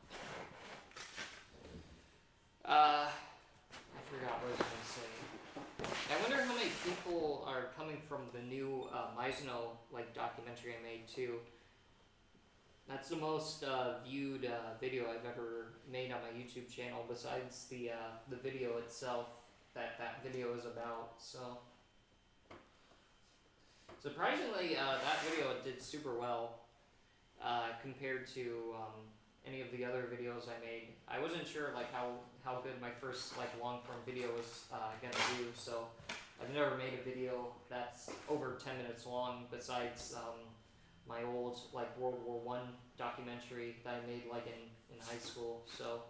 I forgot what I was gonna say. I wonder how many people are coming from the new Mizuno documentary I made too. That's the most viewed video I've ever made on my YouTube channel, besides the video itself that video is about. So surprisingly, that video did super well compared to any of the other videos I made. I wasn't sure how good my first long form video was gonna do. So I've never made a video that's over 10 minutes long, besides my old World War I documentary that I made in high school. So.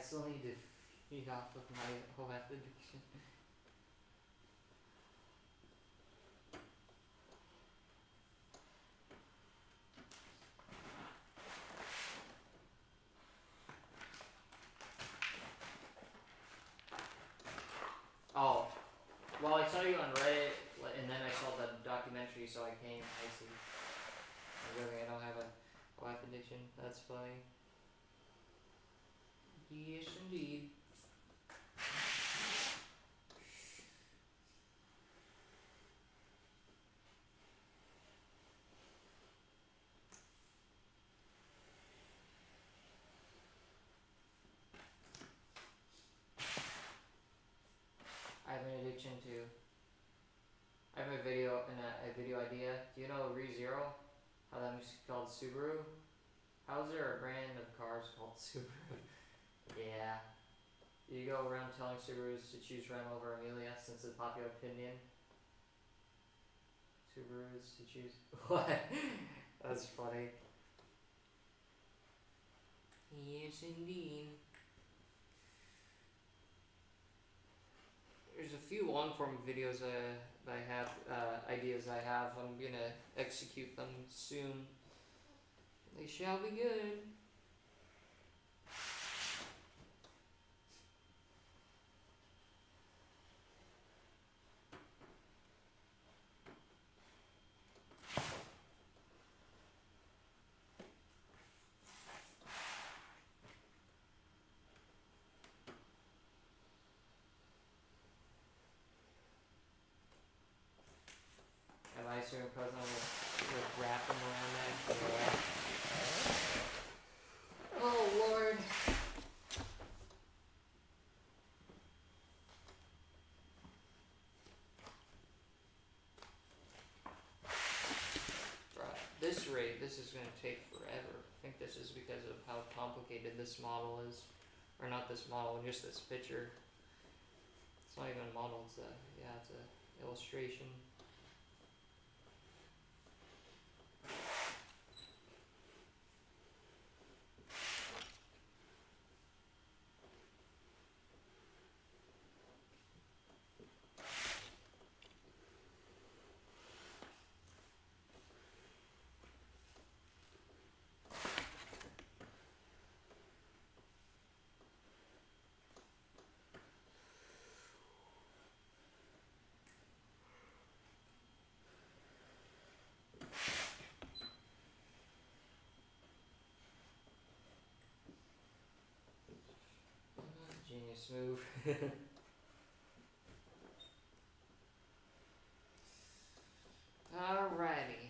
still need to feed off of my whole addiction. Oh, well, I saw you on Reddit, and then I saw the documentary, so I came. I see. Really, I don't have a life addiction. That's funny. Yes, indeed. I have an addiction to. I have a video and a video idea. Do you know ReZero? How that music's called Subaru? How is there a brand of cars called Subaru? Yeah. You go around telling Subarus to choose Ram over Amelia since the popular opinion. Subarus to choose. What? That's funny. Yes, indeed. There's a few long form videos that I have, ideas I have. I'm gonna execute them soon. They shall be good. Am I assuming President with rapping around that? Yeah. Oh Lord. This rate, this is going to take forever. I think this is because of how complicated this model is. Or not this model, just this picture. It's not even a model, it's a, yeah, it's a illustration. Genius move. Alrighty.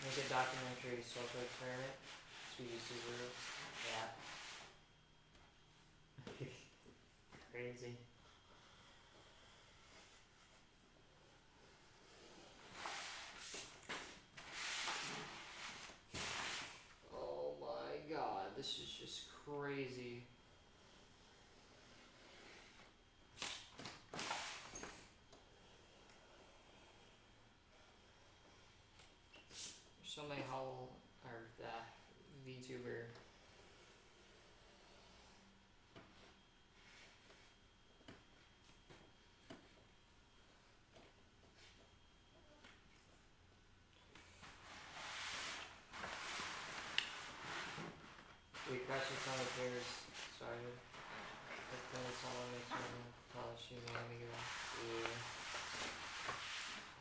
Make a documentary social experiment. Speedy Subaru. Yeah. Crazy. Oh my god, this is just crazy. There's so many VTuber. We crashed on the players started. Then someone makes one college shooting amigo. Yeah.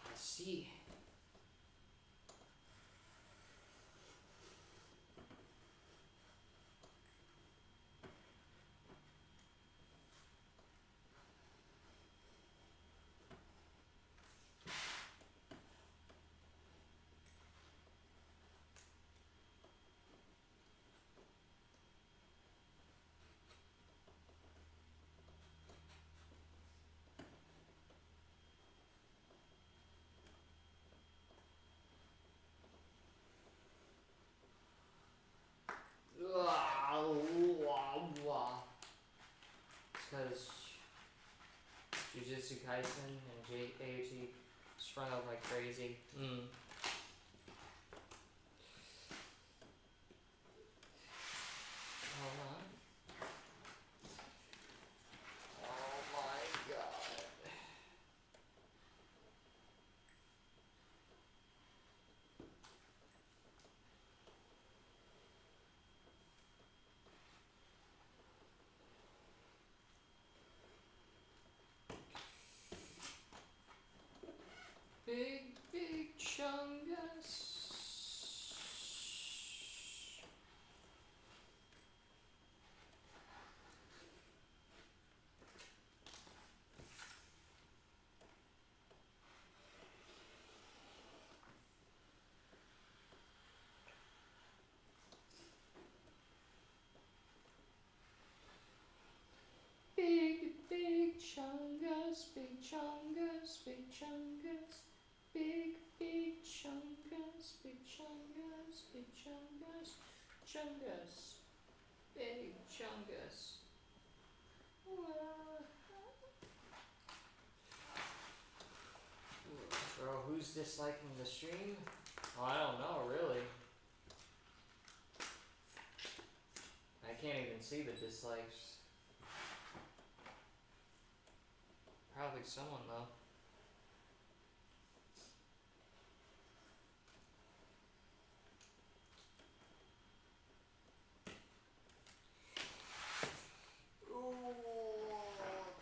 Let's see. Jujutsu Kaisen and AOT sprung up like crazy. Hold on. Oh my god. Big Chungus. Big Chungus, Big Chungus, Big Chungus. Big Chungus, Big Chungus, Big Chungus, Chungus, Big Chungus. Bro, who's disliking the stream? Oh, I don't know, really. I can't even see the dislikes. Probably someone, though.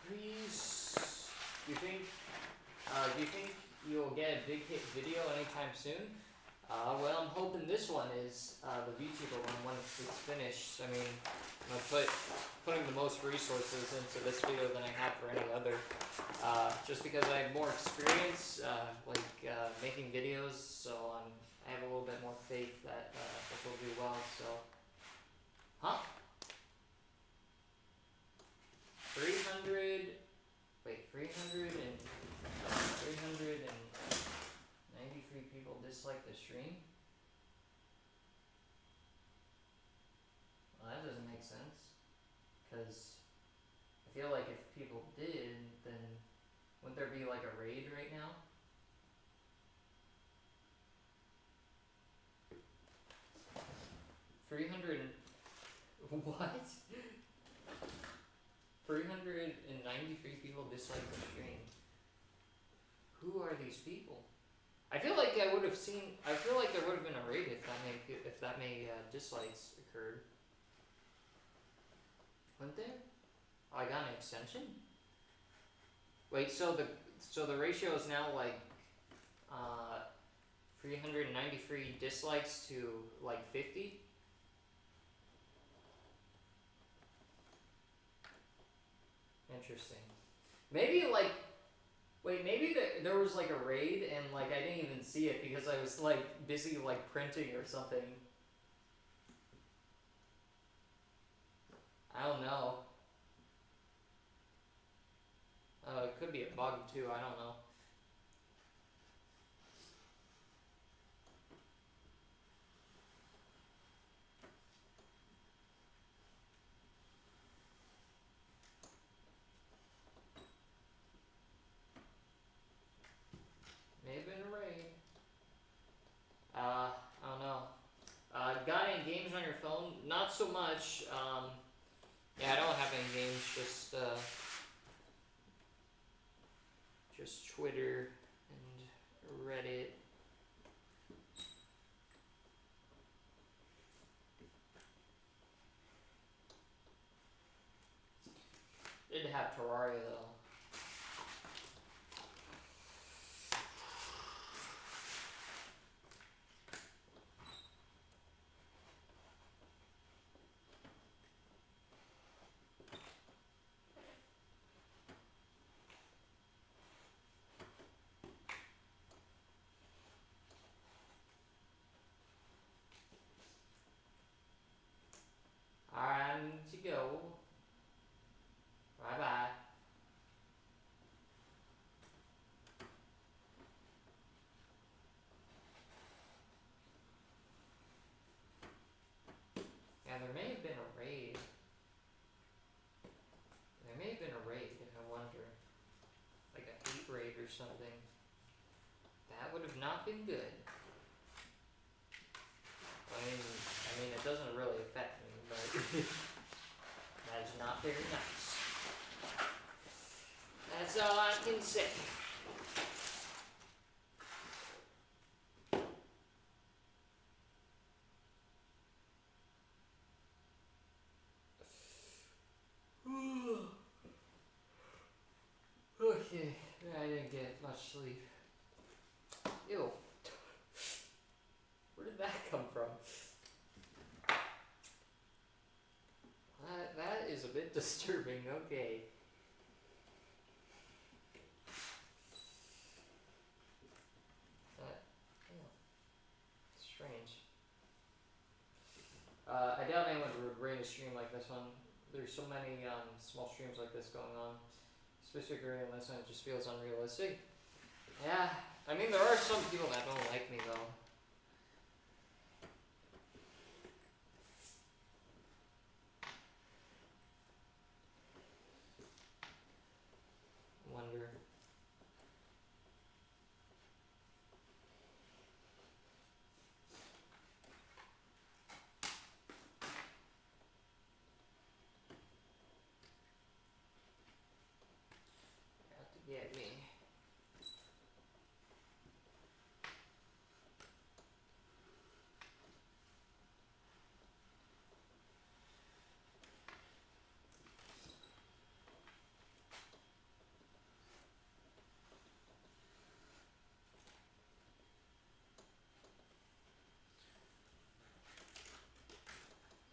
Please. Do you think you'll get a big hit video anytime soon? Well, I'm hoping this one is the VTuber one once it's finished. I mean, I'm putting the most resources into this video than I have for any other. Just because I have more experience, making videos, so I have a little bit more faith that this will do well. So, 393 people dislike the stream? Well, that doesn't make sense. Because I feel like if people did, then wouldn't there be like a raid right now? What? 393 people dislike the stream. Who are these people? I feel like I would have seen. I feel like there would have been a raid if that many dislikes occurred. Wouldn't there? Oh, I got an extension. Wait, so the ratio is now like 393 dislikes to like 50. Interesting. Maybe like. Wait, maybe there was like a raid and like I didn't even see it because I was like busy like printing or something. I don't know. It could be a bug too, I don't know. May have been a raid. I don't know. Got any games on your phone? Not so much. Yeah, I don't have any games. Just Twitter and Reddit. Did have Terraria though. Alright, I need to go. Bye bye. Yeah, there may have been a raid. I wonder. Like rate or something. That would have not been good. I mean, it doesn't really affect me, but that's not very nice. That's all I can say. Okay, I didn't get much sleep. Ew. Where did that come from? That is a bit disturbing, okay. Strange. I doubt anyone would rate a stream like this one. There's so many small streams like this going on. Specifically on this one, it just feels unrealistic. Yeah, I mean, there are some people that don't like me, though. Wonder. Got to get me.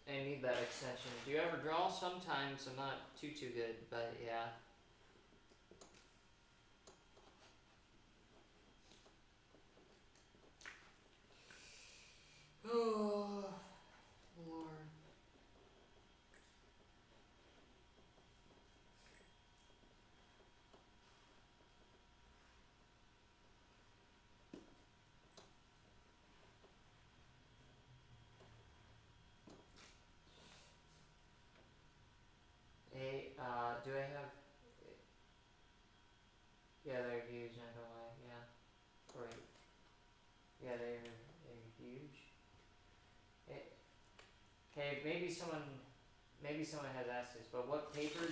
I need that extension. Do you ever draw? Sometimes. I'm not too good, but yeah. Oh, Lord. Hey, do I have... Yeah, they're huge, not gonna lie, yeah. Right. Yeah, they're huge. Hey, maybe someone has asked this, but what paper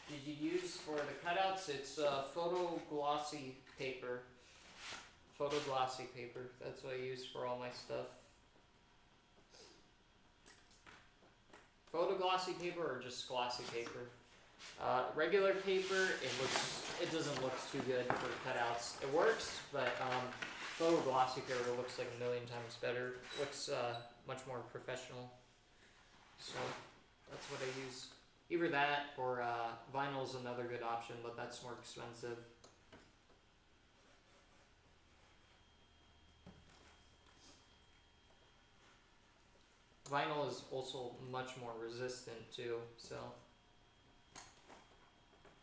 did you use for the cutouts? It's photo glossy paper. Photo glossy paper. That's what I use for all my stuff. Photo glossy paper or just glossy paper? Regular paper, it doesn't look too good for cutouts. It works, but photo glossy paper looks like a million times better. Looks much more professional. So that's what I use. Either that or vinyl is another good option, but that's more expensive. Vinyl is also much more resistant too, so.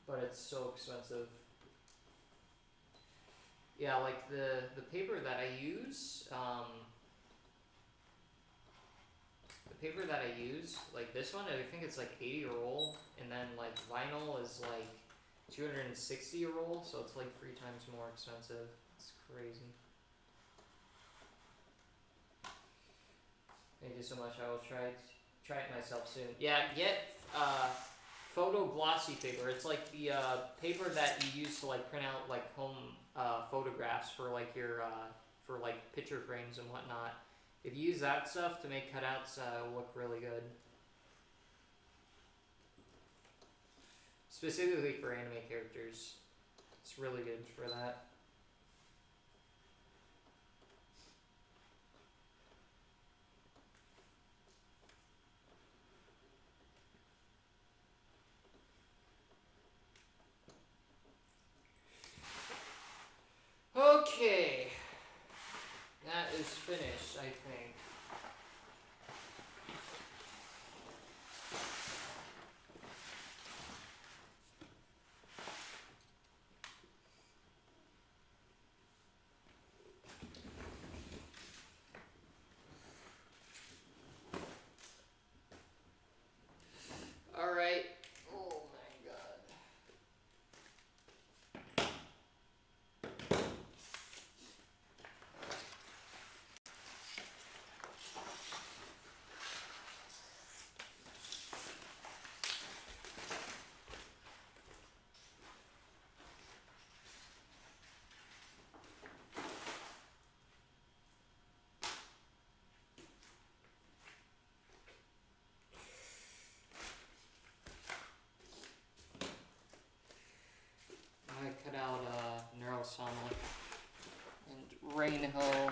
But it's so expensive. Yeah, like the paper that I use, like this one, I think it's like 80 a roll, and then like vinyl is like 260 a roll, so it's like 3 times more expensive. It's crazy. Thank you so much. I will try it myself soon. Yeah, get photo glossy paper. It's like the paper that you use to like print out like home photographs for like your for like picture frames and whatnot. If you use that stuff to make cutouts, it'll look really good. Specifically for anime characters, it's really good for that. Okay, that is finished, I think. train hoe.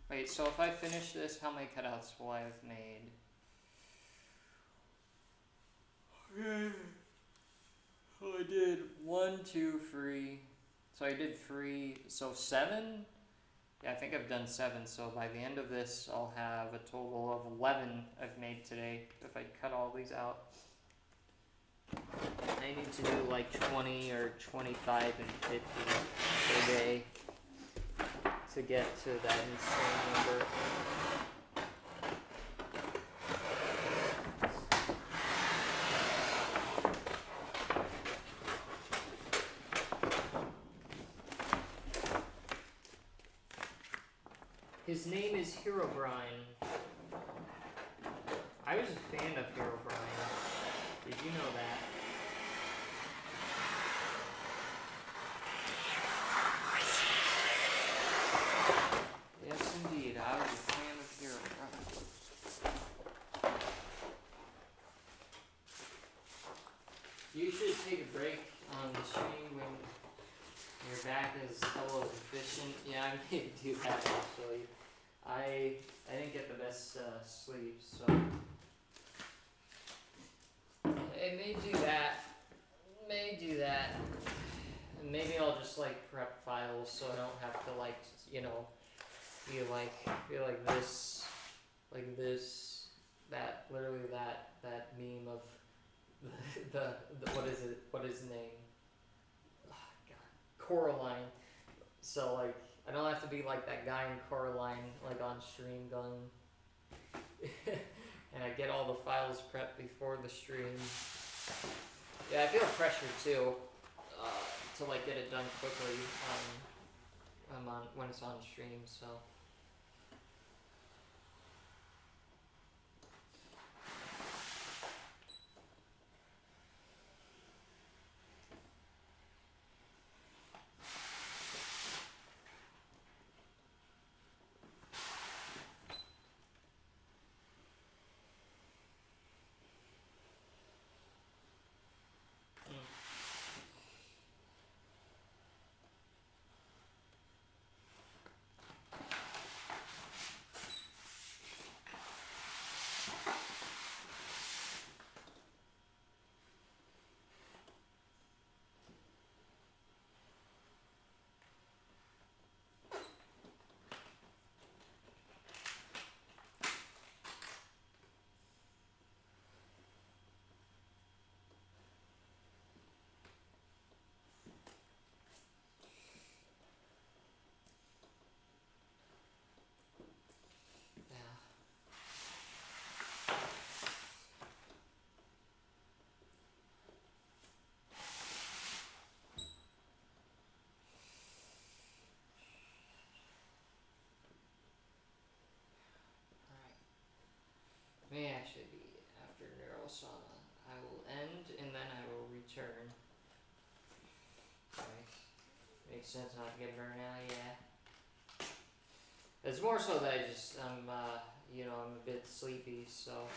Wait, so if I finish this, how many cutouts will I have made? Okay. So I did 1, 2, 3. So I did 3, so 7? Yeah, I think I've done 7, so by the end of this, I'll have a total of 11 I've made today, if I cut all these out. I need to do like 20 or 25 and 50 per day to get to that insane number. His name is Herobrine. I was a fan of Herobrine. Did you know that? Yes, indeed. I was a fan of Herobrine. You should take a break on the stream when your back is a little efficient. Yeah, I may do that actually. I didn't get the best sleep, so I may do that. And maybe I'll just like prep files so I don't have to like, you know, be like this, that, literally that meme of the what is it? What is his name? Oh, God, Coraline. So like, I don't have to be like that guy in Coraline, like on stream going, and I get all the files prepped before the stream. Yeah, I feel pressure too, to like get it done quickly, when it's on stream, so. May actually be after Neurosauna. I will end and then I will return. Okay. Makes sense not to get burned out, yeah. It's more so that I'm a bit sleepy, so.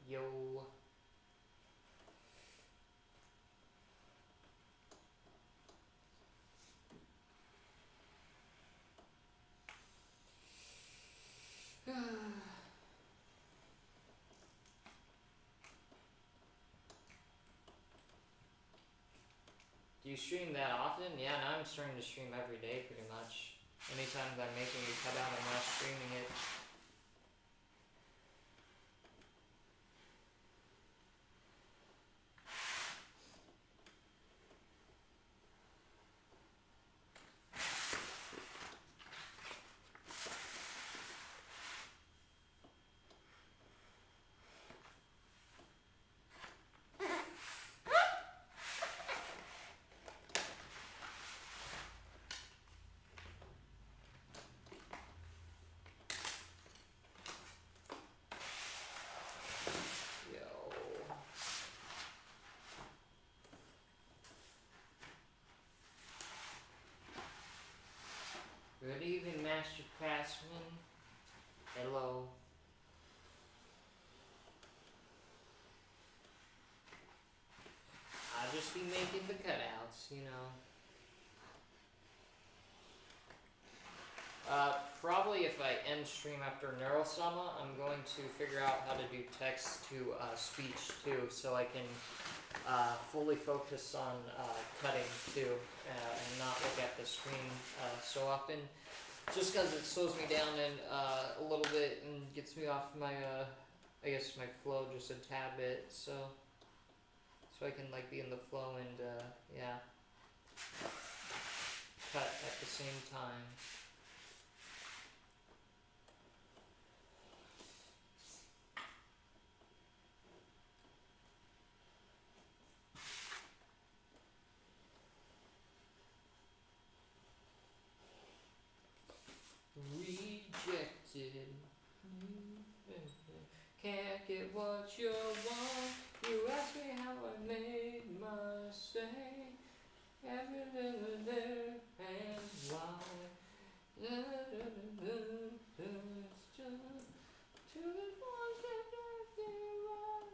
Yo. Do you stream that often? Yeah, now I'm starting to stream every day pretty much. Anytime I'm making a cutout, I'm not streaming it. Craftsman. Hello. I'll just be making the cutouts, you know. Probably if I end stream after Neurosama, I'm going to figure out how to do text to speech too, so I can fully focus on cutting too, and not look at the screen so often. Just because it slows me down and a little bit and gets me off my, I guess my flow just a tad bit, so I can like be in the flow and yeah, cut at the same time. Rejected. Can't get what you want. You ask me how I made my stay. Everything there and why. It's just to the ones that don't get right.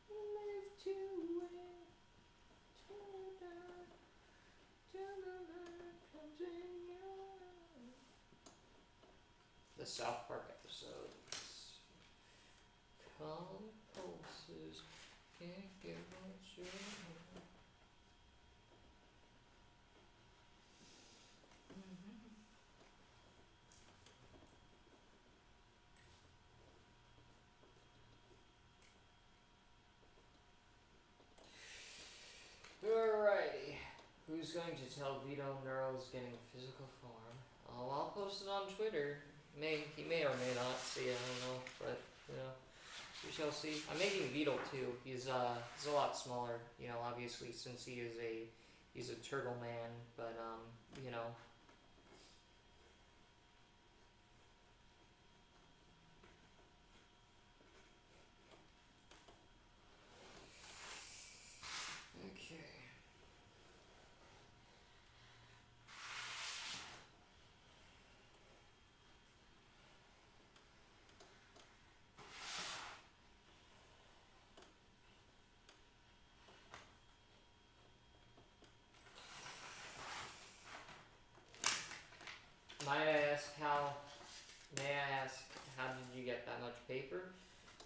Live to win. To die. Till the light comes in your eyes. The South Park episode. Calm pulses, can't get what you want. Alrighty. Who's going to tell Vito Neuro's getting physical form? Oh, I'll post it on Twitter. He may or may not see it, I don't know, but you know. We shall see. I'm making Beetle too. He's a lot smaller, you know, obviously since he's a turtle man, but you know. Okay. May I ask, how did you get that much paper?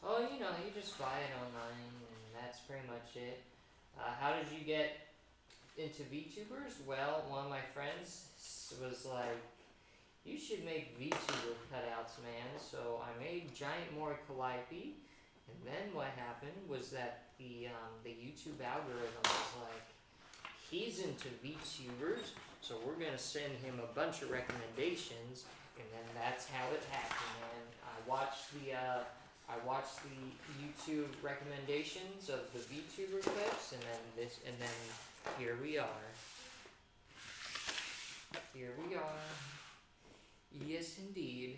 Oh, you know, you just buy it online, and that's pretty much it. How did you get into VTubers? Well, one of my friends was like, you should make VTuber cutouts, man. So I made giant Mori Calliope, and then what happened was that the YouTube algorithm was like, he's into VTubers, so we're gonna send him a bunch of recommendations, and then that's how it happened, man. I watched the YouTube recommendations of the VTuber clips, and then here we are. Here we are. Yes, indeed.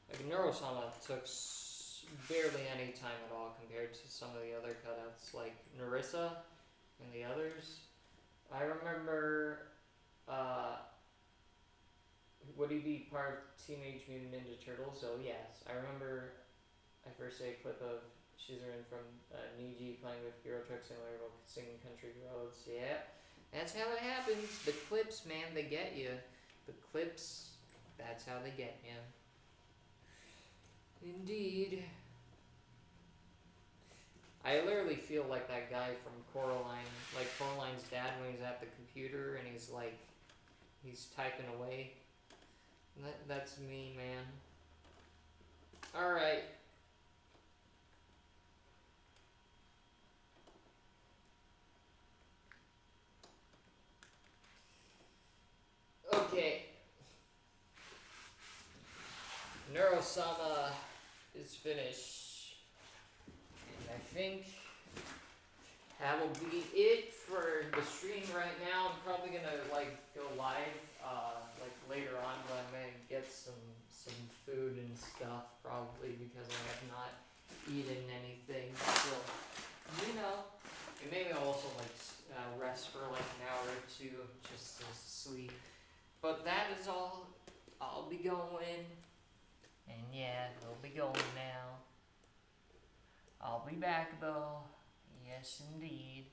Like Neurosama took barely any time at all compared to some of the other cutouts, like Narissa and the others. I remember, would he be part of Teenage Mutant Ninja Turtles? Oh yes, I remember. I first saw a clip of Shizurin from Niji playing with Euro Truck Simulator while singing Country Roads. Yeah, that's how it happens. The clips, man, they get you. The clips, that's how they get you. Indeed. I literally feel like that guy from Coraline, like Coraline's dad when he's at the computer and he's like, he's typing away. That's me, man. Alright. Neurosama is finished. And I think that will be it for the stream right now. I'm probably gonna like go live like later on, but I'm gonna get some food and stuff probably because I have not eaten anything. So you know, and maybe I'll also like rest for like an hour or two just to sleep. But that is all. I'll be going, and yeah, we'll be going now. I'll be back though. Yes, indeed.